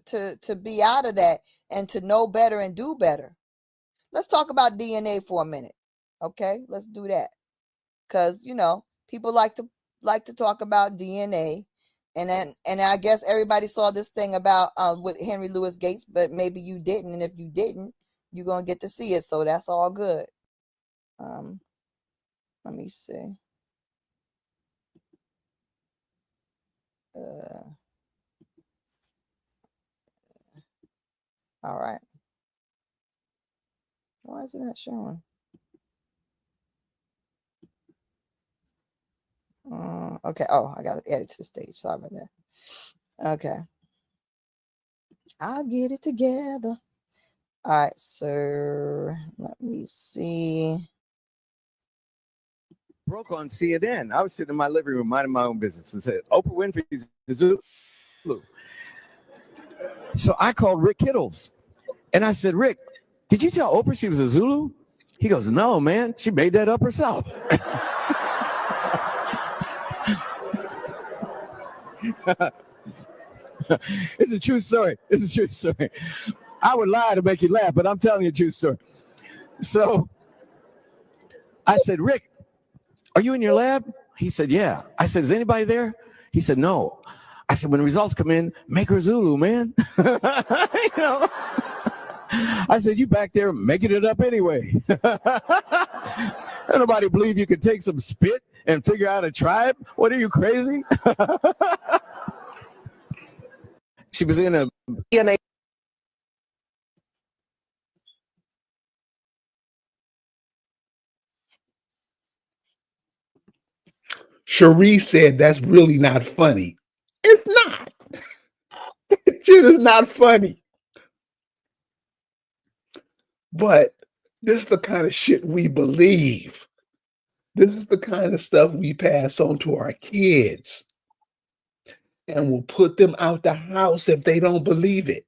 be out of that and to know better and do better. Let's talk about DNA for a minute. Okay, let's do that. Because people like to talk about DNA. And I guess everybody saw this thing about with Henry Louis Gates, but maybe you didn't. And if you didn't, you're gonna get to see it. So that's all good. Let me see. All right. Why is it not showing? Okay. Oh, I got to add it to the stage. Sorry about that. Okay. I'll get it together. All right. So let me see. Broke on CNN. I was sitting in my living room minding my own business and said, Oprah Winfrey's a Zulu. So I called Rick Kittles and I said, Rick, did you tell Oprah she was a Zulu? He goes, no, man. She made that up herself. It's a true story. It's a true story. I would lie to make you laugh, but I'm telling you a true story. So I said, Rick, are you in your lab? He said, yeah. I said, is anybody there? He said, no. I said, when the results come in, make her Zulu, man. I said, you back there making it up anyway. Nobody believe you could take some spit and figure out a tribe? What are you, crazy? She was in a DNA. Cherie said that's really not funny. It's not. Shit is not funny. But this is the kind of shit we believe. This is the kind of stuff we pass on to our kids. And we'll put them out the house if they don't believe it.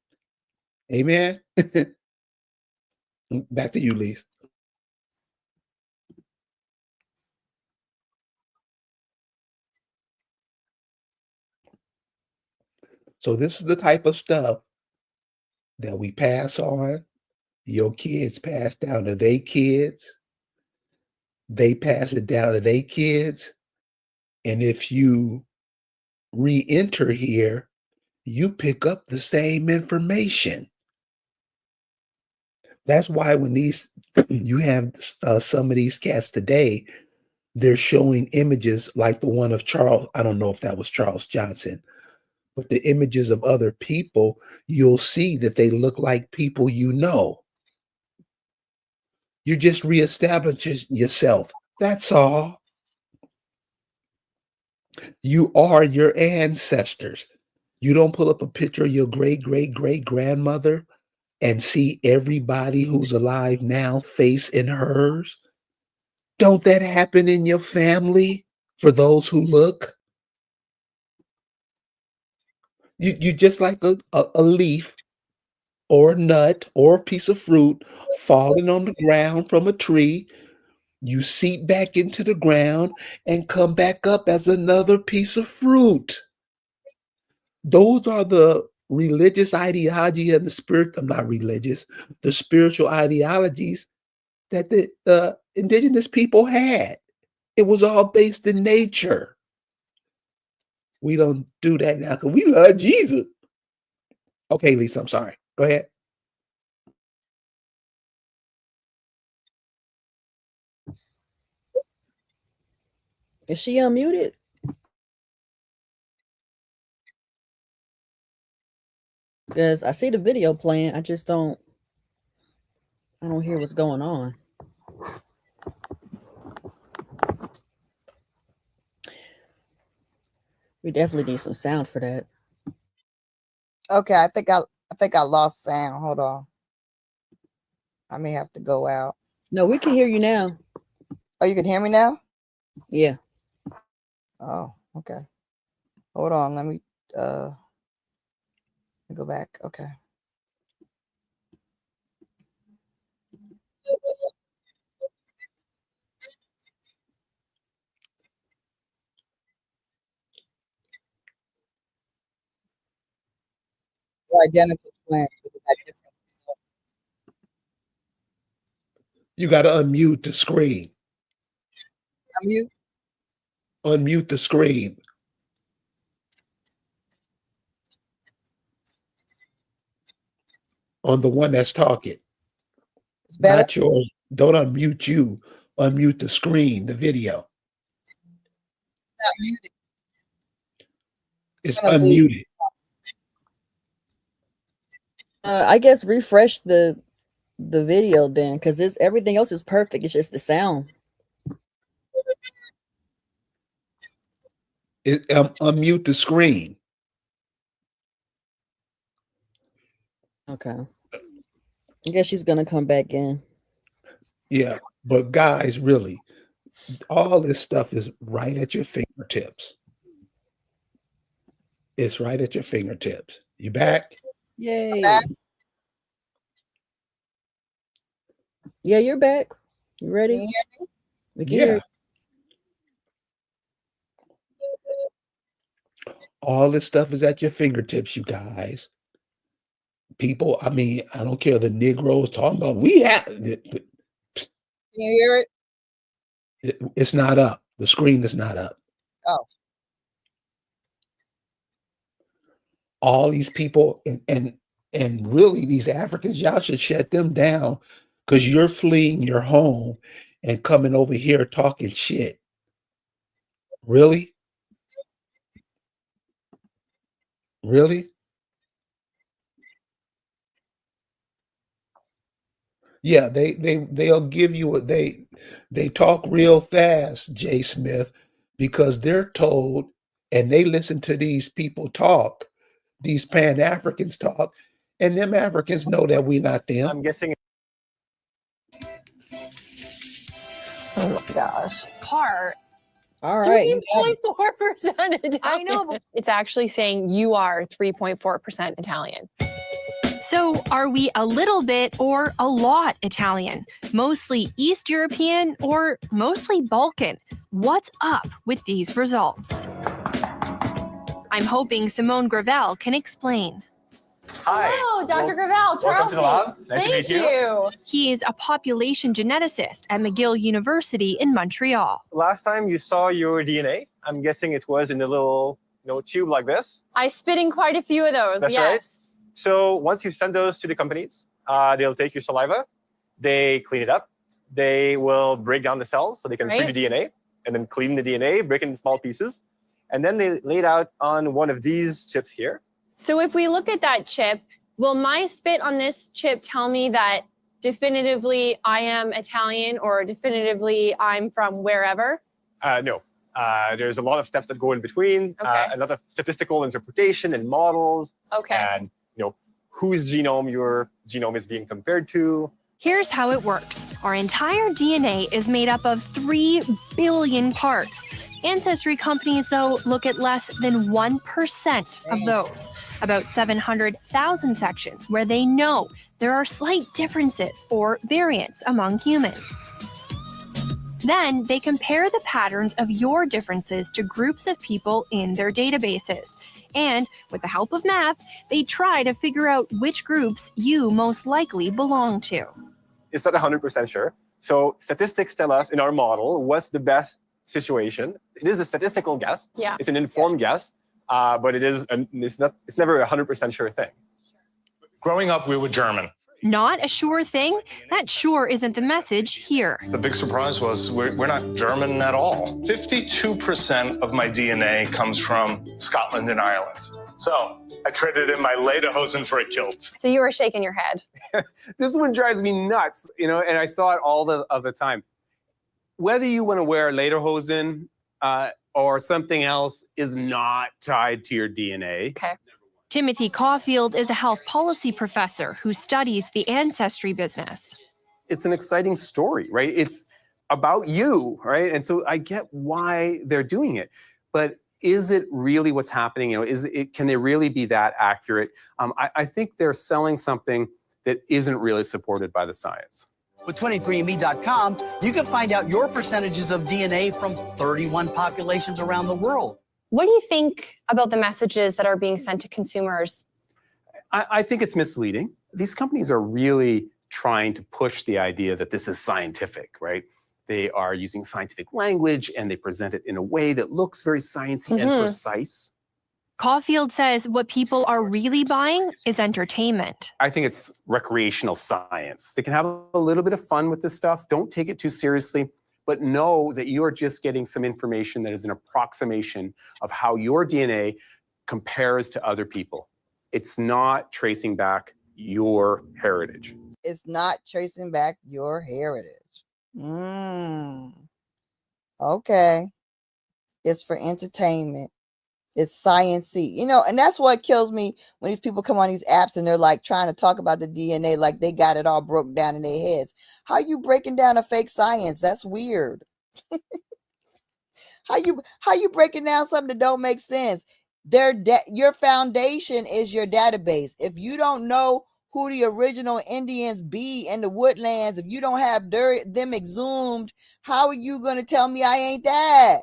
Amen. Back to you, Lise. So this is the type of stuff that we pass on. Your kids pass down to their kids. They pass it down to their kids. And if you re-enter here, you pick up the same information. That's why when you have some of these cats today, they're showing images like the one of Charles. I don't know if that was Charles Johnson, but the images of other people, you'll see that they look like people you know. You just reestablish yourself. That's all. You are your ancestors. You don't pull up a picture of your great-great-great-grandmother and see everybody who's alive now face in hers. Don't that happen in your family for those who look? You just like a leaf or a nut or a piece of fruit falling on the ground from a tree. You seep back into the ground and come back up as another piece of fruit. Those are the religious ideology and the spirit. I'm not religious. The spiritual ideologies that the indigenous people had. It was all based in nature. We don't do that now because we love Jesus. Okay, Lisa, I'm sorry. Go ahead. Is she unmuted? Because I see the video playing. I don't hear what's going on. We definitely need some sound for that. Okay, I think I lost sound. Hold on. I may have to go out. No, we can hear you now. Oh, you can hear me now? Yeah. Oh, okay. Hold on. Let me go back. Okay. Identical twins. You got to unmute the screen. Unmute? Unmute the screen. On the one that's talking. It's better? Not yours. Don't unmute you. Unmute the screen, the video. Not muted. It's unmuted. I guess refresh the video then, because everything else is perfect. It's just the sound. Unmute the screen. Okay. I guess she's gonna come back in. Yeah, but guys, really, all this stuff is right at your fingertips. It's right at your fingertips. You back? Yay. Yeah, you're back. You ready? Can you hear me? We can hear Yeah. All this stuff is at your fingertips, you guys. People, I mean, I don't care the Negroes talking about we have. Can you hear it? It's not up. The screen is not up. Oh. All these people and really these Africans, y'all should shut them down because you're fleeing your home and coming over here talking shit. Really? Really? Yeah, they'll give you they talk real fast, Jay Smith, because they're told and they listen to these people talk, these Pan-Africans talk, and them Africans know that we're not them. I'm guessing. Oh my gosh. Car. All right. 3.4% I know, but it's actually saying you are 3.4% Italian. So are we a little bit or a lot Italian? Mostly East European or mostly Balkan? What's up with these results? I'm hoping Simone Gravel can explain. Hi. Hello, Dr. Gravel. Welcome to the lab. Charleston. Nice to Thank meet you. He is a population geneticist at McGill University in Montreal. Last time you saw your DNA, I'm guessing it was in a little tube like this. I spit in quite a few of those. That's yes. right. So once you send those to the companies, they'll take your saliva, they clean it up, they will break down the cells so they can free the DNA, and then clean the DNA, break it in small pieces, and then they lay it out on one of these chips here. So if we look at that chip, will my spit on this chip tell me that definitively I am Italian or definitively I'm from wherever? No. There's a lot of steps that go in between, a lot of statistical interpretation and models, and whose genome your genome is being compared to. Here's how it works. Our entire DNA is made up of 3 billion parts. Ancestry companies, though, look at less than 1% of those, about 700,000 sections where they know there are slight differences or variants among humans. Then they compare the patterns of your differences to groups of people in their databases. And with the help of math, they try to figure out which groups you most likely belong to. It's not 100% sure. So statistics tell us in our model what's the best situation. It is a statistical guess. Yeah. It's an informed guess, but it's never a 100% sure thing. Growing up, we were German. Not a sure thing? That sure isn't the message here. The big surprise was we're not German at all. 52% of my DNA comes from Scotland and Ireland. So I traded in my lederhosen for a kilt. So you were shaking your head. This one drives me nuts, and I saw it all of the time. Whether you want to wear lederhosen or something else is not tied to your DNA. Okay. Timothy Caulfield is a health policy professor who studies the ancestry business. It's an exciting story, right? It's about you, right? And so I get why they're doing it, but is it really what's happening? Can they really be that accurate? I think they're selling something that isn't really supported by the science. With 23andMe.com, you can find out your percentages of DNA from 31 populations around the world. What do you think about the messages that are being sent to consumers? I think it's misleading. These companies are really trying to push the idea that this is scientific, right? They are using scientific language and they present it in a way that looks very sciencey and precise. Caulfield says what people are really buying is entertainment. I think it's recreational science. They can have a little bit of fun with this stuff. Don't take it too seriously, but know that you're just getting some information that is an approximation of how your DNA compares to other people. It's not tracing back your heritage. It's not tracing back your heritage. Okay. It's for entertainment. It's sciencey, and that's what kills me when these people come on these apps and they're like trying to talk about the DNA like they got it all broke down in their heads. How you breaking down a fake science? That's weird. How you breaking down something that don't make sense? Your foundation is your database. If you don't know who the original Indians be in the woodlands, if you don't have them exhumed, how are you going to tell me I ain't that?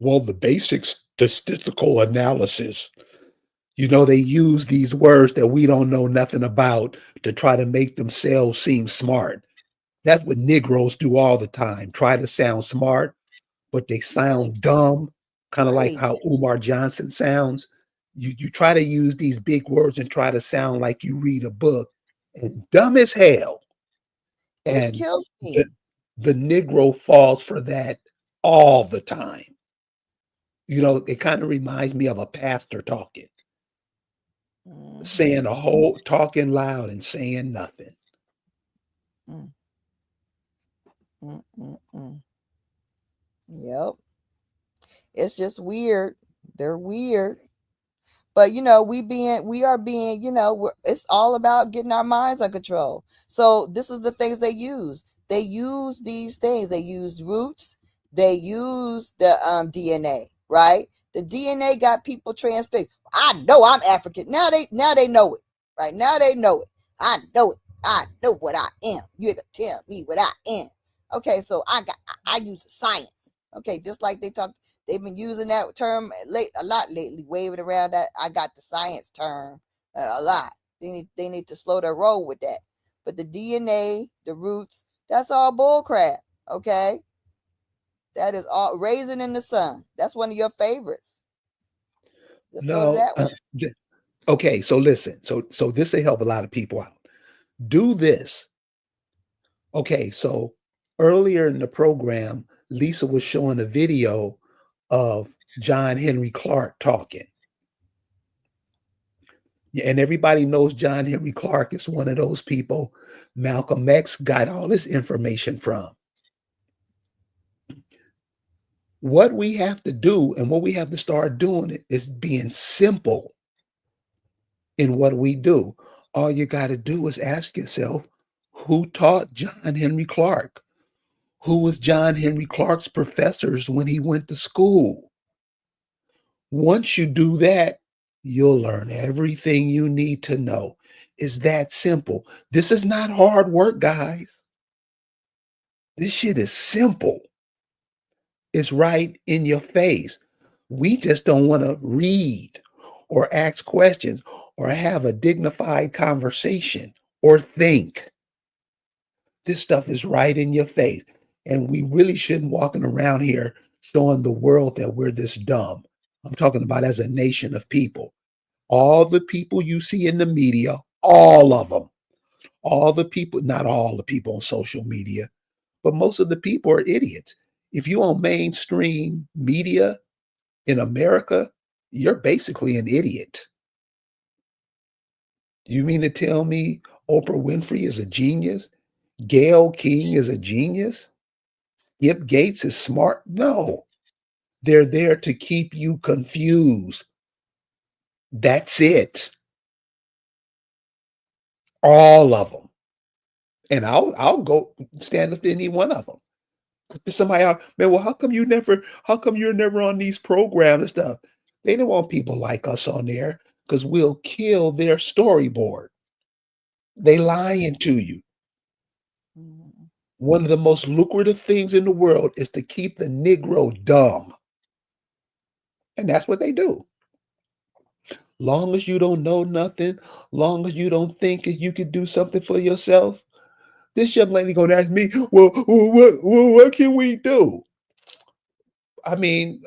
Well, the basic statistical analysis, they use these words that we don't know nothing about to try to make themselves seem smart. That's what Negroes do all the time. Try to sound smart, but they sound dumb, kind of like how Umar Johnson sounds. You try to use these big words and try to sound like you read a book, and dumb as hell. And it kills me. The Negro falls for that all the time. It kind of reminds me of a pastor talking, saying talking loud and saying nothing. Yep. It's just weird. They're weird. But we are being, it's all about getting our minds on control. So this is the things they use. They use these things. They use roots. They use the DNA, right? The DNA got people transfixed. I know I'm African. Now they know it. Right? Now they know it. I know it. I know what I am. You ain't gonna tell me what I am. Okay, so I use the science. Okay, just like they've been using that term a lot lately, waving around that I got the science term a lot. They need to slow their roll with that. But the DNA, the roots, that's all bull crap. Okay, that is all Raisin in the Sun. That's one of your favorites. Let's go to that one. Okay, so listen. So this will help a lot of people out. Do this. Okay, so earlier in the program, Lisa was showing a video of John Henry Clark talking. And everybody knows John Henry Clark is one of those people Malcolm X got all this information from. What we have to do and what we have to start doing is being simple in what we do. All you got to do is ask yourself, who taught John Henry Clark? Who was John Henry Clark's professors when he went to school? Once you do that, you'll learn everything you need to know. It's that simple. This is not hard work, guys. This shit is simple. It's right in your face. We just don't want to read or ask questions or have a dignified conversation or think. This stuff is right in your face. And we really shouldn't walking around here showing the world that we're this dumb. I'm talking about as a nation of people. All the people you see in the media, all of them, all the people, not all the people on social media, but most of the people are idiots. If you on mainstream media in America, you're basically an idiot. You mean to tell me Oprah Winfrey is a genius? Gayle King is a genius? Skip Gates is smart? No. They're there to keep you confused. That's it. All of them. And I'll go stand up to any one of them. Somebody out, man, well, how come you're never on these programs and stuff? They don't want people like us on there because we'll kill their storyboard. They lying to you. One of the most lucrative things in the world is to keep the Negro dumb. And that's what they do. Long as you don't know nothing, long as you don't think that you could do something for yourself, this young lady gonna ask me, well, what can we do? I mean,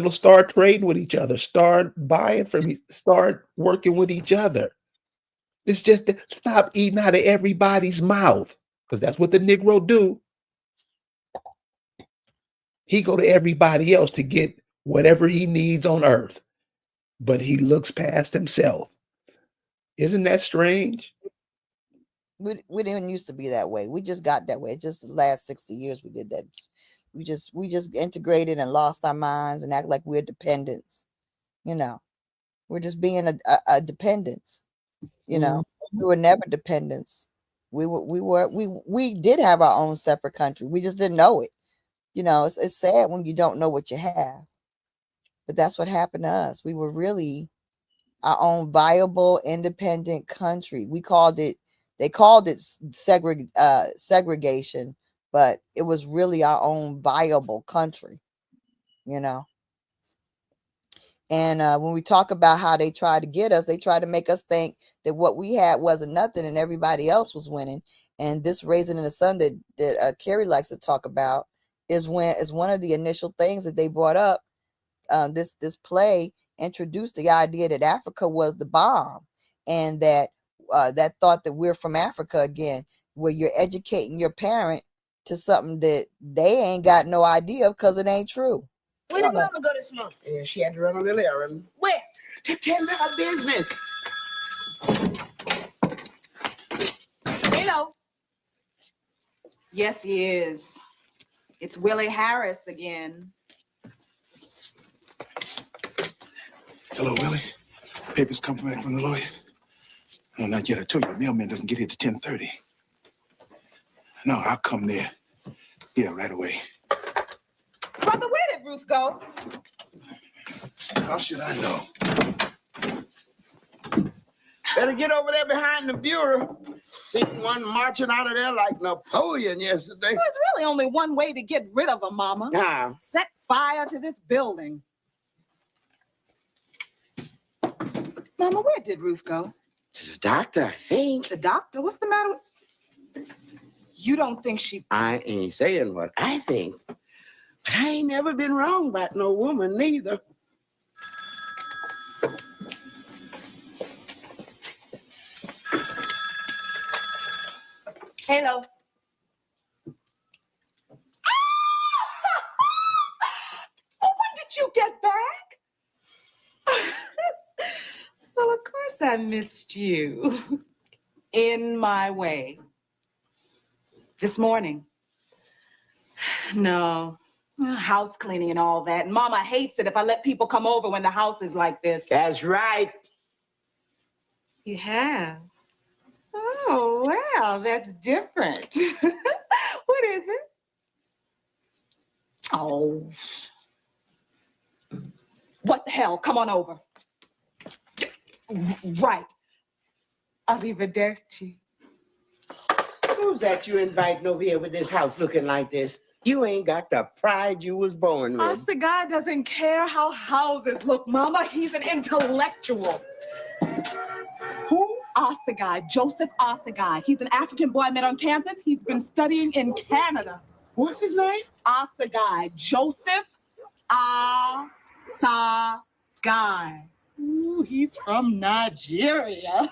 start trading with each other, start buying from each, start working with each other. It's just stop eating out of everybody's mouth, because that's what the Negro do. He go to everybody else to get whatever he needs on earth, but he looks past himself. Isn't that strange? We didn't used to be that way. We just got that way. It's just the last 60 years we did that. We just integrated and lost our minds and act like we're dependents. We're just being a dependence. We were never dependents. We did have our own separate country. We just didn't know it. It's sad when you don't know what you have. But that's what happened to us. We were really our own viable, independent country. They called it segregation, but it was really our own viable country, And when we talk about how they try to get us, they try to make us think that what we had wasn't nothing and everybody else was winning. And this Raising in the Sun that Carrie likes to talk about is one of the initial things that they brought up. This play introduced the idea that Africa was the bomb, and that thought that we're from Africa again, where you're educating your parent to something that they ain't got no idea of because it ain't true. Where did Mama go this morning? Yeah, she had to run a little errand. Where? To tend to her business. Hello. Yes, he is. It's Willie Harris again. Hello, Willie. Papers come back from the lawyer? No, not yet. I told you, the mailman doesn't get here to 10:30. No, I'll come there. Yeah, right away. Brother, where did Ruth go? How should I know? Better get over there behind the bureau. Seen one marching out of there like Napoleon yesterday. There's really only one way to get rid of them, Mama. How? Set fire to this building. Mama, where did Ruth go? To the doctor, I think. The doctor? What's the matter with... You don't think she... I ain't saying what I think. But I ain't never been wrong about no woman, neither. Hello. Oh, when did you get back? Well, of course I missed you. In my way. This morning. No. House cleaning and all that. Mama hates it if I let people come over when the house is like this. That's right. You have? Oh, well, that's different. What is it? Oh. What the hell? Come on over. Right. Arrivederci. Who's that you inviting over here with this house looking like this? You ain't got the pride you was born with. Oscar guy doesn't care how houses look, Mama. He's an intellectual. Who? Osagai, Joseph Osagai. He's an African boy I met on campus. He's been studying in Canada. What's his name? Osagai, Joseph Osagai. Ooh, he's from Nigeria.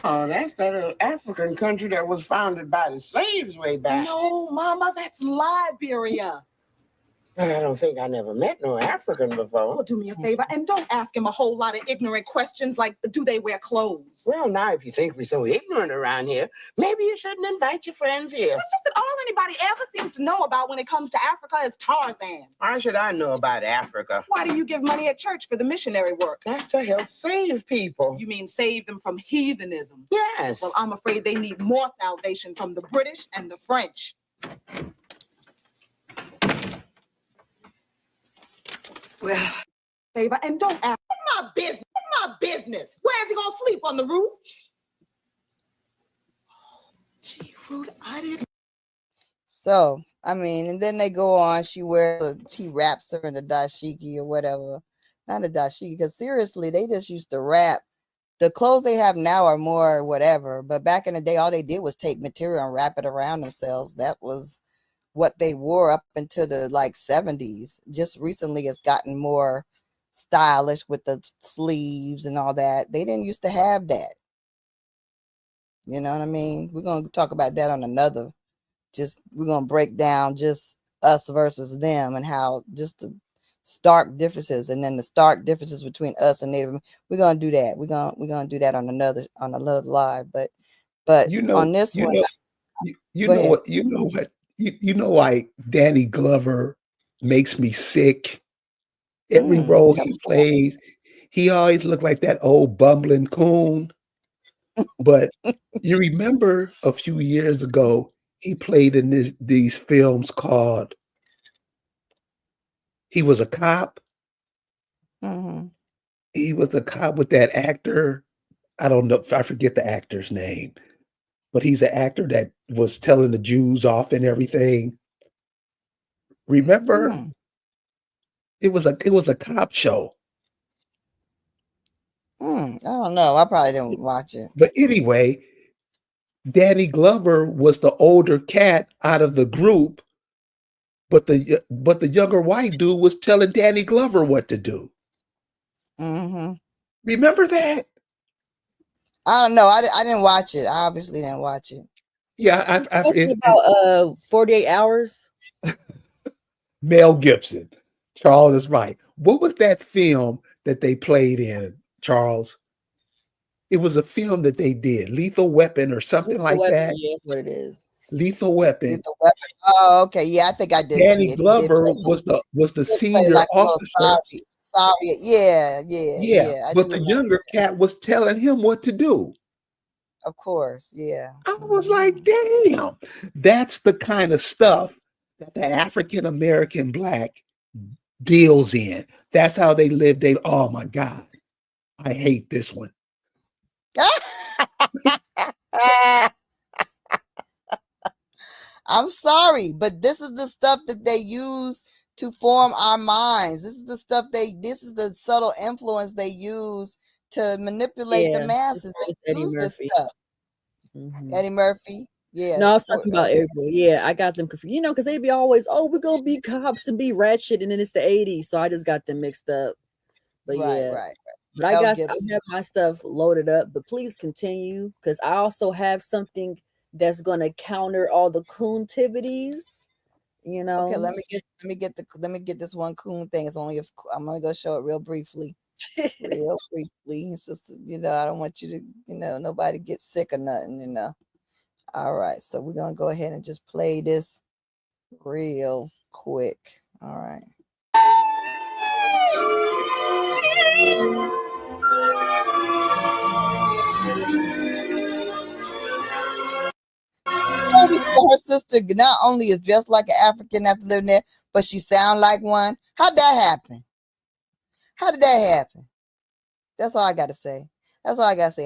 Oh, that's that little African country that was founded by the slaves way back. No, Mama, that's Liberia. But I don't think I never met no African before. Well, do me a favor and don't ask him a whole lot of ignorant questions like, do they wear clothes? Well, now, if you think we're so ignorant around here, maybe you shouldn't invite your friends here. It's just that all anybody ever seems to know about when it comes to Africa is Tarzan. Why should I know about Africa? Why do you give money at church for the missionary work? That's to help save people. You mean save them from heathenism? Yes. Well, I'm afraid they need more salvation from the British and the French. Well, favor, and don't ask. It's my business. It's my business. Where's he gonna sleep, on the roof? Oh, gee, Ruth, I didn't. So, I mean, and then they go on. She wraps her in the dashiki or whatever. Not a dashiki, because seriously, they just used to wrap. The clothes they have now are more whatever. But back in the day, all they did was take material and wrap it around themselves. That was what they wore up into the like 70s. Just recently it's gotten more stylish with the sleeves and all that. They didn't used to have that. You know what I mean? We're going to talk about that on another. We're going to break down just us versus them and how just the stark differences, and then the stark differences between us and Native. We're going to do that. We're going to do that on another live, but on this one, you know why Danny Glover makes me sick. Every role he plays, he always looked like that old bumbling coon. But you remember a few years ago, he played in these films called, he was a cop. Mm-hmm. He was a cop with that actor. I don't know, I forget the actor's name. But he's an actor that was telling the Jews off and everything. Remember? It was a cop show. I don't know. I probably didn't watch it. But anyway, Danny Glover was the older cat out of the group, but the younger white dude was telling Danny Glover what to do. Mm-hmm. Remember that? I don't know. I didn't watch it. I obviously didn't watch it. Yeah, about 48 Hours. Mel Gibson. Charles is right. What was that film that they played in, Charles? It was a film that they did, Lethal Weapon or something like that. Yeah, that's what it is. Lethal Weapon. Oh, okay. Yeah, I think I did. Danny Glover was the senior officer. Sorry. Yeah. But the younger cat was telling him what to do. Of course, yeah. I was like, damn, that's the kind of stuff that the African American black deals in. That's how they live. Oh my God, I hate this one. I'm sorry, but this is the stuff that they use to form our minds. This is the subtle influence they use to manipulate the masses. They use this stuff. Mm-hmm. Eddie Murphy. Yeah. No, I was talking about everybody. Yeah, I got them confused. Because they be always, we're gonna be cops and be ratchet, and then it's the 80s. So I just got them mixed up. But right. But I have my stuff loaded up. But please continue, because I also have something that's gonna counter all the coontivities. You know. Okay, let me get this one coon thing. It's only I'm gonna go show it real briefly. It's just, I don't want you to, nobody get sick or nothing, All right, so we're gonna go ahead and just play this real quick. All right. Her sister not only is dressed like an African after living there, but she sound like one. How'd that happen? How did that happen? That's all I got to say.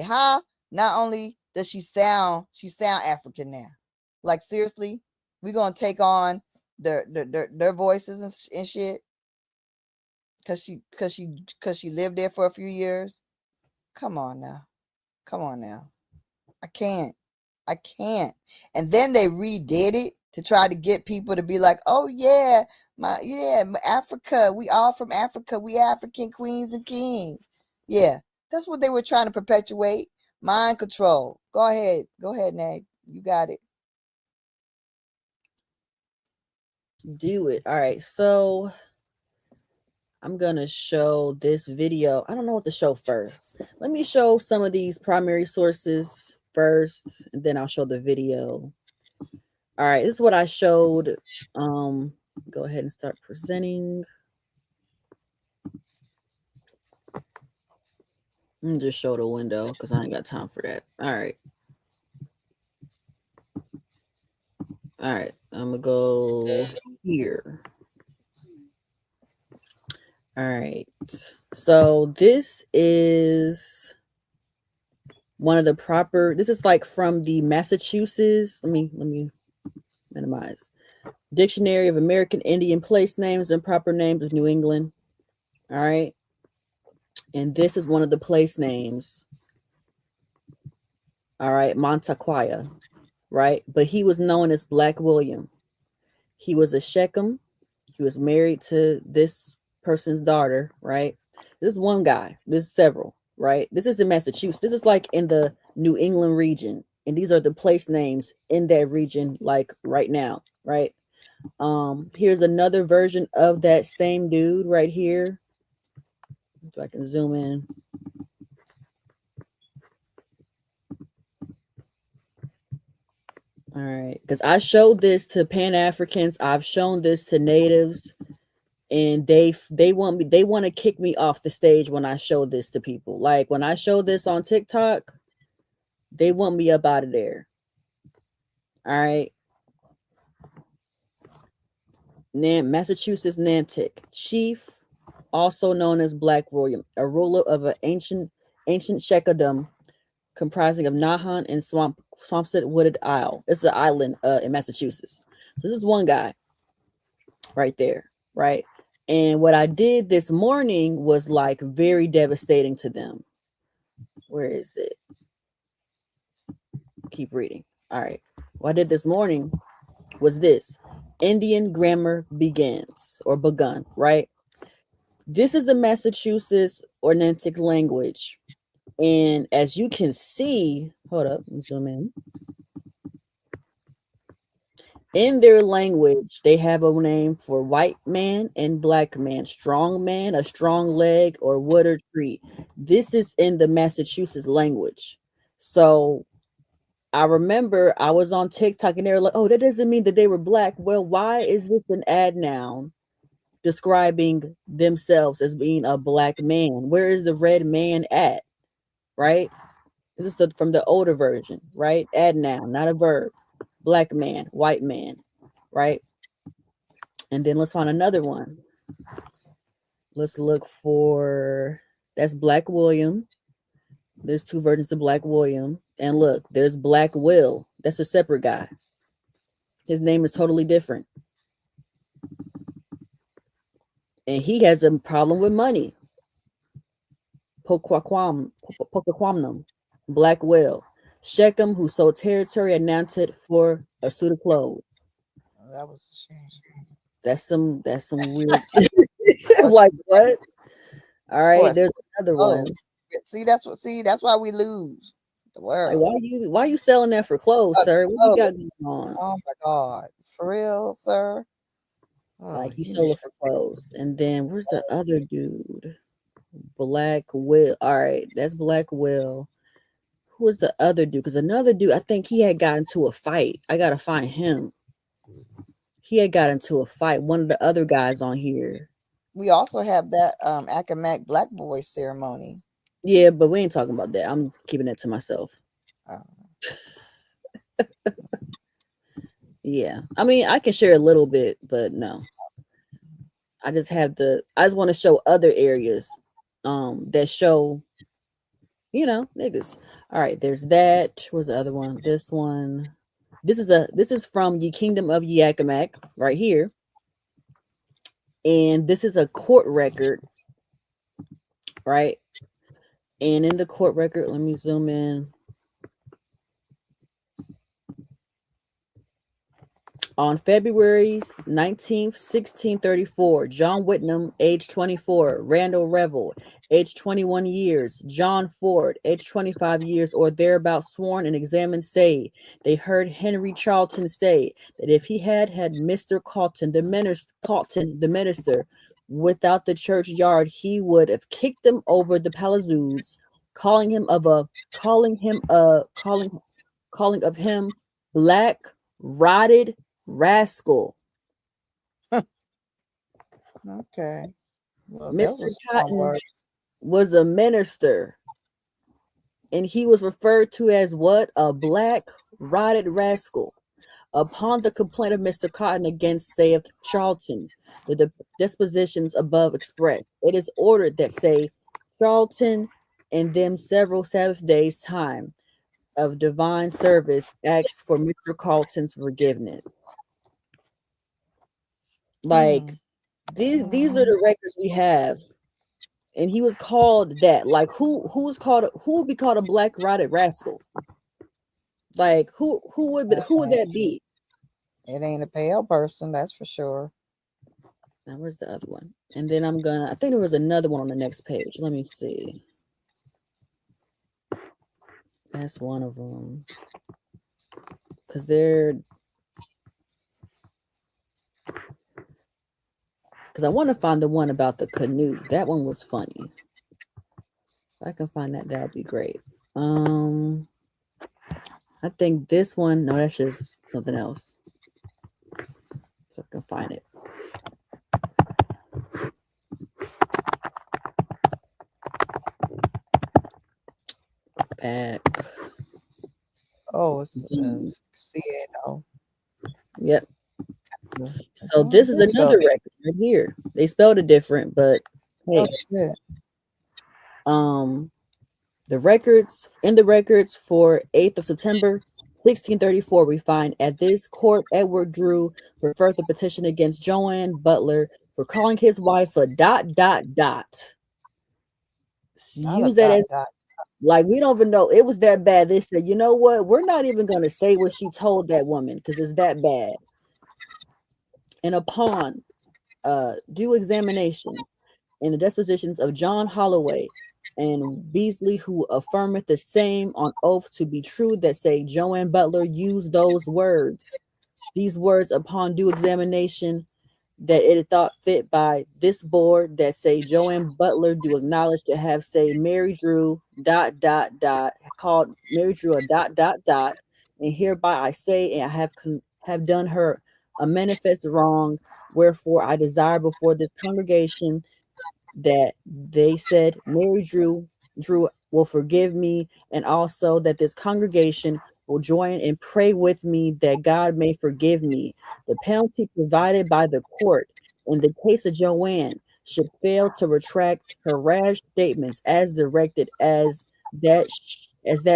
How? Not only does she sound African now. Like seriously, we gonna take on their voices and shit because she lived there for a few years. Come on now. I can't. And then they redid it to try to get people to be like, oh yeah, Africa, we all from Africa, we African queens and kings. Yeah, that's what they were trying to perpetuate. Mind control. Go ahead, Nate. You got it. Do it. All right, so I'm gonna show this video. I don't know what to show first. Let me show some of these primary sources first, and then I'll show the video. All right, this is what I showed. Go ahead and start presenting. Let me just show the window because I ain't got time for that. All right, I'm gonna go here. All right, so this is one of the proper, this is like from the Massachusetts, let me minimize, Dictionary of American Indian Place Names and Proper Names of New England. All right, and this is one of the place names. All right, Montaquia, right? But he was known as Black William. He was a Shechem. He was married to this person's daughter, right? This is one guy. This is several, right? This is in Massachusetts. This is like in the New England region. And these are the place names in that region, like right now, right? Here's another version of that same dude right here. If I can zoom in. All right, because I showed this to Pan-Africans, I've shown this to natives, and they want to kick me off the stage when I show this to people. Like when I show this on TikTok, they want me up out of there. All right. Massachusetts Nantick chief, also known as Black William, a ruler of an ancient Shechem comprising of Nahant and Swampset Wooded Isle. It's an island in Massachusetts. So this is one guy right there, right? And what I did this morning was like very devastating to them. Where is it? Keep reading. All right. What I did this morning was this. Indian grammar begins or begun, right? This is the Massachusetts or Nantick language. And as you can see, hold up, let me zoom in. In their language, they have a name for white man and black man, strong man, a strong leg, or wood or tree. This is in the Massachusetts language. So I remember I was on TikTok and they were like, oh, that doesn't mean that they were black. Well, why is this an adnoun describing themselves as being a black man? Where is the red man at? Right? This is from the older version, right? Adnoun, not a verb. Black man, white man, right? And then let's find another one. Let's look for, that's Black William. There's two versions of Black William. And look, there's Black Will. That's a separate guy. His name is totally different. And he has a problem with money. Poquaquamnum, Black Will. Shechem, who sold territory and Nantucket for a suit of clothes. Oh, that was a shame. That's some weird. Like what? All right, there's another one. See, that's why we lose the world. Like, why are you selling that for clothes, sir? What you got going on? Oh my God, for real, sir? Oh, Like you sold it for clothes. And then where's the other dude? Black Will. All right, that's Black Will. Who was the other dude? Because another dude, I think he had gotten into a fight. I gotta find him. He had got into a fight. One of the other guys on here. We also have that Accomack Black Boy ceremony. Yeah, but we ain't talking about that. I'm keeping that to myself. Yeah, I mean, I can share a little bit, but no. I just want to show other areas that show, niggas. All right, there's that. Where's the other one? This one. This is from the Kingdom of Yakima right here. And this is a court record, right? And in the court record, let me zoom in. On February 19th, 1634, John Whitnam, age 24, Randall Revel, age 21 years, John Ford, age 25 years or thereabouts, sworn and examined, say they heard Henry Charlton say that if he had Mr. Carlton, the minister, without the churchyard, he would have kicked him over the palazzoons, calling of him black, rotted rascal. Okay. Well, Mr. Cotton was a minister, and he was referred to as what? A black, rotted rascal. Upon the complaint of Mr. Cotton against, saith Charlton, the dispositions above expressed, it is ordered that, say Charlton, in them several Sabbath days' time of divine service, asks for Mr. Carlton's forgiveness. Like these are the records we have, and he was called that. Like who would be called a black rotted rascal? Like who would that be? It ain't a pale person, that's for sure. Now where's the other one? And then I think there was another one on the next page. Let me see. That's one of them. Because I want to find the one about the canoe. That one was funny. If I can find that, that'd be great. I think this one, no, that's just something else. So I can find it. Back. Oh, it's CNO. Yep. So this is another record right here. They spelled it different, but hey. The records for 8th of September 1634, we find at this court Edward Drew referred the petition against Joanne Butler for calling his wife a ... Use that as like we don't even know it was that bad. They said, you know what? We're not even gonna say what she told that woman because it's that bad. And upon due examination in the dispositions of John Holloway and Beasley, who affirmeth the same on oath to be true, that say Joanne Butler used these words upon due examination, that it is thought fit by this board, that say Joanne Butler do acknowledge to have say Mary Drew ... called Mary Drew a ... and hereby I say and I have done her a manifest wrong, wherefore I desire before this congregation that they said Mary Drew will forgive me, and also that this congregation will join and pray with me that God may forgive me. The penalty provided by the court in the case of Joanne should fail to retract her rash statements as directed as that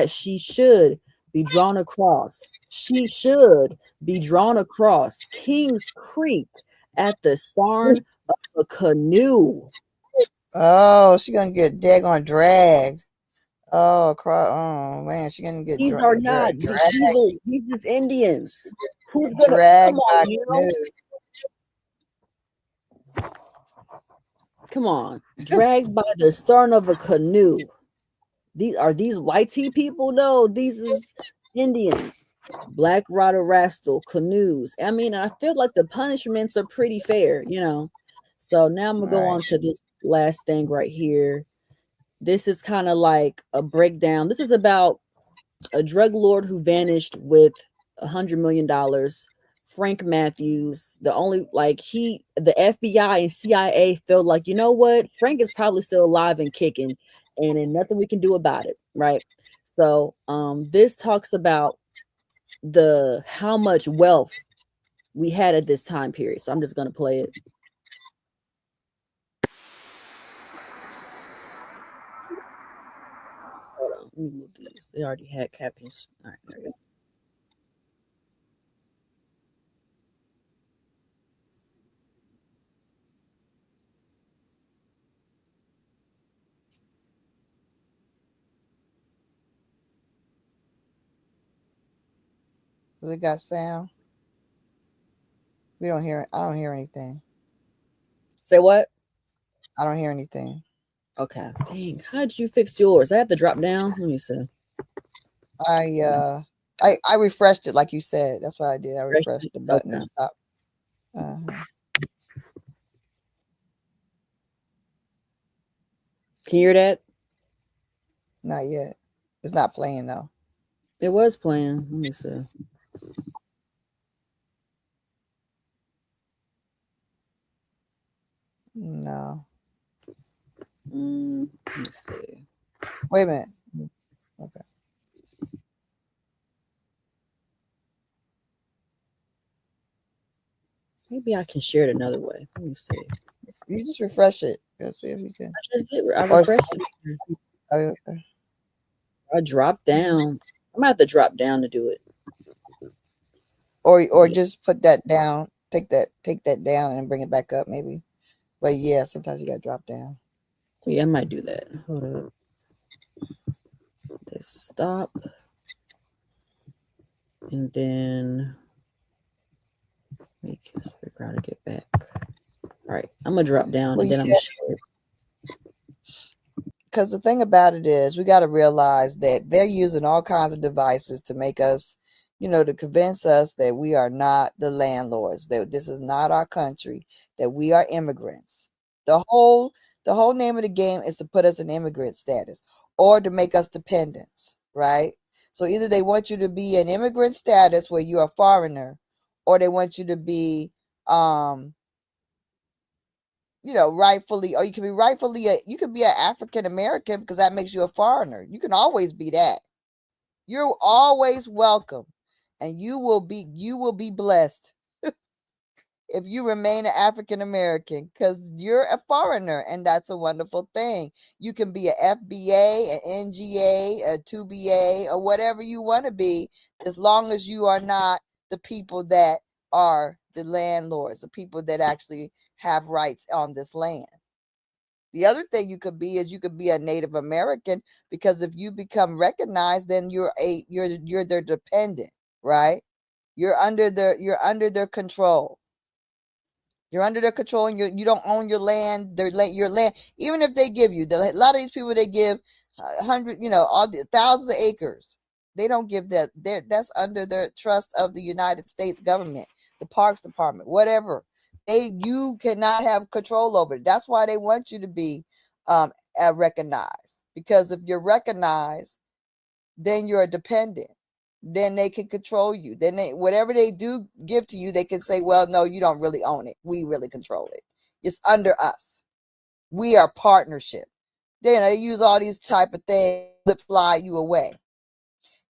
she should be drawn across. She should be drawn across Kings Creek at the stern of a canoe. Oh, she's gonna get daggone dragged. Oh, man, she's gonna get these are not these is Indians. Who's gonna drag by come on, dragged by the stern of a canoe. These white tea people? No, these is Indians. Black rotted rascal canoes. I mean, I feel like the punishments are pretty fair, you know. So now I'm gonna go on to this last thing right here. This is kind of like a breakdown. This is about a drug lord who vanished with $100 million. Frank Matthews, the FBI and CIA felt like, you know what, Frank is probably still alive and kicking, and then nothing we can do about it, right? So this talks about how much wealth we had at this time period. So I'm just gonna play it. Hold on, let me move these. They already had captions. All right, there we go. Does it got sound? We don't hear it. I don't hear anything. Say what? I don't hear anything. Okay. Dang. How did you fix yours? I have to drop down. Let me see. I refreshed it like you said. That's what I did. I refreshed the button at the top. Can you hear that? Not yet. It's not playing though. It was playing. Let me see. No. Let me see. Wait a minute. Okay. Maybe I can share it another way. Let me see. You just refresh it. Let's see if you can. I just did. I refreshed it. Okay. I dropped down. I'm gonna have to drop down to do it. Or just put that down. Take that down and bring it back up maybe. But yeah, sometimes you gotta drop down. Yeah, I might do that. Hold up. Let's stop. And then make us figure out how to get back. All right, I'm gonna drop down and then I'm gonna share it. Because the thing about it is we got to realize that they're using all kinds of devices to make us, to convince us that we are not the landlords, that this is not our country, that we are immigrants. The whole name of the game is to put us in immigrant status or to make us dependents, right? So either they want you to be an immigrant status where you're a foreigner, or they want you to be rightfully, or you can be rightfully, you could be an African American because that makes you a foreigner. You can always be that. You're always welcome, and you will be blessed if you remain an African American because you're a foreigner, and that's a wonderful thing. You can be an FBA, an NGA, a 2BA, or whatever you want to be, as long as you are not the people that are the landlords, the people that actually have rights on this land. The other thing you could be is you could be a Native American, because if you become recognized, then you're their dependent, right? You're under their control. You're under their control, and you don't own your land. Your land, even if they give you a lot of these people, they give 100, thousands of acres. They don't give that. That's under the trust of the United States government, the Parks Department, whatever. You cannot have control over it. That's why they want you to be recognized, because if you're recognized, then you're a dependent. Then they can control you. Then whatever they do give to you, they can say, well, no, you don't really own it. We really control it. It's under us. We are partnership. Then they use all these type of things to fly you away.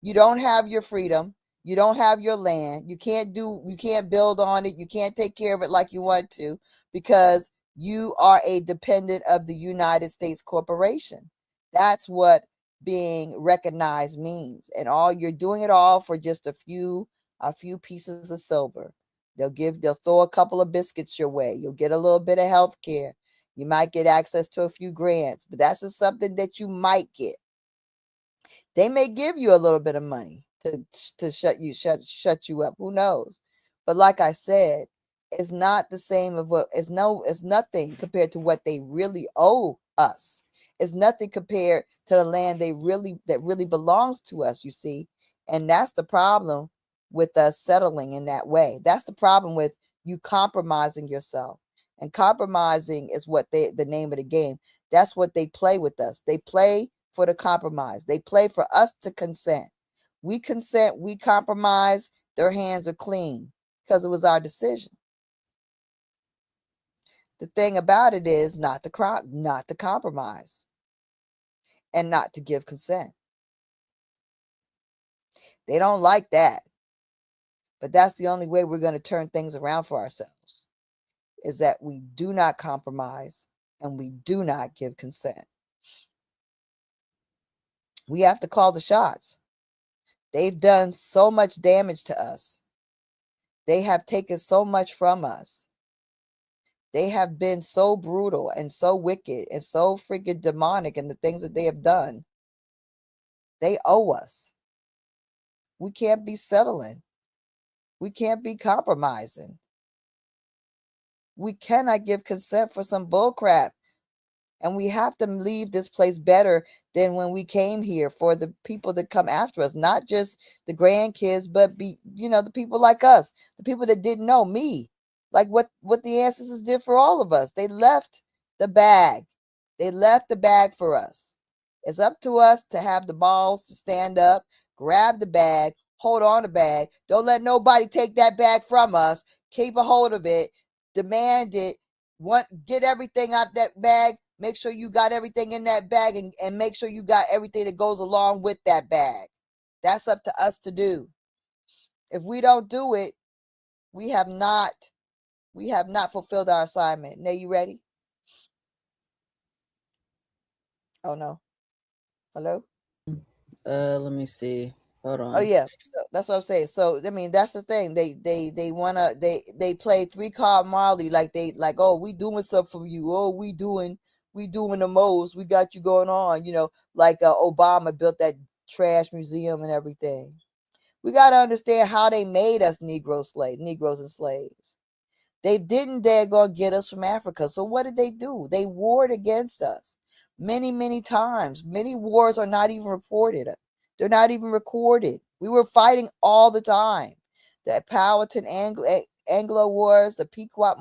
You don't have your freedom. You don't have your land. You can't build on it. You can't take care of it like you want to, because you are a dependent of the United States corporation. That's what being recognized means. And you're doing it all for just a few pieces of silver. They'll throw a couple of biscuits your way. You'll get a little bit of health care. You might get access to a few grants, but that's just something that you might get. They may give you a little bit of money to shut you up. Who knows? But like I said, it's not the same of it's nothing compared to what they really owe us. It's nothing compared to the land that really belongs to us, you see. And that's the problem with us settling in that way. That's the problem with you compromising yourself. And compromising is what the name of the game. That's what they play with us. They play for the compromise. They play for us to consent. We consent, we compromise, their hands are clean because it was our decision. The thing about it is not to compromise and not to give consent. They don't like that. But that's the only way we're going to turn things around for ourselves, is that we do not compromise and we do not give consent. We have to call the shots. They've done so much damage to us. They have taken so much from us. They have been so brutal and so wicked and so freaking demonic in the things that they have done. They owe us. We can't be settling. We can't be compromising. We cannot give consent for some bull crap. And we have to leave this place better than when we came here for the people that come after us, not just the grandkids, but the people like us, the people that didn't know me, like what the ancestors did for all of us. They left the bag. They left the bag for us. It's up to us to have the balls to stand up, grab the bag, hold on the bag. Don't let nobody take that bag from us. Keep a hold of it. Demand it. Get everything out that bag. Make sure you got everything in that bag and make sure you got everything that goes along with that bag. That's up to us to do. If we don't do it, we have not fulfilled our assignment. Now, you ready? Oh no. Hello? Let me see. Hold on. Oh yeah, so that's what I'm saying. So I mean, that's the thing. They play 3-card Marley like oh, we doing something for you. Oh, we doing the most. We got you going on. Like Obama built that trash museum and everything. We got to understand how they made us Negroes and slaves. They didn't dare go get us from Africa. So what did they do? They warred against us many, many times. Many wars are not even reported. They're not even recorded. We were fighting all the time. The Powhatan Anglo Wars, the Pequot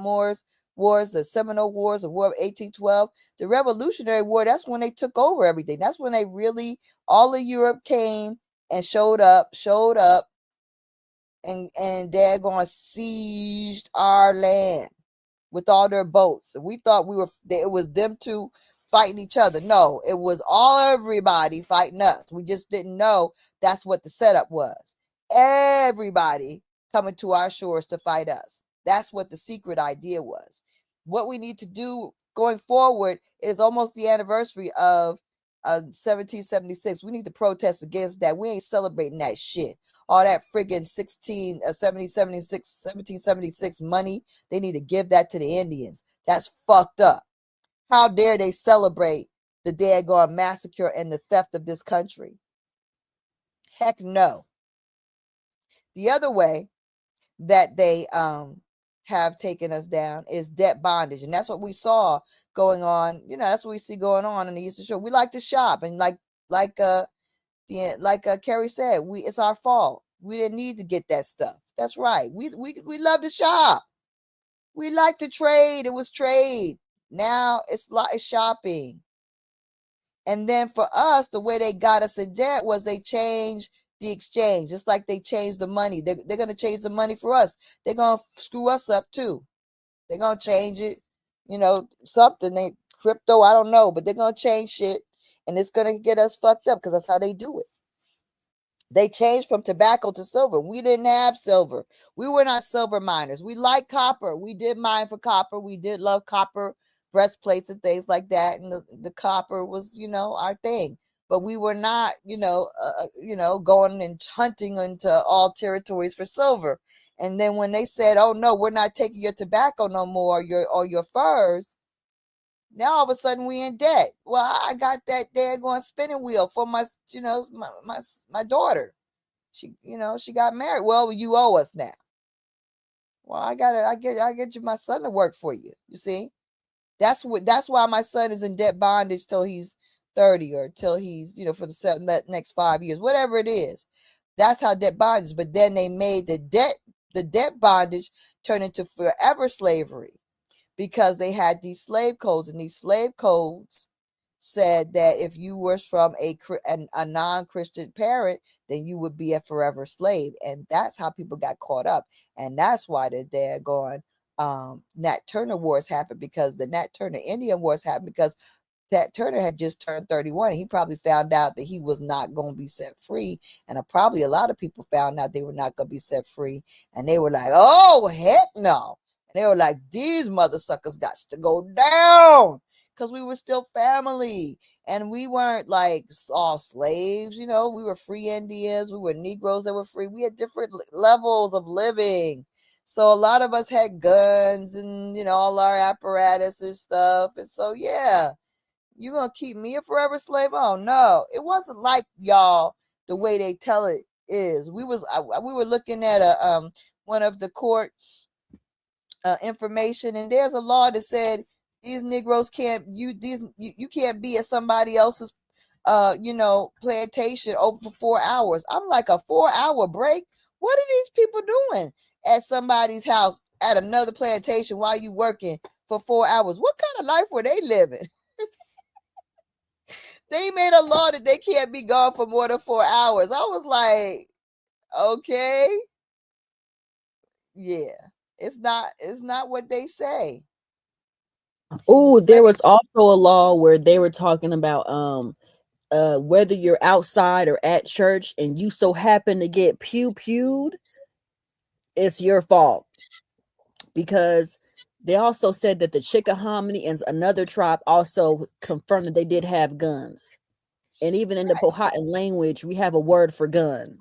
Wars, the Seminole Wars, the War of 1812, the Revolutionary War. That's when they took over everything. That's when they really, all of Europe came and showed up, and daggone sieged our land with all their boats. And we thought it was them two fighting each other. No, it was everybody fighting us. We just didn't know that's what the setup was. Everybody coming to our shores to fight us. That's what the secret idea was. What we need to do going forward is almost the anniversary of 1776. We need to protest against that. We ain't celebrating that shit. All that friggin' 1776 money, they need to give that to the Indians. That's fucked up. How dare they celebrate the daggone massacre and the theft of this country? Heck no. The other way that they have taken us down is debt bondage, and that's what we saw going on. That's what we see going on in the Eastern Shore. We like to shop, and like Carrie said, it's our fault. We didn't need to get that stuff. That's right. We love to shop. We like to trade. It was trade. Now it's shopping. And then for us, the way they got us in debt was they changed the exchange, just like they changed the money. They're going to change the money for us. They're going to screw us up too. They're going to change it, something, crypto, I don't know, but they're going to change shit, and it's going to get us fucked up because that's how they do it. They changed from tobacco to silver. We didn't have silver. We were not silver miners. We like copper. We did mine for copper. We did love copper breastplates and things like that. And the copper was, our thing. But we were not, going and hunting into all territories for silver. And then when they said, "Oh no, we're not taking your tobacco no more, or your furs," now all of a sudden we in debt. Well, I got that daggone spinning wheel for my, my daughter. She got married. Well, you owe us now. Well, I get you my son to work for you. You see, that's why my son is in debt bondage till he's 30 or till he's, for the next 5 years, whatever it is. That's how debt bondage. But then they made the debt bondage turn into forever slavery, because they had these slave codes, and these slave codes said that if you were from a non-Christian parent, then you would be a forever slave. And that's how people got caught up. And that's why the daggone Nat Turner Wars happened, because the Nat Turner Indian Wars happened because Nat Turner had just turned 31. And he probably found out that he was not going to be set free. And probably a lot of people found out they were not going to be set free. And they were like, "Oh, heck no." And they were like, "These mother suckers got to go down," because we were still family. And we weren't like all slaves. We were free Indians. We were Negroes that were free. We had different levels of living. So a lot of us had guns and, all our apparatus and stuff. And so, yeah, you going to keep me a forever slave? Oh, no. It wasn't like y'all the way they tell it is. We were looking at the court information, and there's a law that said these Negroes can't you can't be at somebody else's plantation over for 4 hours. I'm like, a 4-hour break? What are these people doing at somebody's house at another plantation while you working for 4 hours? What kind of life were they living? They made a law that they can't be gone for more than 4 hours. I was like, okay, yeah, it's not what they say. Oh, there was also a law where they were talking about whether you're outside or at church and you so happen to get pewed, it's your fault. Because they also said that the Chickahominy and another tribe also confirmed that they did have guns. And even in the Powhatan language, we have a word for gun.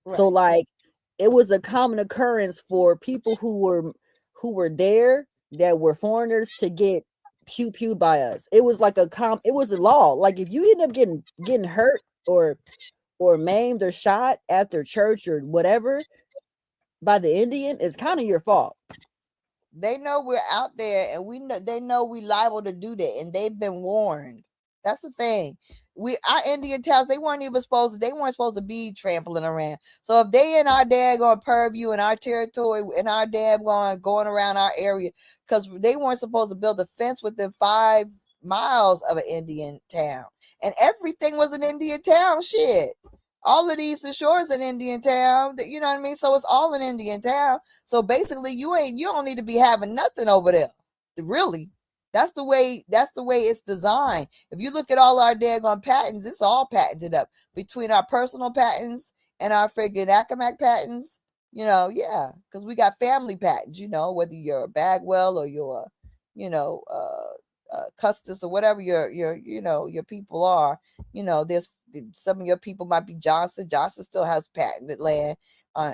Right. So like it was a common occurrence for people who were there that were foreigners to get pewed by us. It was like it was a law. Like if you end up getting hurt or maimed or shot at their church or whatever by the Indian, it's kind of your fault. They know we're out there, and they know we liable to do that, and they've been warned. That's the thing. Our Indian towns, they weren't supposed to be trampling around. So if they in our daggone purview, in our territory, in our going around our area, because they weren't supposed to build a fence within 5 miles of an Indian town, and everything was an Indian town. Shit. All of these shores in Indian town, you know what I mean? So it's all in Indian town. So basically you don't need to be having nothing over there. Really. That's the way it's designed. If you look at all our daggone patents, it's all patented up between our personal patents and our friggin' Accomack patents, yeah, because we got family patents, whether you're a Bagwell or you're, Custis or whatever your people are, there's some of your people might be Johnson. Johnson still has patented land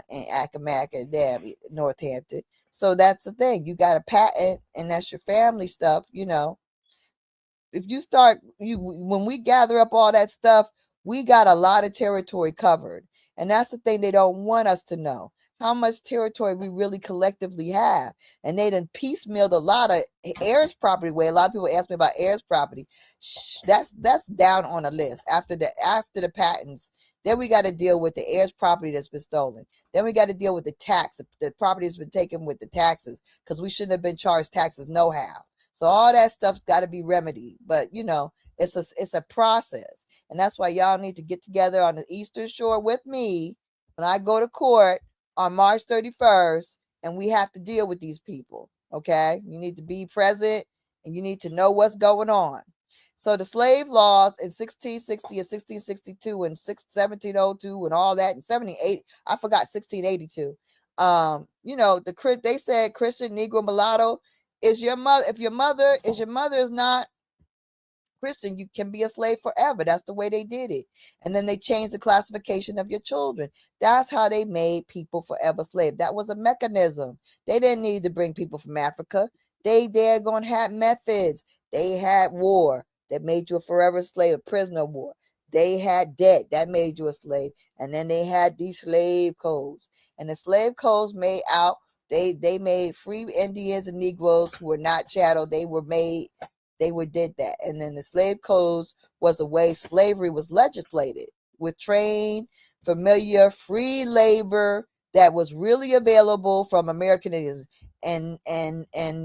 in Accomack and Northampton. So that's the thing. You got a patent, and that's your family stuff. If you start when we gather up all that stuff, we got a lot of territory covered, and that's the thing they don't want us to know. How much territory we really collectively have. And they done piecemealed a lot of heirs property away. A lot of people ask me about heirs property. That's down on the list. After the patents, then we got to deal with the heirs property that's been stolen. Then we got to deal with the tax. The property has been taken with the taxes because we shouldn't have been charged taxes no how. So all that stuff's got to be remedied. But it's a process. And that's why y'all need to get together on the Eastern Shore with me when I go to court on March 31st, and we have to deal with these people. Okay, you need to be present, and you need to know what's going on. So the slave laws in 1660 and 1662 and 1702 and all that, and 78, I forgot 1682. They said Christian, Negro, mulatto is your mother. If your mother is not Christian, you can be a slave forever. That's the way they did it. And then they changed the classification of your children. That's how they made people forever slave. That was a mechanism. They didn't need to bring people from Africa. They're going to have methods. They had war that made you a forever slave, a prisoner of war. They had debt that made you a slave. And then they had these slave codes. And the slave codes made out, they made free Indians and Negroes who were not chattel. They did that. And then the slave codes was a way slavery was legislated with trained, familiar, free labor that was really available from American Indians and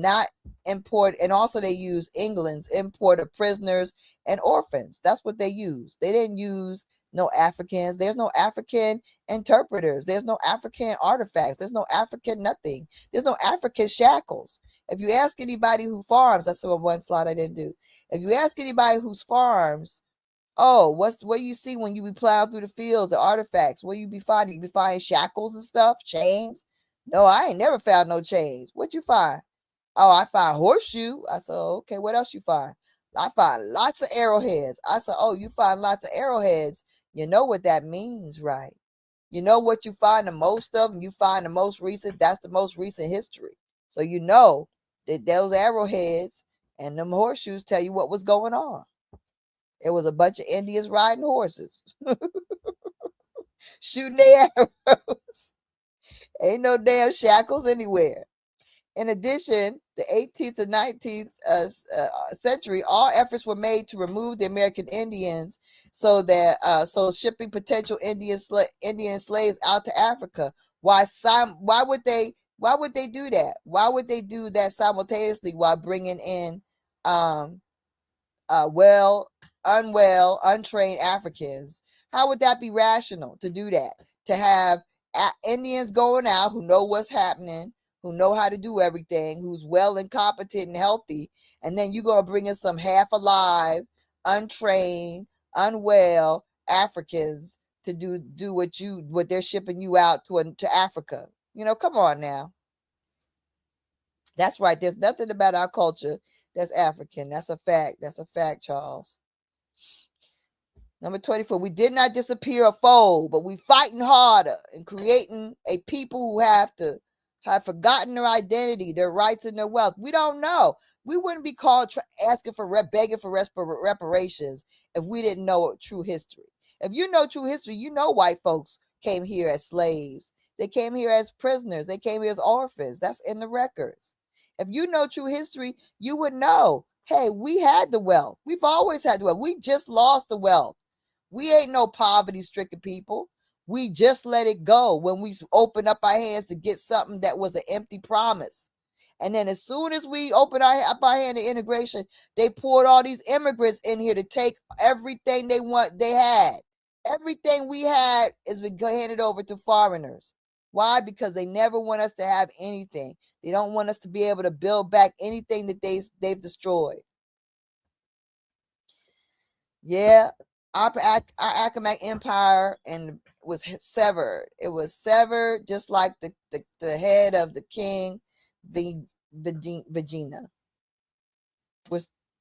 not import. And also they used England's import of prisoners and orphans. That's what they used. They didn't use no Africans. There's no African interpreters. There's no African artifacts. There's no African nothing. There's no African shackles. If you ask anybody who farms, that's one slide I didn't do. If you ask anybody who's farms, what you see when you be plowing through the fields, the artifacts, what you be finding? You be finding shackles and stuff, chains. No, I ain't never found no chains. What you find? Oh, I find horseshoe. I said, okay, what else you find? I find lots of arrowheads. I said, oh, you find lots of arrowheads. You know what that means, right? You know what you find the most of, and you find the most recent. That's the most recent history. So you know that those arrowheads and them horseshoes tell you what was going on. It was a bunch of Indians riding horses, shooting their arrows. Ain't no damn shackles anywhere. In addition, the 18th and 19th century, all efforts were made to remove the American Indians so that so shipping potential Indian slaves out to Africa. Why would they do that? Why would they do that simultaneously while bringing in unwell, untrained Africans? How would that be rational to do that? To have Indians going out who know what's happening, who know how to do everything, who's well and competent and healthy, and then you're going to bring in some half alive, untrained, unwell Africans to do what they're shipping you out to Africa. Come on now. That's right. There's nothing about our culture that's African. That's a fact. That's a fact, Charles. Number 24, we did not disappear or fold, but we fighting harder and creating a people who have forgotten their identity, their rights, and their wealth. We don't know. We wouldn't be called begging for reparations if we didn't know true history. If you know true history, you know white folks came here as slaves. They came here as prisoners. They came here as orphans. That's in the records. If you know true history, you would know, hey, we had the wealth. We've always had the wealth. We just lost the wealth. We ain't no poverty-stricken people. We just let it go when we open up our hands to get something that was an empty promise. And then as soon as we open up our hand to integration, they poured all these immigrants in here to take everything they had. Everything we had is been handed over to foreigners. Why? Because they never want us to have anything. They don't want us to be able to build back anything that they've destroyed. Yeah, our Accomack Empire was severed. It was severed just like the head of the king, Vagina.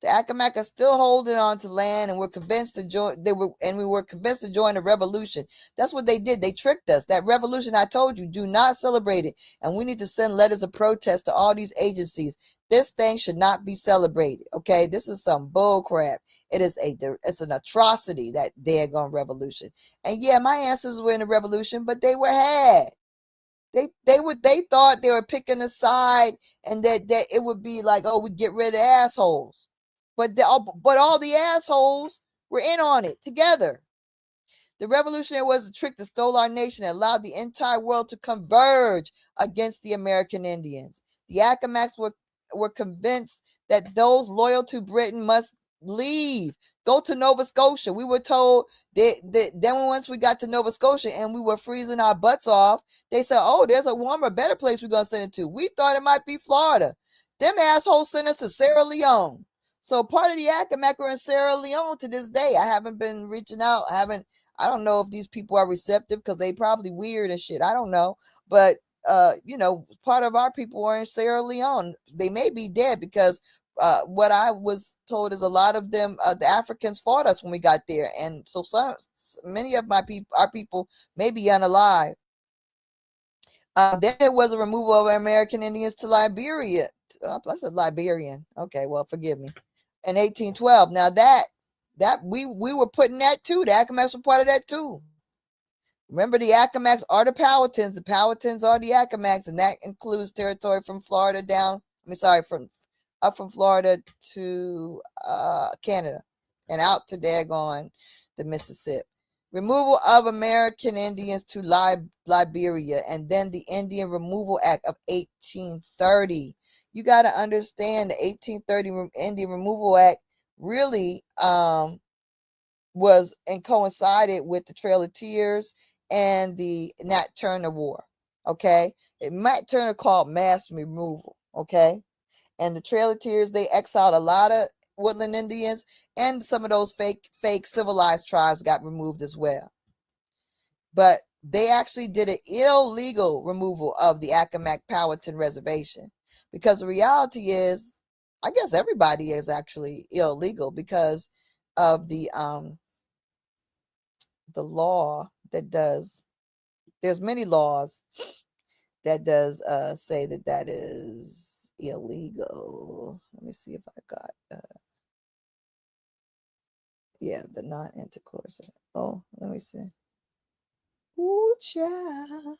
The Accomack are still holding on to land, and we're convinced to join. We were convinced to join the revolution. That's what they did. They tricked us. That revolution, I told you, do not celebrate it. And we need to send letters of protest to all these agencies. This thing should not be celebrated. Okay, this is some bull crap. It's an atrocity, that daggone revolution. And yeah, my ancestors were in the revolution, but they were had. They thought they were picking a side, and that it would be like, oh, we get rid of assholes. But all the assholes were in on it together. The revolutionary was a trick that stole our nation and allowed the entire world to converge against the American Indians. The Accomacs were convinced that those loyal to Britain must leave, go to Nova Scotia. We were told that then once we got to Nova Scotia and we were freezing our butts off, they said, oh, there's a warmer, better place we're going to send it to. We thought it might be Florida. Them assholes sent us to Sierra Leone. So part of the Accomack are in Sierra Leone to this day. I haven't been reaching out. I don't know if these people are receptive because they probably weird and shit. I don't know. But, part of our people are in Sierra Leone. They may be dead because what I was told is a lot of them, the Africans fought us when we got there. And so many of our people may be unalive. Then there was a removal of American Indians to Liberia. I said Liberian. Okay, well, forgive me. In 1812. Now that we were putting that too. The Accomacs were part of that too. Remember, the Accomacs are the Powhatans. The Powhatans are the Accomacs, and that includes territory from Florida up from Florida to Canada and out to daggone the Mississippi. Removal of American Indians to Liberia, and then the Indian Removal Act of 1830. You got to understand the 1830 Indian Removal Act really was and coincided with the Trail of Tears and the Nat Turner War. Okay, Nat Turner called mass removal. Okay, and the Trail of Tears, they exiled a lot of woodland Indians, and some of those fake civilized tribes got removed as well. But they actually did an illegal removal of the Accomack Powhatan Reservation, because the reality is, I guess everybody is actually illegal because of the law that does. There's many laws that does say that is illegal. Let me see if I got the non-intercourse. Oh, let me see. Ooh, child.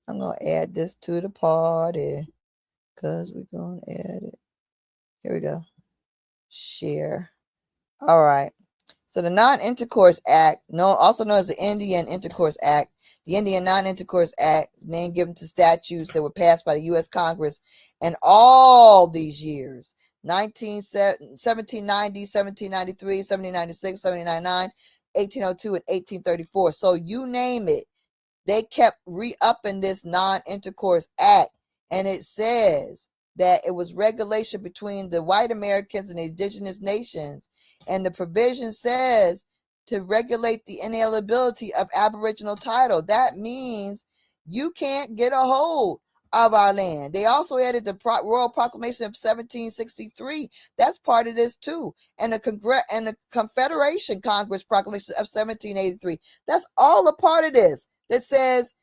I'm going to add this to the party because we're going to add it. Here we go. Share. All right. So the Non-Intercourse Act, also known as the Indian Intercourse Act, the Indian Non-Intercourse Act is name given to statutes that were passed by the U.S. Congress and all these years, 1790, 1793, 1796, 1799, 1802, and 1834. So you name it, they kept re-upping this Non-Intercourse Act, and it says that it was regulation between the white Americans and the indigenous nations. And the provision says to regulate the inalienability of Aboriginal title. That means you can't get a hold of our land. They also added the Royal Proclamation of 1763. That's part of this too. And the Confederation Congress Proclamation of 1783. That's all a part of this. That says,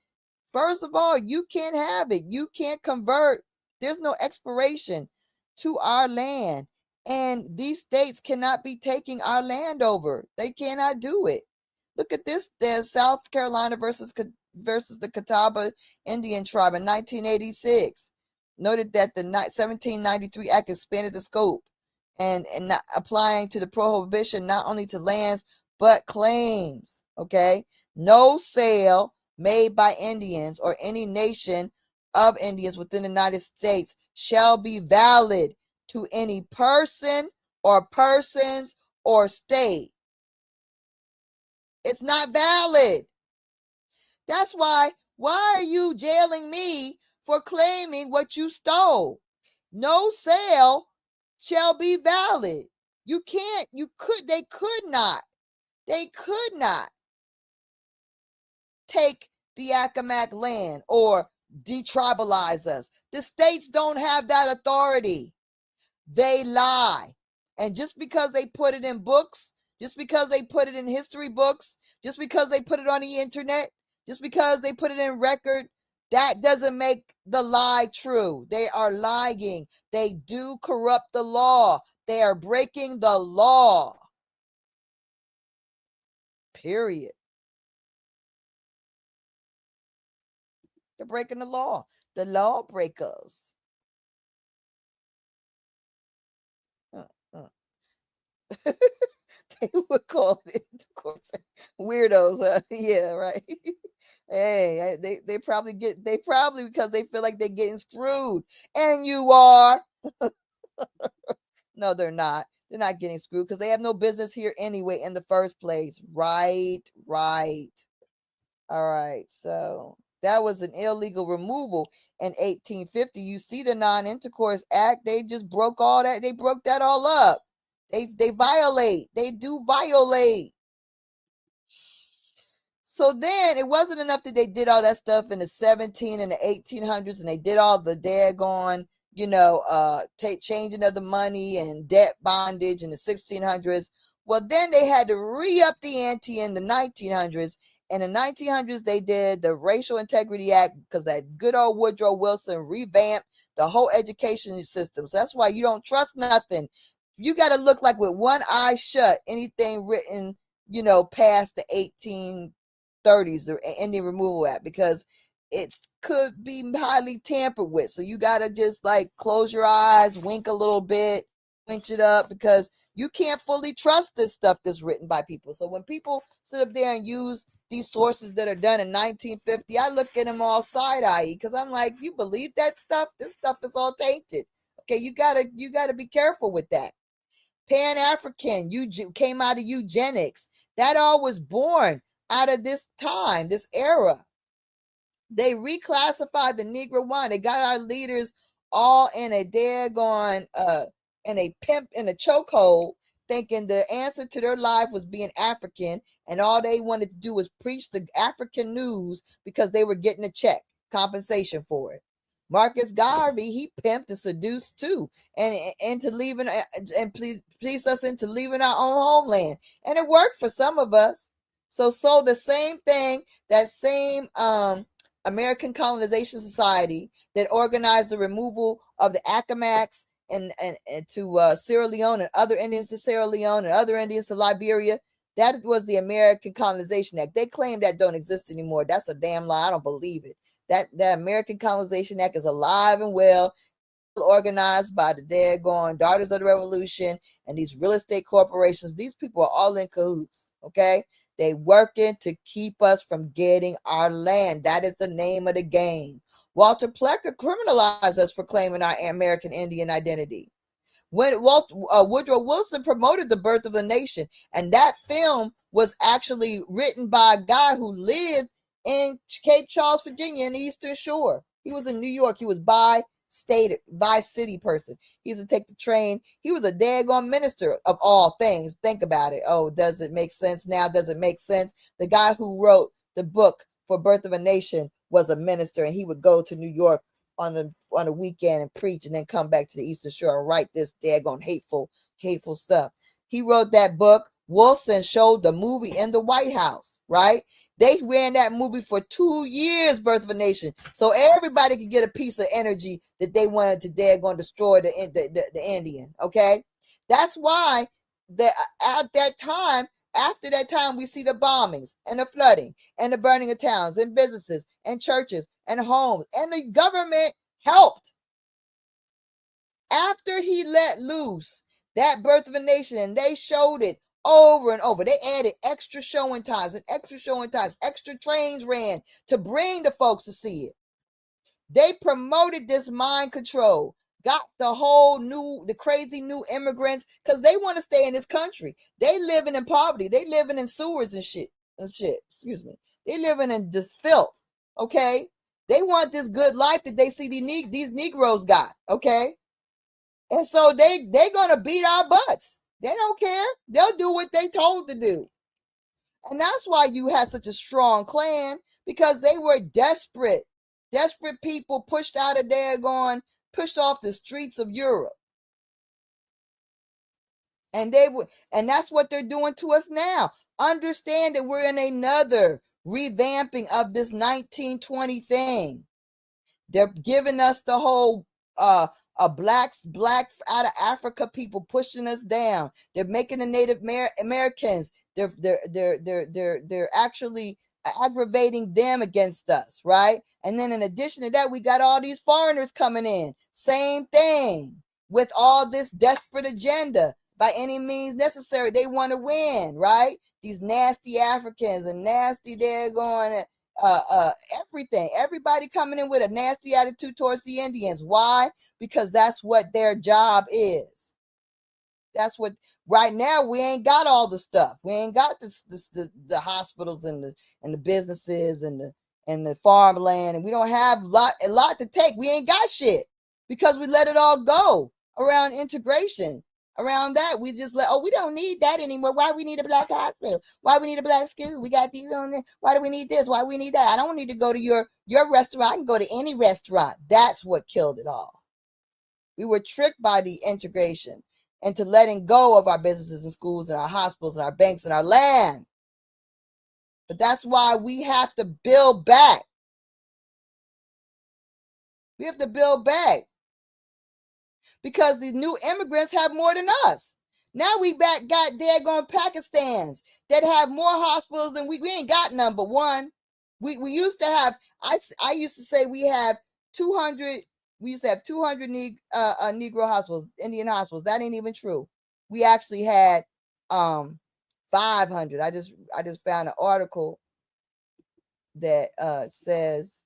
first of all, you can't have it. You can't convert. There's no expiration to our land. And these states cannot be taking our land over. They cannot do it. Look at this. There's South Carolina versus the Catawba Indian tribe in 1986. Noted that the 1793 Act expanded the scope and not applying to the prohibition not only to lands but claims. Okay. No sale made by Indians or any nation of Indians within the United States shall be valid to any person or persons or state. It's not valid. That's why are you jailing me for claiming what you stole? No sale shall be valid. They could not take the Accomack land or detribalize us. The states don't have that authority. They lie. And just because they put it in books, just because they put it in history books, just because they put it on the internet, just because they put it in record, that doesn't make the lie true. They are lying. They do corrupt the law. They are breaking the law. Period. They're breaking the law. The lawbreakers. They would call it, of course, weirdos. Yeah, right. Hey, they probably because they feel like they're getting screwed, and you are. No, they're not. They're not getting screwed because they have no business here anyway in the first place. Right. All right. So that was an illegal removal in 1850. You see the Non-Intercourse Act. They just broke all that. They broke that all up. They violate. They do violate. So then it wasn't enough that they did all that stuff in the 17 and the 1800s, and they did all the daggone, changing of the money and debt bondage in the 1600s. Well, then they had to re-up the ante in the 1900s. In the 1900s, they did the Racial Integrity Act because that good old Woodrow Wilson revamped the whole education system. So that's why you don't trust nothing. You got to look like with one eye shut, anything written, past the 1830s or Indian Removal Act, because it could be highly tampered with. So you got to just like close your eyes, wink a little bit, pinch it up, because you can't fully trust this stuff that's written by people. So when people sit up there and use these sources that are done in 1950, I look at them all side-eye because I'm like, you believe that stuff? This stuff is all tainted. Okay, you gotta be careful with that. Pan-African, came out of eugenics. That all was born out of this time, this era. They reclassified the Negro one. They got our leaders all in a daggone, in a chokehold, thinking the answer to their life was being African, and all they wanted to do was preach the African news because they were getting a check, compensation for it. Marcus Garvey, he pimped and seduced too, and into leaving and pleased us into leaving our own homeland, and it worked for some of us. So the same thing, that same American Colonization Society that organized the removal of the Accomacs and to Sierra Leone and other Indians to Sierra Leone and other Indians to Liberia. That was the American Colonization Act. They claim that don't exist anymore. That's a damn lie. I don't believe it. That American Colonization Act is alive and well, organized by the daggone Daughters of the Revolution and these real estate corporations. These people are all in cahoots, okay? They working to keep us from getting our land. That is the name of the game. Walter Plecker criminalized us for claiming our American Indian identity. When Woodrow Wilson promoted The Birth of a Nation, and that film was actually written by a guy who lived in Cape Charles, Virginia, in the Eastern Shore. He was in New York. He was bi-city person. He used to take the train. He was a daggone minister of all things. Think about it. Oh, does it make sense now? Does it make sense? The guy who wrote the book for Birth of a Nation was a minister, and he would go to New York on a weekend and preach, and then come back to the Eastern Shore and write this daggone hateful stuff. He wrote that book. Wilson showed the movie in the White House, right? They ran that movie for 2 years, Birth of a Nation, so everybody could get a piece of energy that they wanted to daggone destroy the Indian, okay? That's why at that time, after that time, we see the bombings and the flooding and the burning of towns and businesses and churches and homes, and the government helped. After he let loose that Birth of a Nation, and they showed it over and over, they added extra showing times, extra trains ran to bring the folks to see it. They promoted this mind control, got the crazy new immigrants, because they want to stay in this country. They living in poverty. They living in sewers and shit. Excuse me. They living in this filth. Okay. They want this good life that they see these Negroes got. Okay. And so they're going to beat our butts. They don't care. They'll do what they told to do. And that's why you had such a strong Klan, because they were desperate people pushed off the streets of Europe. And that's what they're doing to us now. Understand that we're in another revamping of this 1920 thing. They're giving us the whole black out of Africa people pushing us down. They're making the Native Americans. They're actually aggravating them against us, right? And then in addition to that, we got all these foreigners coming in. Same thing with all this desperate agenda. By any means necessary, they want to win, right? These nasty Africans and nasty, they're going everything. Everybody coming in with a nasty attitude towards the Indians. Why? Because that's what their job is. That's what. Right now, we ain't got all the stuff. We ain't got the hospitals and the businesses and the farmland, and we don't have a lot to take. We ain't got shit because we let it all go around integration. Around that, we just we don't need that anymore. Why we need a black hospital? Why we need a black school? We got these on there. Why do we need this? Why we need that? I don't need to go to your restaurant. I can go to any restaurant. That's what killed it all. We were tricked by the integration into letting go of our businesses and schools and our hospitals and our banks and our land. But that's why we have to build back. We have to build back. Because the new immigrants have more than us. Now we got daggone Pakistans that have more hospitals than we ain't got number one. We used to have, I used to say we have 200, we used to have 200 Negro hospitals, Indian hospitals. That ain't even true. We actually had 500. I just found an article that says,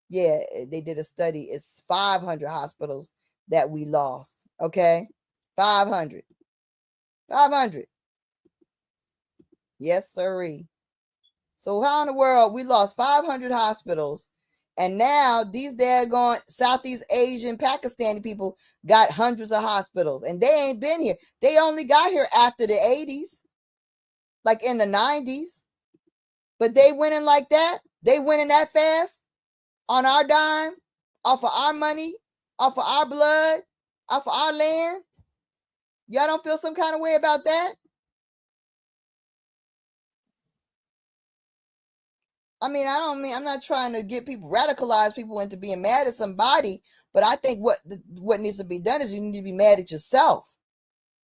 yeah, they did a study. It's 500 hospitals that we lost. Okay, 500. Yes, sirree. So how in the world we lost 500 hospitals, and now these daggone Southeast Asian Pakistani people got hundreds of hospitals, and they ain't been here. They only got here after the 80s, like in the 90s. But they went in like that. They went in that fast on our dime, off of our money, off of our blood, off of our land. Y'all don't feel some kind of way about that? I'm not trying to get people, radicalize people into being mad at somebody, but I think what needs to be done is you need to be mad at yourself.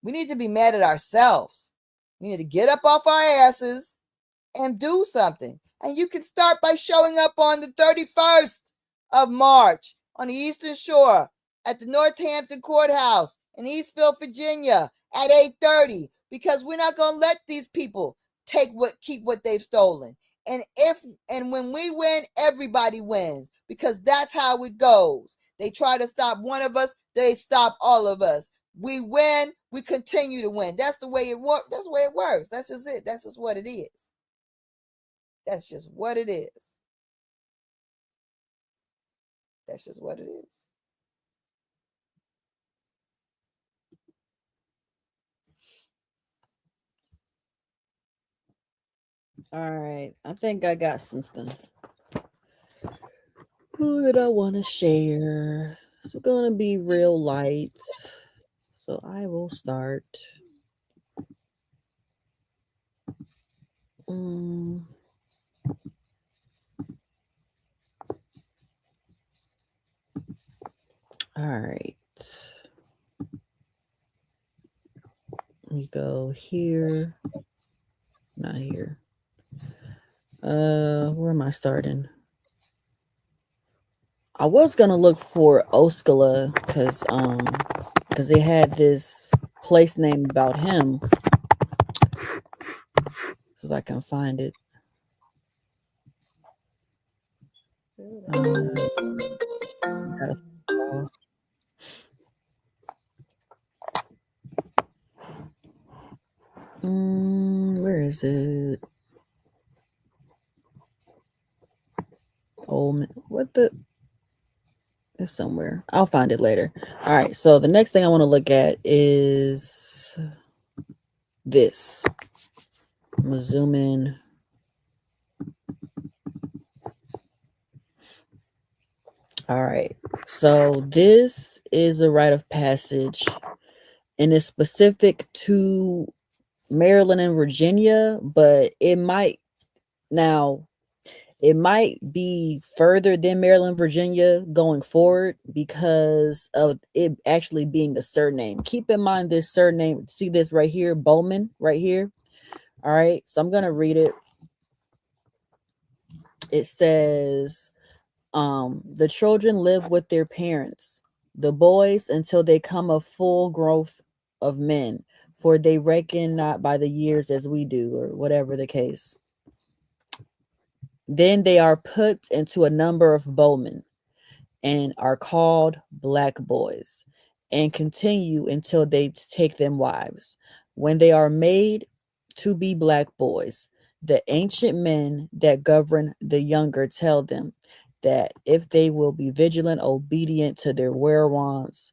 We need to be mad at ourselves. We need to get up off our asses and do something. And you can start by showing up on the 31st of March on the Eastern Shore at the Northampton Courthouse in Eastville, Virginia at 8:30, because we're not going to let these people keep what they've stolen. And when we win, everybody wins, because that's how it goes. They try to stop one of us, they stop all of us. We win, we continue to win. That's the way it works. That's the way it works. That's just it. That's just what it is. That's just what it is. That's just what it is. All right, I think I got something. Who did I want to share? It's gonna be real light, so I will start. All right. Let me go here. Not here. Where am I starting? I was gonna look for Oskala because they had this place name about him. So if I can find it. Where is it? Oh, what the? It's somewhere. I'll find it later. All right. So the next thing I want to look at is this. I'm gonna zoom in. All right. So this is a rite of passage, and it's specific to Maryland and Virginia, but it might be further than Maryland, Virginia going forward because of it actually being a surname. Keep in mind this surname. See this right here, Bowman, right here. All right, so I'm gonna read it. It says, the children live with their parents, the boys until they come of full growth of men, for they reckon not by the years as we do, or whatever the case. Then they are put into a number of bowmen and are called black boys, and continue until they take them wives. When they are made to be black boys, the ancient men that govern the younger tell them that if they will be vigilant, obedient to their werewants,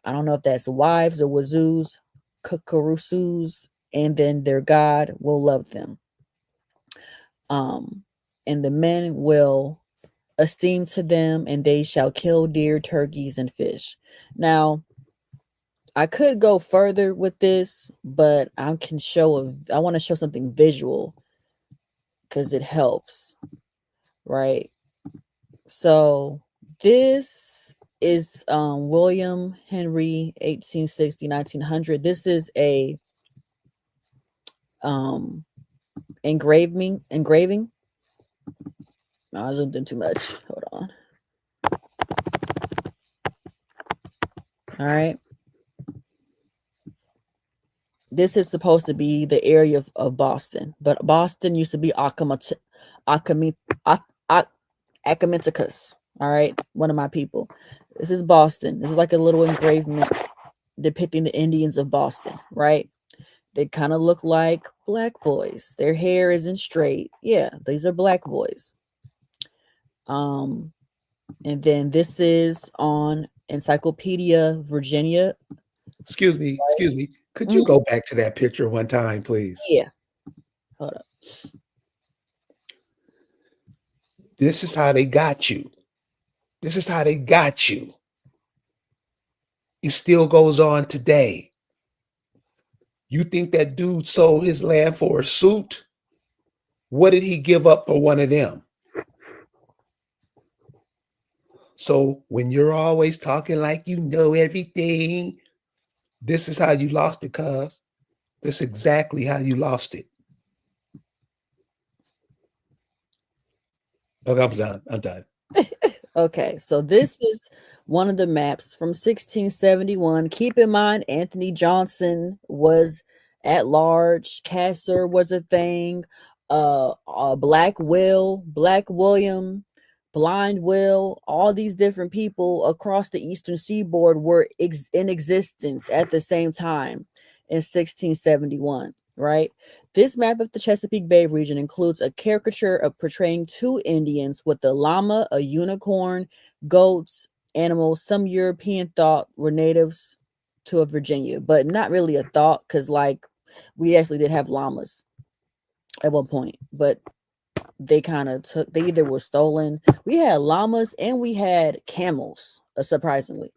I don't know if that's wives or wazoos, kukurusus, and then their God will love them. And the men will esteem to them, and they shall kill deer, turkeys, and fish. Now, I could go further with this, but I want to show something visual because it helps, right? So this is William Henry, 1860, 1900. This is a engraving. No, I zoomed in too much. Hold on. All right. This is supposed to be the area of Boston, but Boston used to be Akamiticus. All right, one of my people. This is Boston. This is like a little engraving depicting the Indians of Boston, right? They kind of look like black boys. Their hair isn't straight. Yeah, these are black boys. And then this is on Encyclopedia Virginia. Excuse me. Could you go back to that picture one time, please? Yeah. Hold up. This is how they got you. This is how they got you. It still goes on today. You think that dude sold his land for a suit? What did he give up for one of them? So when you're always talking like you know everything, this is how you lost it, cuz. This is exactly how you lost it. Okay, I'm done. Okay, so this is one of the maps from 1671. Keep in mind, Anthony Johnson was at large. Casser was a thing. Black Will, Black William, Blind Will, all these different people across the Eastern Seaboard were in existence at the same time in 1671, right? This map of the Chesapeake Bay region includes a caricature of portraying two Indians with a llama, a unicorn, goats, animals. Some European thought were natives to Virginia, but not really a thought because, like, we actually did have llamas at one point, but they kind of took, they either were stolen. We had llamas and we had camels, surprisingly.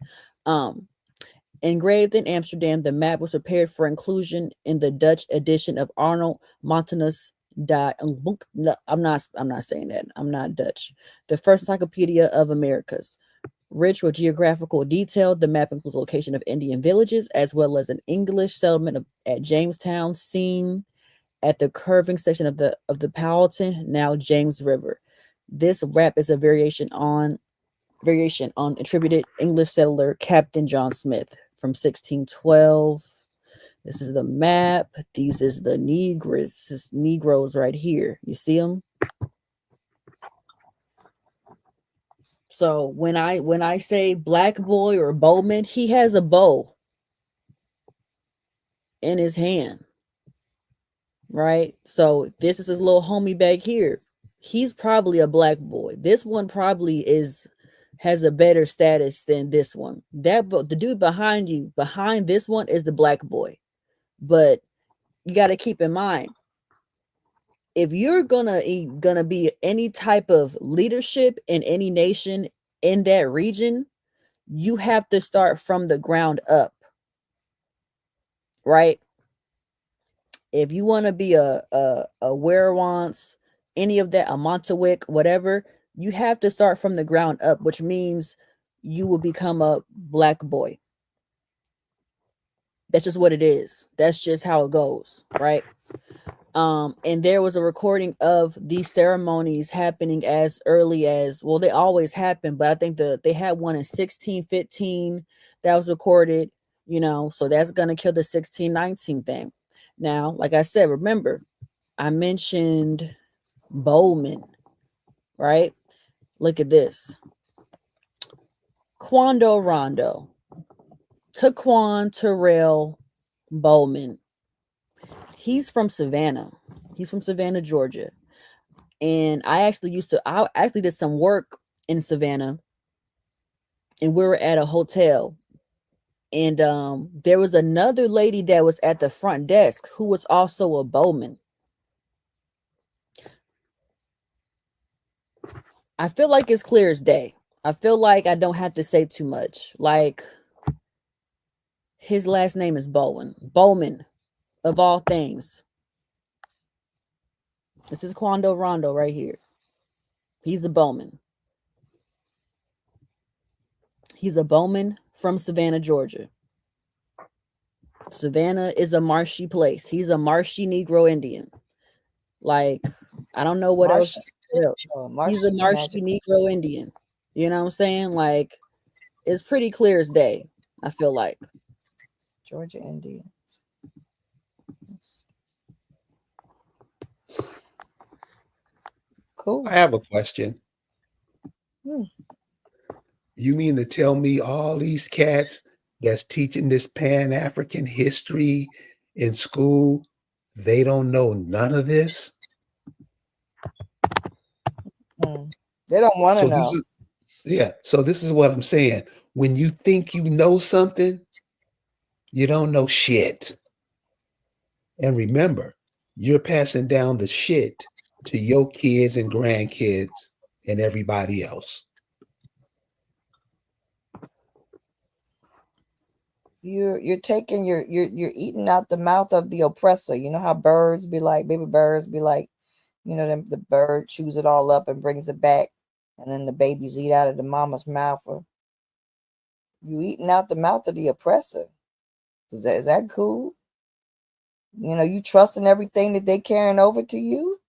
Engraved in Amsterdam, the map was prepared for inclusion in the Dutch edition of Arnold Montanus. I'm not saying that. I'm not Dutch. The first encyclopedia of Americas. Rich with geographical detail, the map includes the location of Indian villages as well as an English settlement at Jamestown, seen at the curving section of the Powhatan, now James River. This map is a variation on attributed English settler Captain John Smith from 1612. This is the map. These is the Negroes right here. You see them? So when I say Black Boy or Bowman, he has a bow in his hand, right? So this is his little homie back here. He's probably a black boy. This one probably has a better status than this one. The dude behind this one is the black boy. But you got to keep in mind, if you're gonna be any type of leadership in any nation in that region, you have to start from the ground up, right? If you want to be a Werewance, any of that, a Montawick, whatever, you have to start from the ground up, which means you will become a black boy. That's just what it is. That's just how it goes, right? And there was a recording of these ceremonies happening as early as, well, they always happen, but I think they had one in 1615 that was recorded, so that's gonna kill the 1619 thing. Now, like I said, remember, I mentioned Bowman, right? Look at this. Quando Rondo, Taquan Terrell Bowman. He's from Savannah. He's from Savannah, Georgia. And I actually did some work in Savannah, and we were at a hotel. And there was another lady that was at the front desk who was also a Bowman. I feel like it's clear as day. I feel like I don't have to say too much. Like, his last name is Bowen. Bowman, of all things. This is Quando Rondo right here. He's a Bowman. He's a Bowman from Savannah, Georgia. Savannah is a marshy place. He's a marshy Negro Indian. Like, I don't know what else. He's a marshy Negro Indian. You know what I'm saying? Like, it's pretty clear as day, I feel like. Georgia Indians. Cool. I have a question. Hmm. You mean to tell me all these cats that's teaching this Pan-African history in school, they don't know none of this? They don't want to know. So this is what I'm saying. When you think you know something, you don't know shit. And remember, you're passing down the shit to your kids and grandkids and everybody else. You're taking you're eating out the mouth of the oppressor. You know how birds be like, baby birds be like, the bird chews it all up and brings it back, and then the babies eat out of the mama's mouth. Or you eating out the mouth of the oppressor. Is that cool? You trusting everything that they carrying over to you?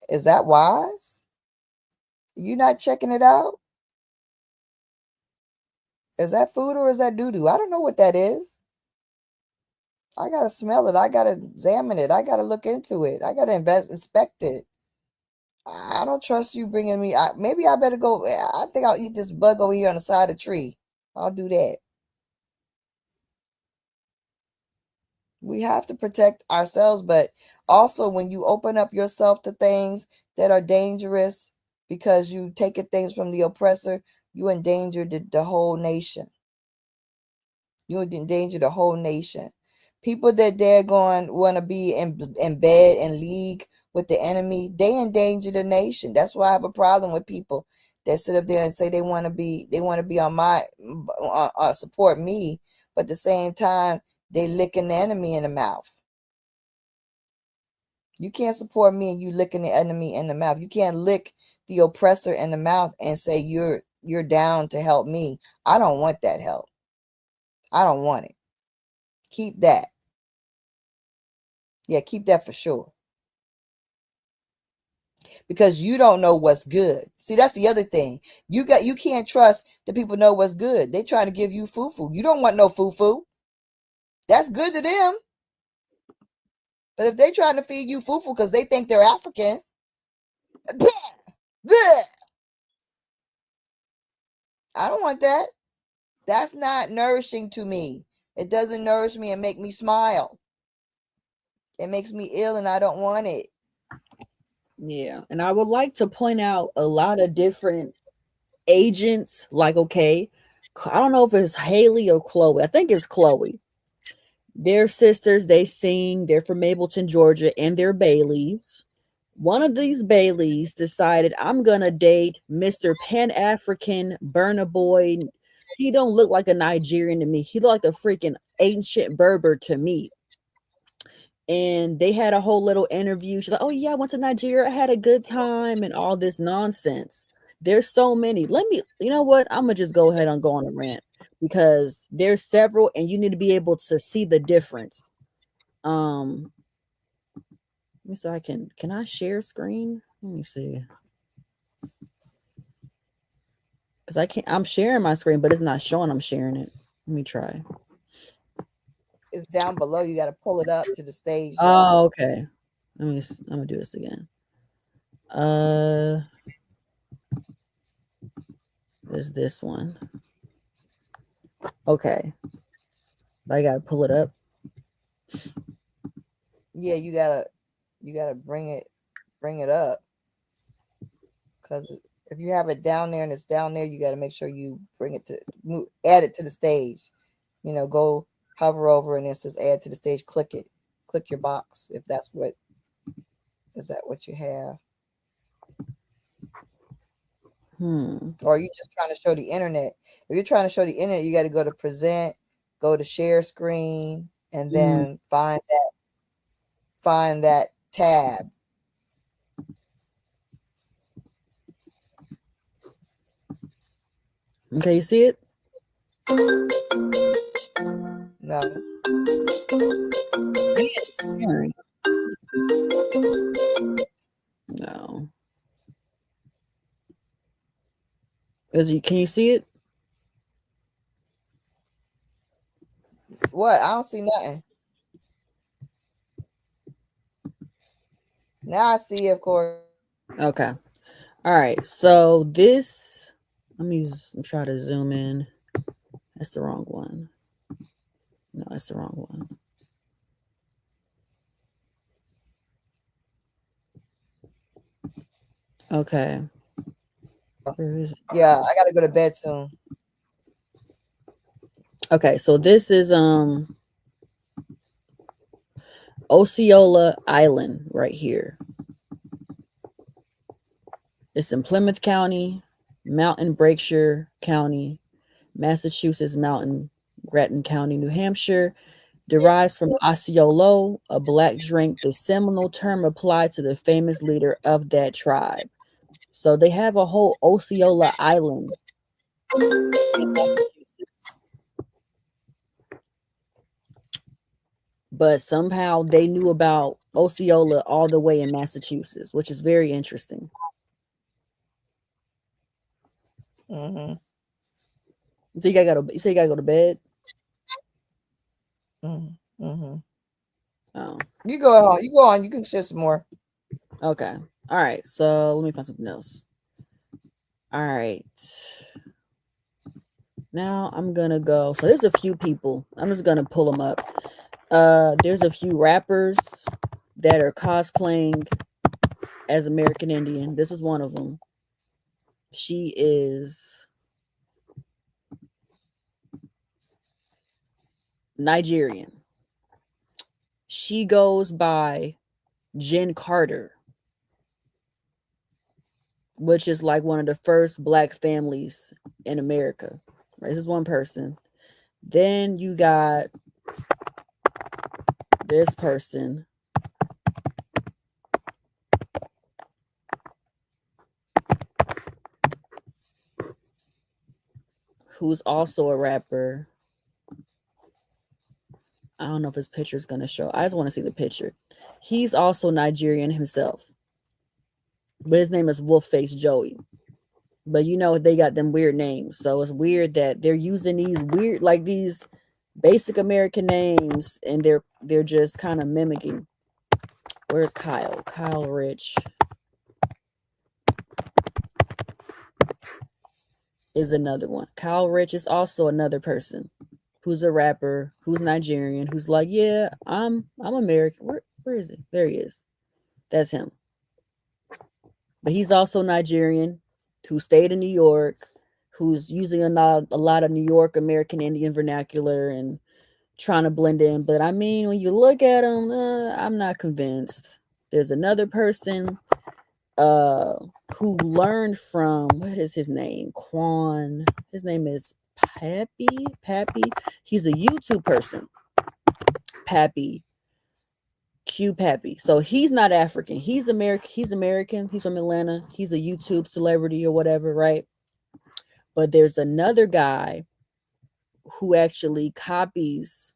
Is that wise? You not checking it out? Is that food or is that doo-doo? I don't know what that is. I gotta smell it. I gotta examine it. I gotta look into it. I gotta inspect it. I don't trust you bringing me. Maybe I better go. I think I'll eat this bug over here on the side of the tree. I'll do that. We have to protect ourselves, but also when you open up yourself to things that are dangerous because you taking things from the oppressor, you endanger the whole nation. You endanger the whole nation. People that they're going want to be in bed and league with the enemy, they endanger the nation. That's why I have a problem with people that sit up there and say they want to be on my support me, but at the same time they licking the enemy in the mouth. You can't support me and you licking the enemy in the mouth. You can't lick the oppressor in the mouth and say you're down to help me. I don't want that help. I don't want it. Keep that. Yeah, keep that for sure. Because you don't know what's good. See, that's the other thing. You can't trust the people know what's good. They're trying to give you foo-foo. You don't want no foo-foo. That's good to them. But if they're trying to feed you foo-foo because they think they're African, I don't want that. That's not nourishing to me. It doesn't nourish me and make me smile. It makes me ill and I don't want it. Yeah. And I would like to point out a lot of different agents. Like, okay, I don't know if it's Haley or Chloe. I think it's Chloe. They're sisters. They sing. They're from Mableton, Georgia, and they're Baileys. One of these Baileys decided, I'm going to date Mr. Pan-African Burna Boy. He don't look like a Nigerian to me. He look like a freaking ancient Berber to me. And they had a whole little interview. She's like, oh yeah, I went to Nigeria. I had a good time and all this nonsense. There's so many. You know what? I'm going to just go ahead and go on a rant because there's several and you need to be able to see the difference. So can I share screen? Let me see. Because I'm sharing my screen, but it's not showing I'm sharing it. Let me try. It's down below. You got to pull it up to the stage. Oh, okay. I'm gonna do this again. There's this one. Okay. I gotta pull it up. Yeah, you gotta bring it up. Because if you have it down there and it's down there, you got to make sure you add it to the stage. Go hover over and it says add to the stage. Click it. Click your box if that's what you have. Or are you just trying to show the internet? If you're trying to show the internet, you got to go to present, go to share screen, and then find that tab. Okay, you see it? No. No. Can you see it? What? I don't see nothing. Now I see, of course. Okay. All right. So this, let me try to zoom in. That's the wrong one. No, that's the wrong one. Okay. Where is it? Yeah, I gotta go to bed soon. Okay, so this is Osceola Island right here. It's in Plymouth County, Mountain Berkshire County, Massachusetts, Mountain Grattan County, New Hampshire. Derives from Osceolo, a black drink, the Seminole term applied to the famous leader of that tribe. So they have a whole Osceola Island. But somehow they knew about Osceola all the way in Massachusetts, which is very interesting. So you gotta go. You say you gotta go to bed. Mm-hmm. Oh, You go on. You go on. You can share some more. okay. All right. So let me find something else. All right. Now I'm gonna go. So there's a few people. I'm just gonna pull them up. There's a few rappers that are cosplaying as American Indian. This is one of them. She is Nigerian. She goes by Jen Carter, which is like one of the first black families in America. Right? This is one person. Then you got this person. Who's also a rapper. I don't know if his picture is going to show. I just want to see the picture. He's also Nigerian himself. But his name is Wolfface Joey. But you know, they got them weird names. So it's weird that they're using these weird, like these basic American names, and they're just kind of mimicking. Where's Kyle? Kyle Rich is another one. Kyle Rich is also another person who's a rapper, who's Nigerian, who's like, yeah, I'm American. Where is he? There he is. That's him. But he's also Nigerian, who stayed in New York, who's using a lot of New York American Indian vernacular and trying to blend in. But I mean, when you look at him, I'm not convinced. There's another person who learned from, what is his name? Quan. His name is Pappy. He's a YouTube person. Pappy. Q Pappy. So he's not African. He's American. He's American. He's from Atlanta. He's a YouTube celebrity or whatever, right? But there's another guy who actually copies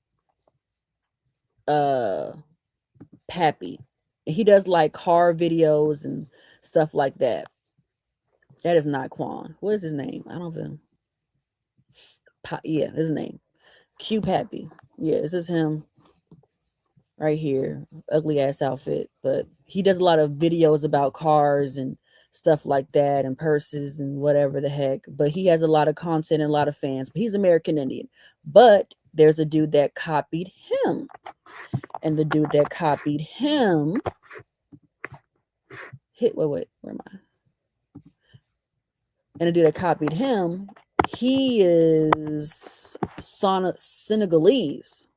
Pappy. And he does like car videos and stuff like that. That is not Quan. What is his name? I don't know. Yeah, his name. Q Pappy. Yeah, this is him right here. Ugly ass outfit. But he does a lot of videos about cars and stuff like that and purses and whatever the heck. But he has a lot of content and a lot of fans. But he's American Indian. But there's a dude that copied him. And the dude that copied him wait, where am I? And the dude that copied him, he is Senegalese.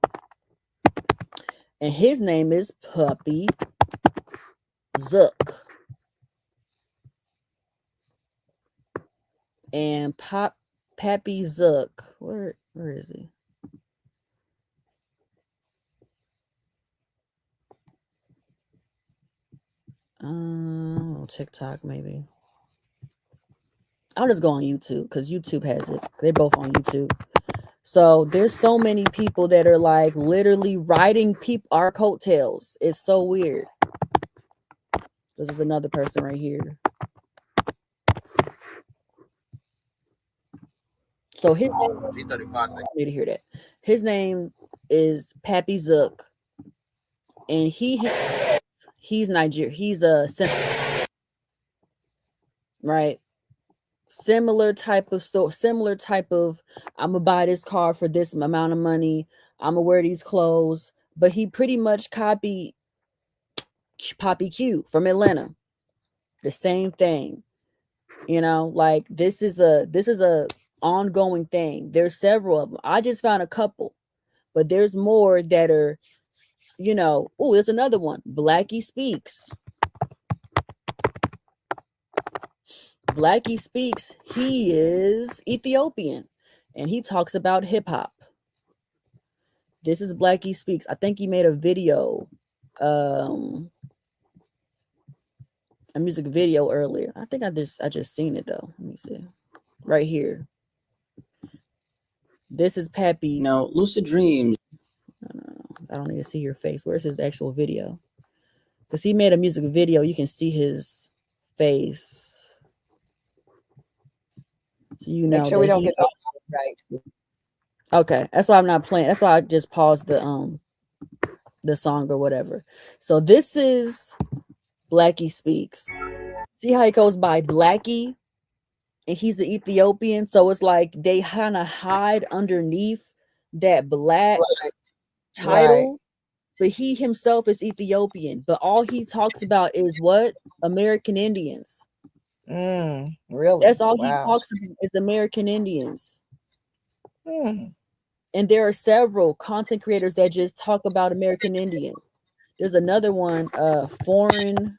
And his name is Puppy Zook. And Pappy Zook, where is he? TikTok maybe. I'll just go on YouTube because YouTube has it. They're both on YouTube. So there's so many people that are like literally riding our coattails. It's so weird. This is another person right here. So his name, I need to hear that. His name is Pappy Zook, and he's Nigerian. He's a right. Similar type of store, similar type of, I'm gonna buy this car for this amount of money. I'm gonna wear these clothes. But he pretty much copied Poppy Q from Atlanta. The same thing. You know, like this is a ongoing thing. There's several of them. I just found a couple, but there's more that are, you know. Oh, there's another one. Blackie Speaks. Blackie Speaks, he is Ethiopian and he talks about hip hop. This is Blackie Speaks. I think he made a video, a music video earlier. I think I just seen it though. Let me see. Right here. This is Pappy. No, Lucid Dreams. No. I don't need to see your face. Where's his actual video? Because he made a music video. You can see his face. So you know, make sure we don't get right. Okay, that's why I'm not playing. That's why I just paused the song or whatever. So this is Blackie Speaks. See how he goes by Blackie, and he's an Ethiopian. So it's like they kind of hide underneath that black title, but he himself is Ethiopian. But all he talks about is what? American Indians. Really? That's all he talks about is American Indians. And there are several content creators that just talk about American Indians. There's another one, Foreign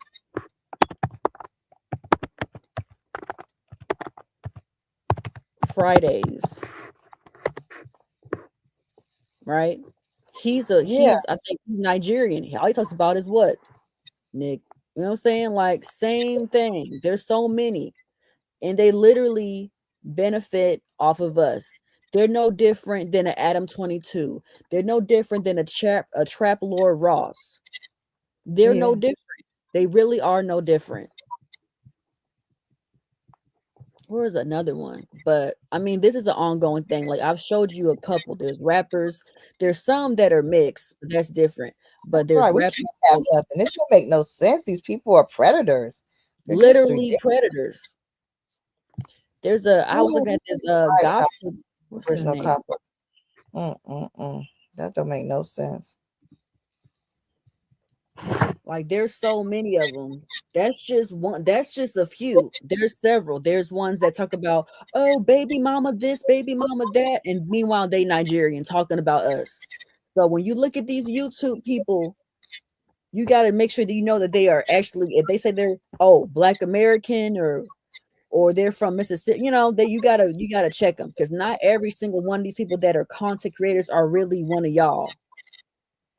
Fridays, right? He's I think he's Nigerian. All he talks about is what, Nick? You know what I'm saying? Like, same thing. There's so many, and they literally benefit off of us. They're no different than an Adam 22. They're no different than a Trap Lord Ross. They're no different. They really are no different. Where's another one? But I mean, this is an ongoing thing. Like, I've showed you a couple. There's rappers. There's some that are mixed. But that's different. But there's We rappers. can't have nothing. This don't make no sense. These people are predators. They're just Literally ridiculous. predators. There's I was looking at this gospel. What's her Original name? copper. That don't make no sense. Like, there's so many of them. That's just one. That's just a few. There's several. There's ones that talk about, oh, baby mama this, baby mama that, and meanwhile they Nigerian talking about us. So when you look at these YouTube people, you got to make sure that you know that they are actually, if they say they're Black American or they're from Mississippi, you know, that you gotta check them, because not every single one of these people that are content creators are really one of y'all.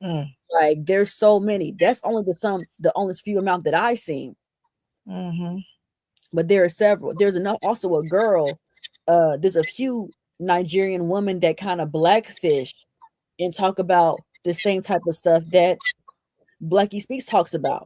Like, there's so many. That's only the only few amount that I seen. But there are several. There's also a girl. There's a few Nigerian women that kind of blackfish and talk about the same type of stuff that Blackie Speaks talks about.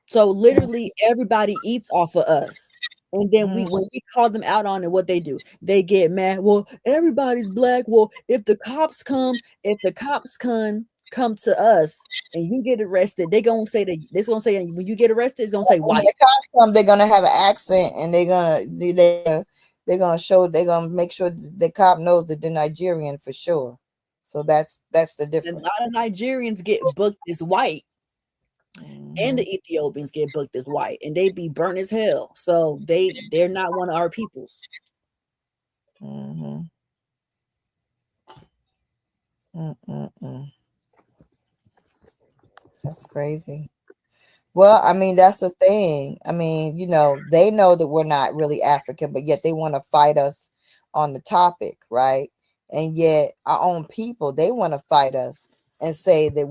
So literally everybody eats off of us. And then when we call them out on it, what they do, they get mad. Well, everybody's black. Well, if the cops come to us and you get arrested, they're gonna say when you get arrested, it's gonna say white. When the cops come, they're gonna have an accent, and they're gonna make sure the cop knows that they're Nigerian for sure. So that's the difference. And a lot of Nigerians get booked as white, and the Ethiopians get booked as white, and they be burnt as hell. So they're not one of our peoples. That's crazy. Well, I mean, that's the thing. I mean, you know, they know that we're not really African, but yet they want to fight us on the topic, right? And yet our own people, they want to fight us and say that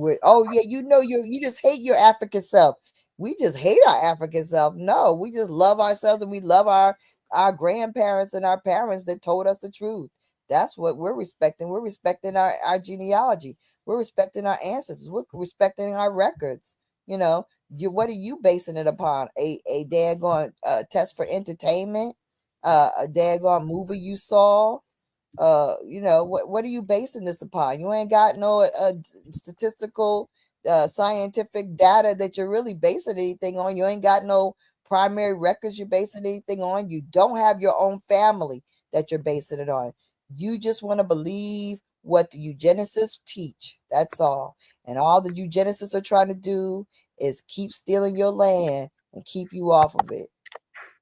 you just hate your African self. We just hate our African self. No, we just love ourselves, and we love our grandparents and our parents that told us the truth. That's what we're respecting. We're respecting our genealogy. We're respecting our ancestors. We're respecting our records. You know, what are you basing it upon? A daggone test for entertainment? A daggone movie you saw? You know, what are you basing this upon? You ain't got no statistical scientific data that you're really basing anything on. You ain't got no primary records you're basing anything on. You don't have your own family that you're basing it on. You just want to believe what the eugenicists teach. That's all. And all the eugenicists are trying to do is keep stealing your land and keep you off of it.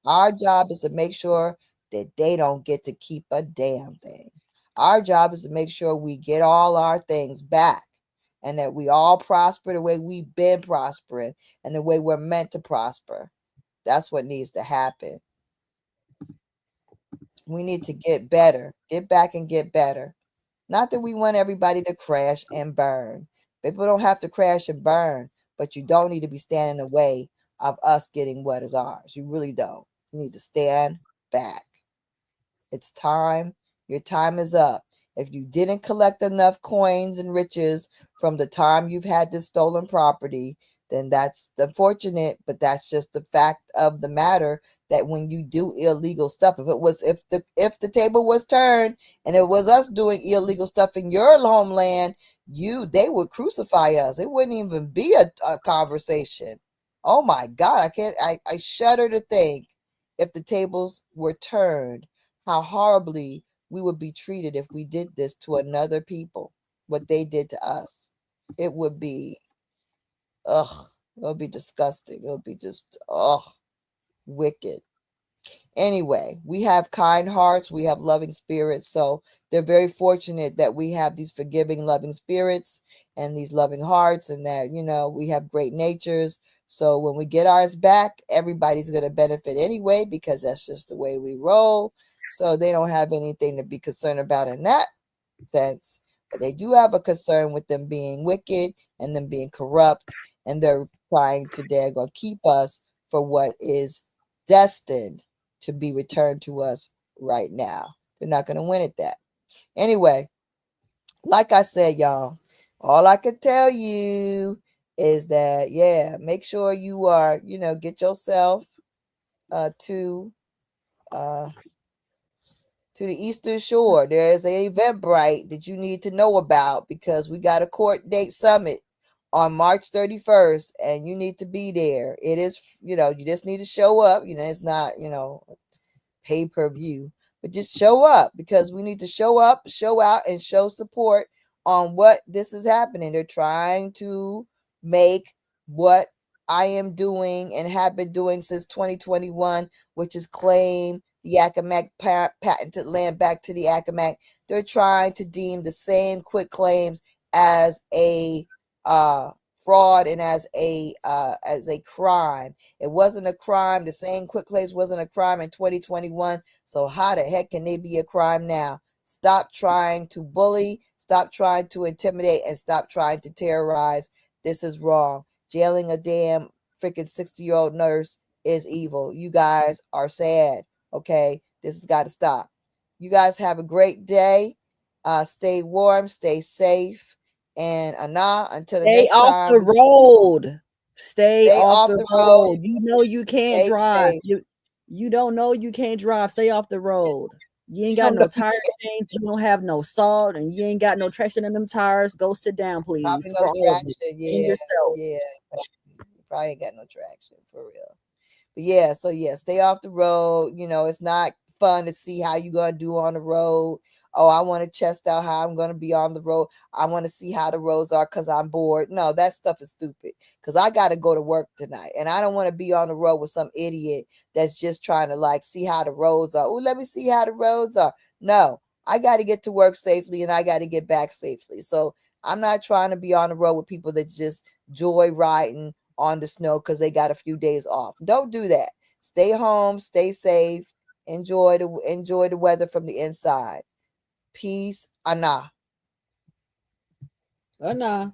Our job is to make sure that they don't get to keep a damn thing. Our job is to make sure we get all our things back, and that we all prosper the way we've been prospering and the way we're meant to prosper. That's what needs to happen. We need to get better, get back and get better. Not that we want everybody to crash and burn. People don't have to crash and burn, but you don't need to be standing in the way of us getting what is ours. You really don't. You need to stand back. It's time. Your time is up. If you didn't collect enough coins and riches from the time you've had this stolen property, then that's unfortunate, but that's just the fact of the matter, that when you do illegal stuff, if the table was turned and it was us doing illegal stuff in your homeland, they would crucify us. It wouldn't even be a conversation. Oh my God, I shudder to think, if the tables were turned, how horribly we would be treated if we did this to another people, what they did to us. It would be, it would be disgusting. It would be just, wicked. Anyway, we have kind hearts, we have loving spirits, so they're very fortunate that we have these forgiving, loving spirits and these loving hearts, and that, we have great natures. So when we get ours back, everybody's going to benefit anyway, because that's just the way we roll. So they don't have anything to be concerned about in that sense, but they do have a concern with them being wicked and them being corrupt, and they're trying to daggone keep us for what is destined to be returned to us right now. They're not going to win at that. Anyway, like I said, y'all, all I can tell you is that, make sure you are, get yourself to the Eastern Shore. There is an Eventbrite that you need to know about, because we got a court date summit on March 31st, and you need to be there. It is, you just need to show up. It's not, pay-per-view, but just show up, because we need to show up, show out, and show support on what this is happening. They're trying to make what I am doing and have been doing since 2021, which is claim the Accomack patented land back to the Accomack. They're trying to deem the same quit claims as a fraud and as a crime. It wasn't a crime. The same quit claims wasn't a crime in 2021. So how the heck can they be a crime now? Stop trying to bully, stop trying to intimidate, and stop trying to terrorize. This is wrong. Jailing a damn freaking 60-year-old nurse is evil. You guys are sad. Okay, this has got to stop. You guys have a great day. Stay warm, stay safe, and Ana, until the next time. Stay off the road. Stay off the road. You know you can't drive. You don't know you can't drive. Stay off the road. You ain't got no tire chains. You don't have no salt, and you ain't got no traction in them tires. Go sit down, please. Probably no traction. Yeah. You probably ain't got no traction for real. But stay off the road. It's not fun to see how you're gonna do on the road. Oh, I want to test out how I'm going to be on the road. I want to see how the roads are because I'm bored. No, that stuff is stupid, because I got to go to work tonight, and I don't want to be on the road with some idiot that's just trying to see how the roads are. Oh, let me see how the roads are. No, I got to get to work safely, and I got to get back safely. So I'm not trying to be on the road with people that just joy riding on the snow because they got a few days off. Don't do that. Stay home, stay safe, enjoy the weather from the inside. Peace, Ana. Ana.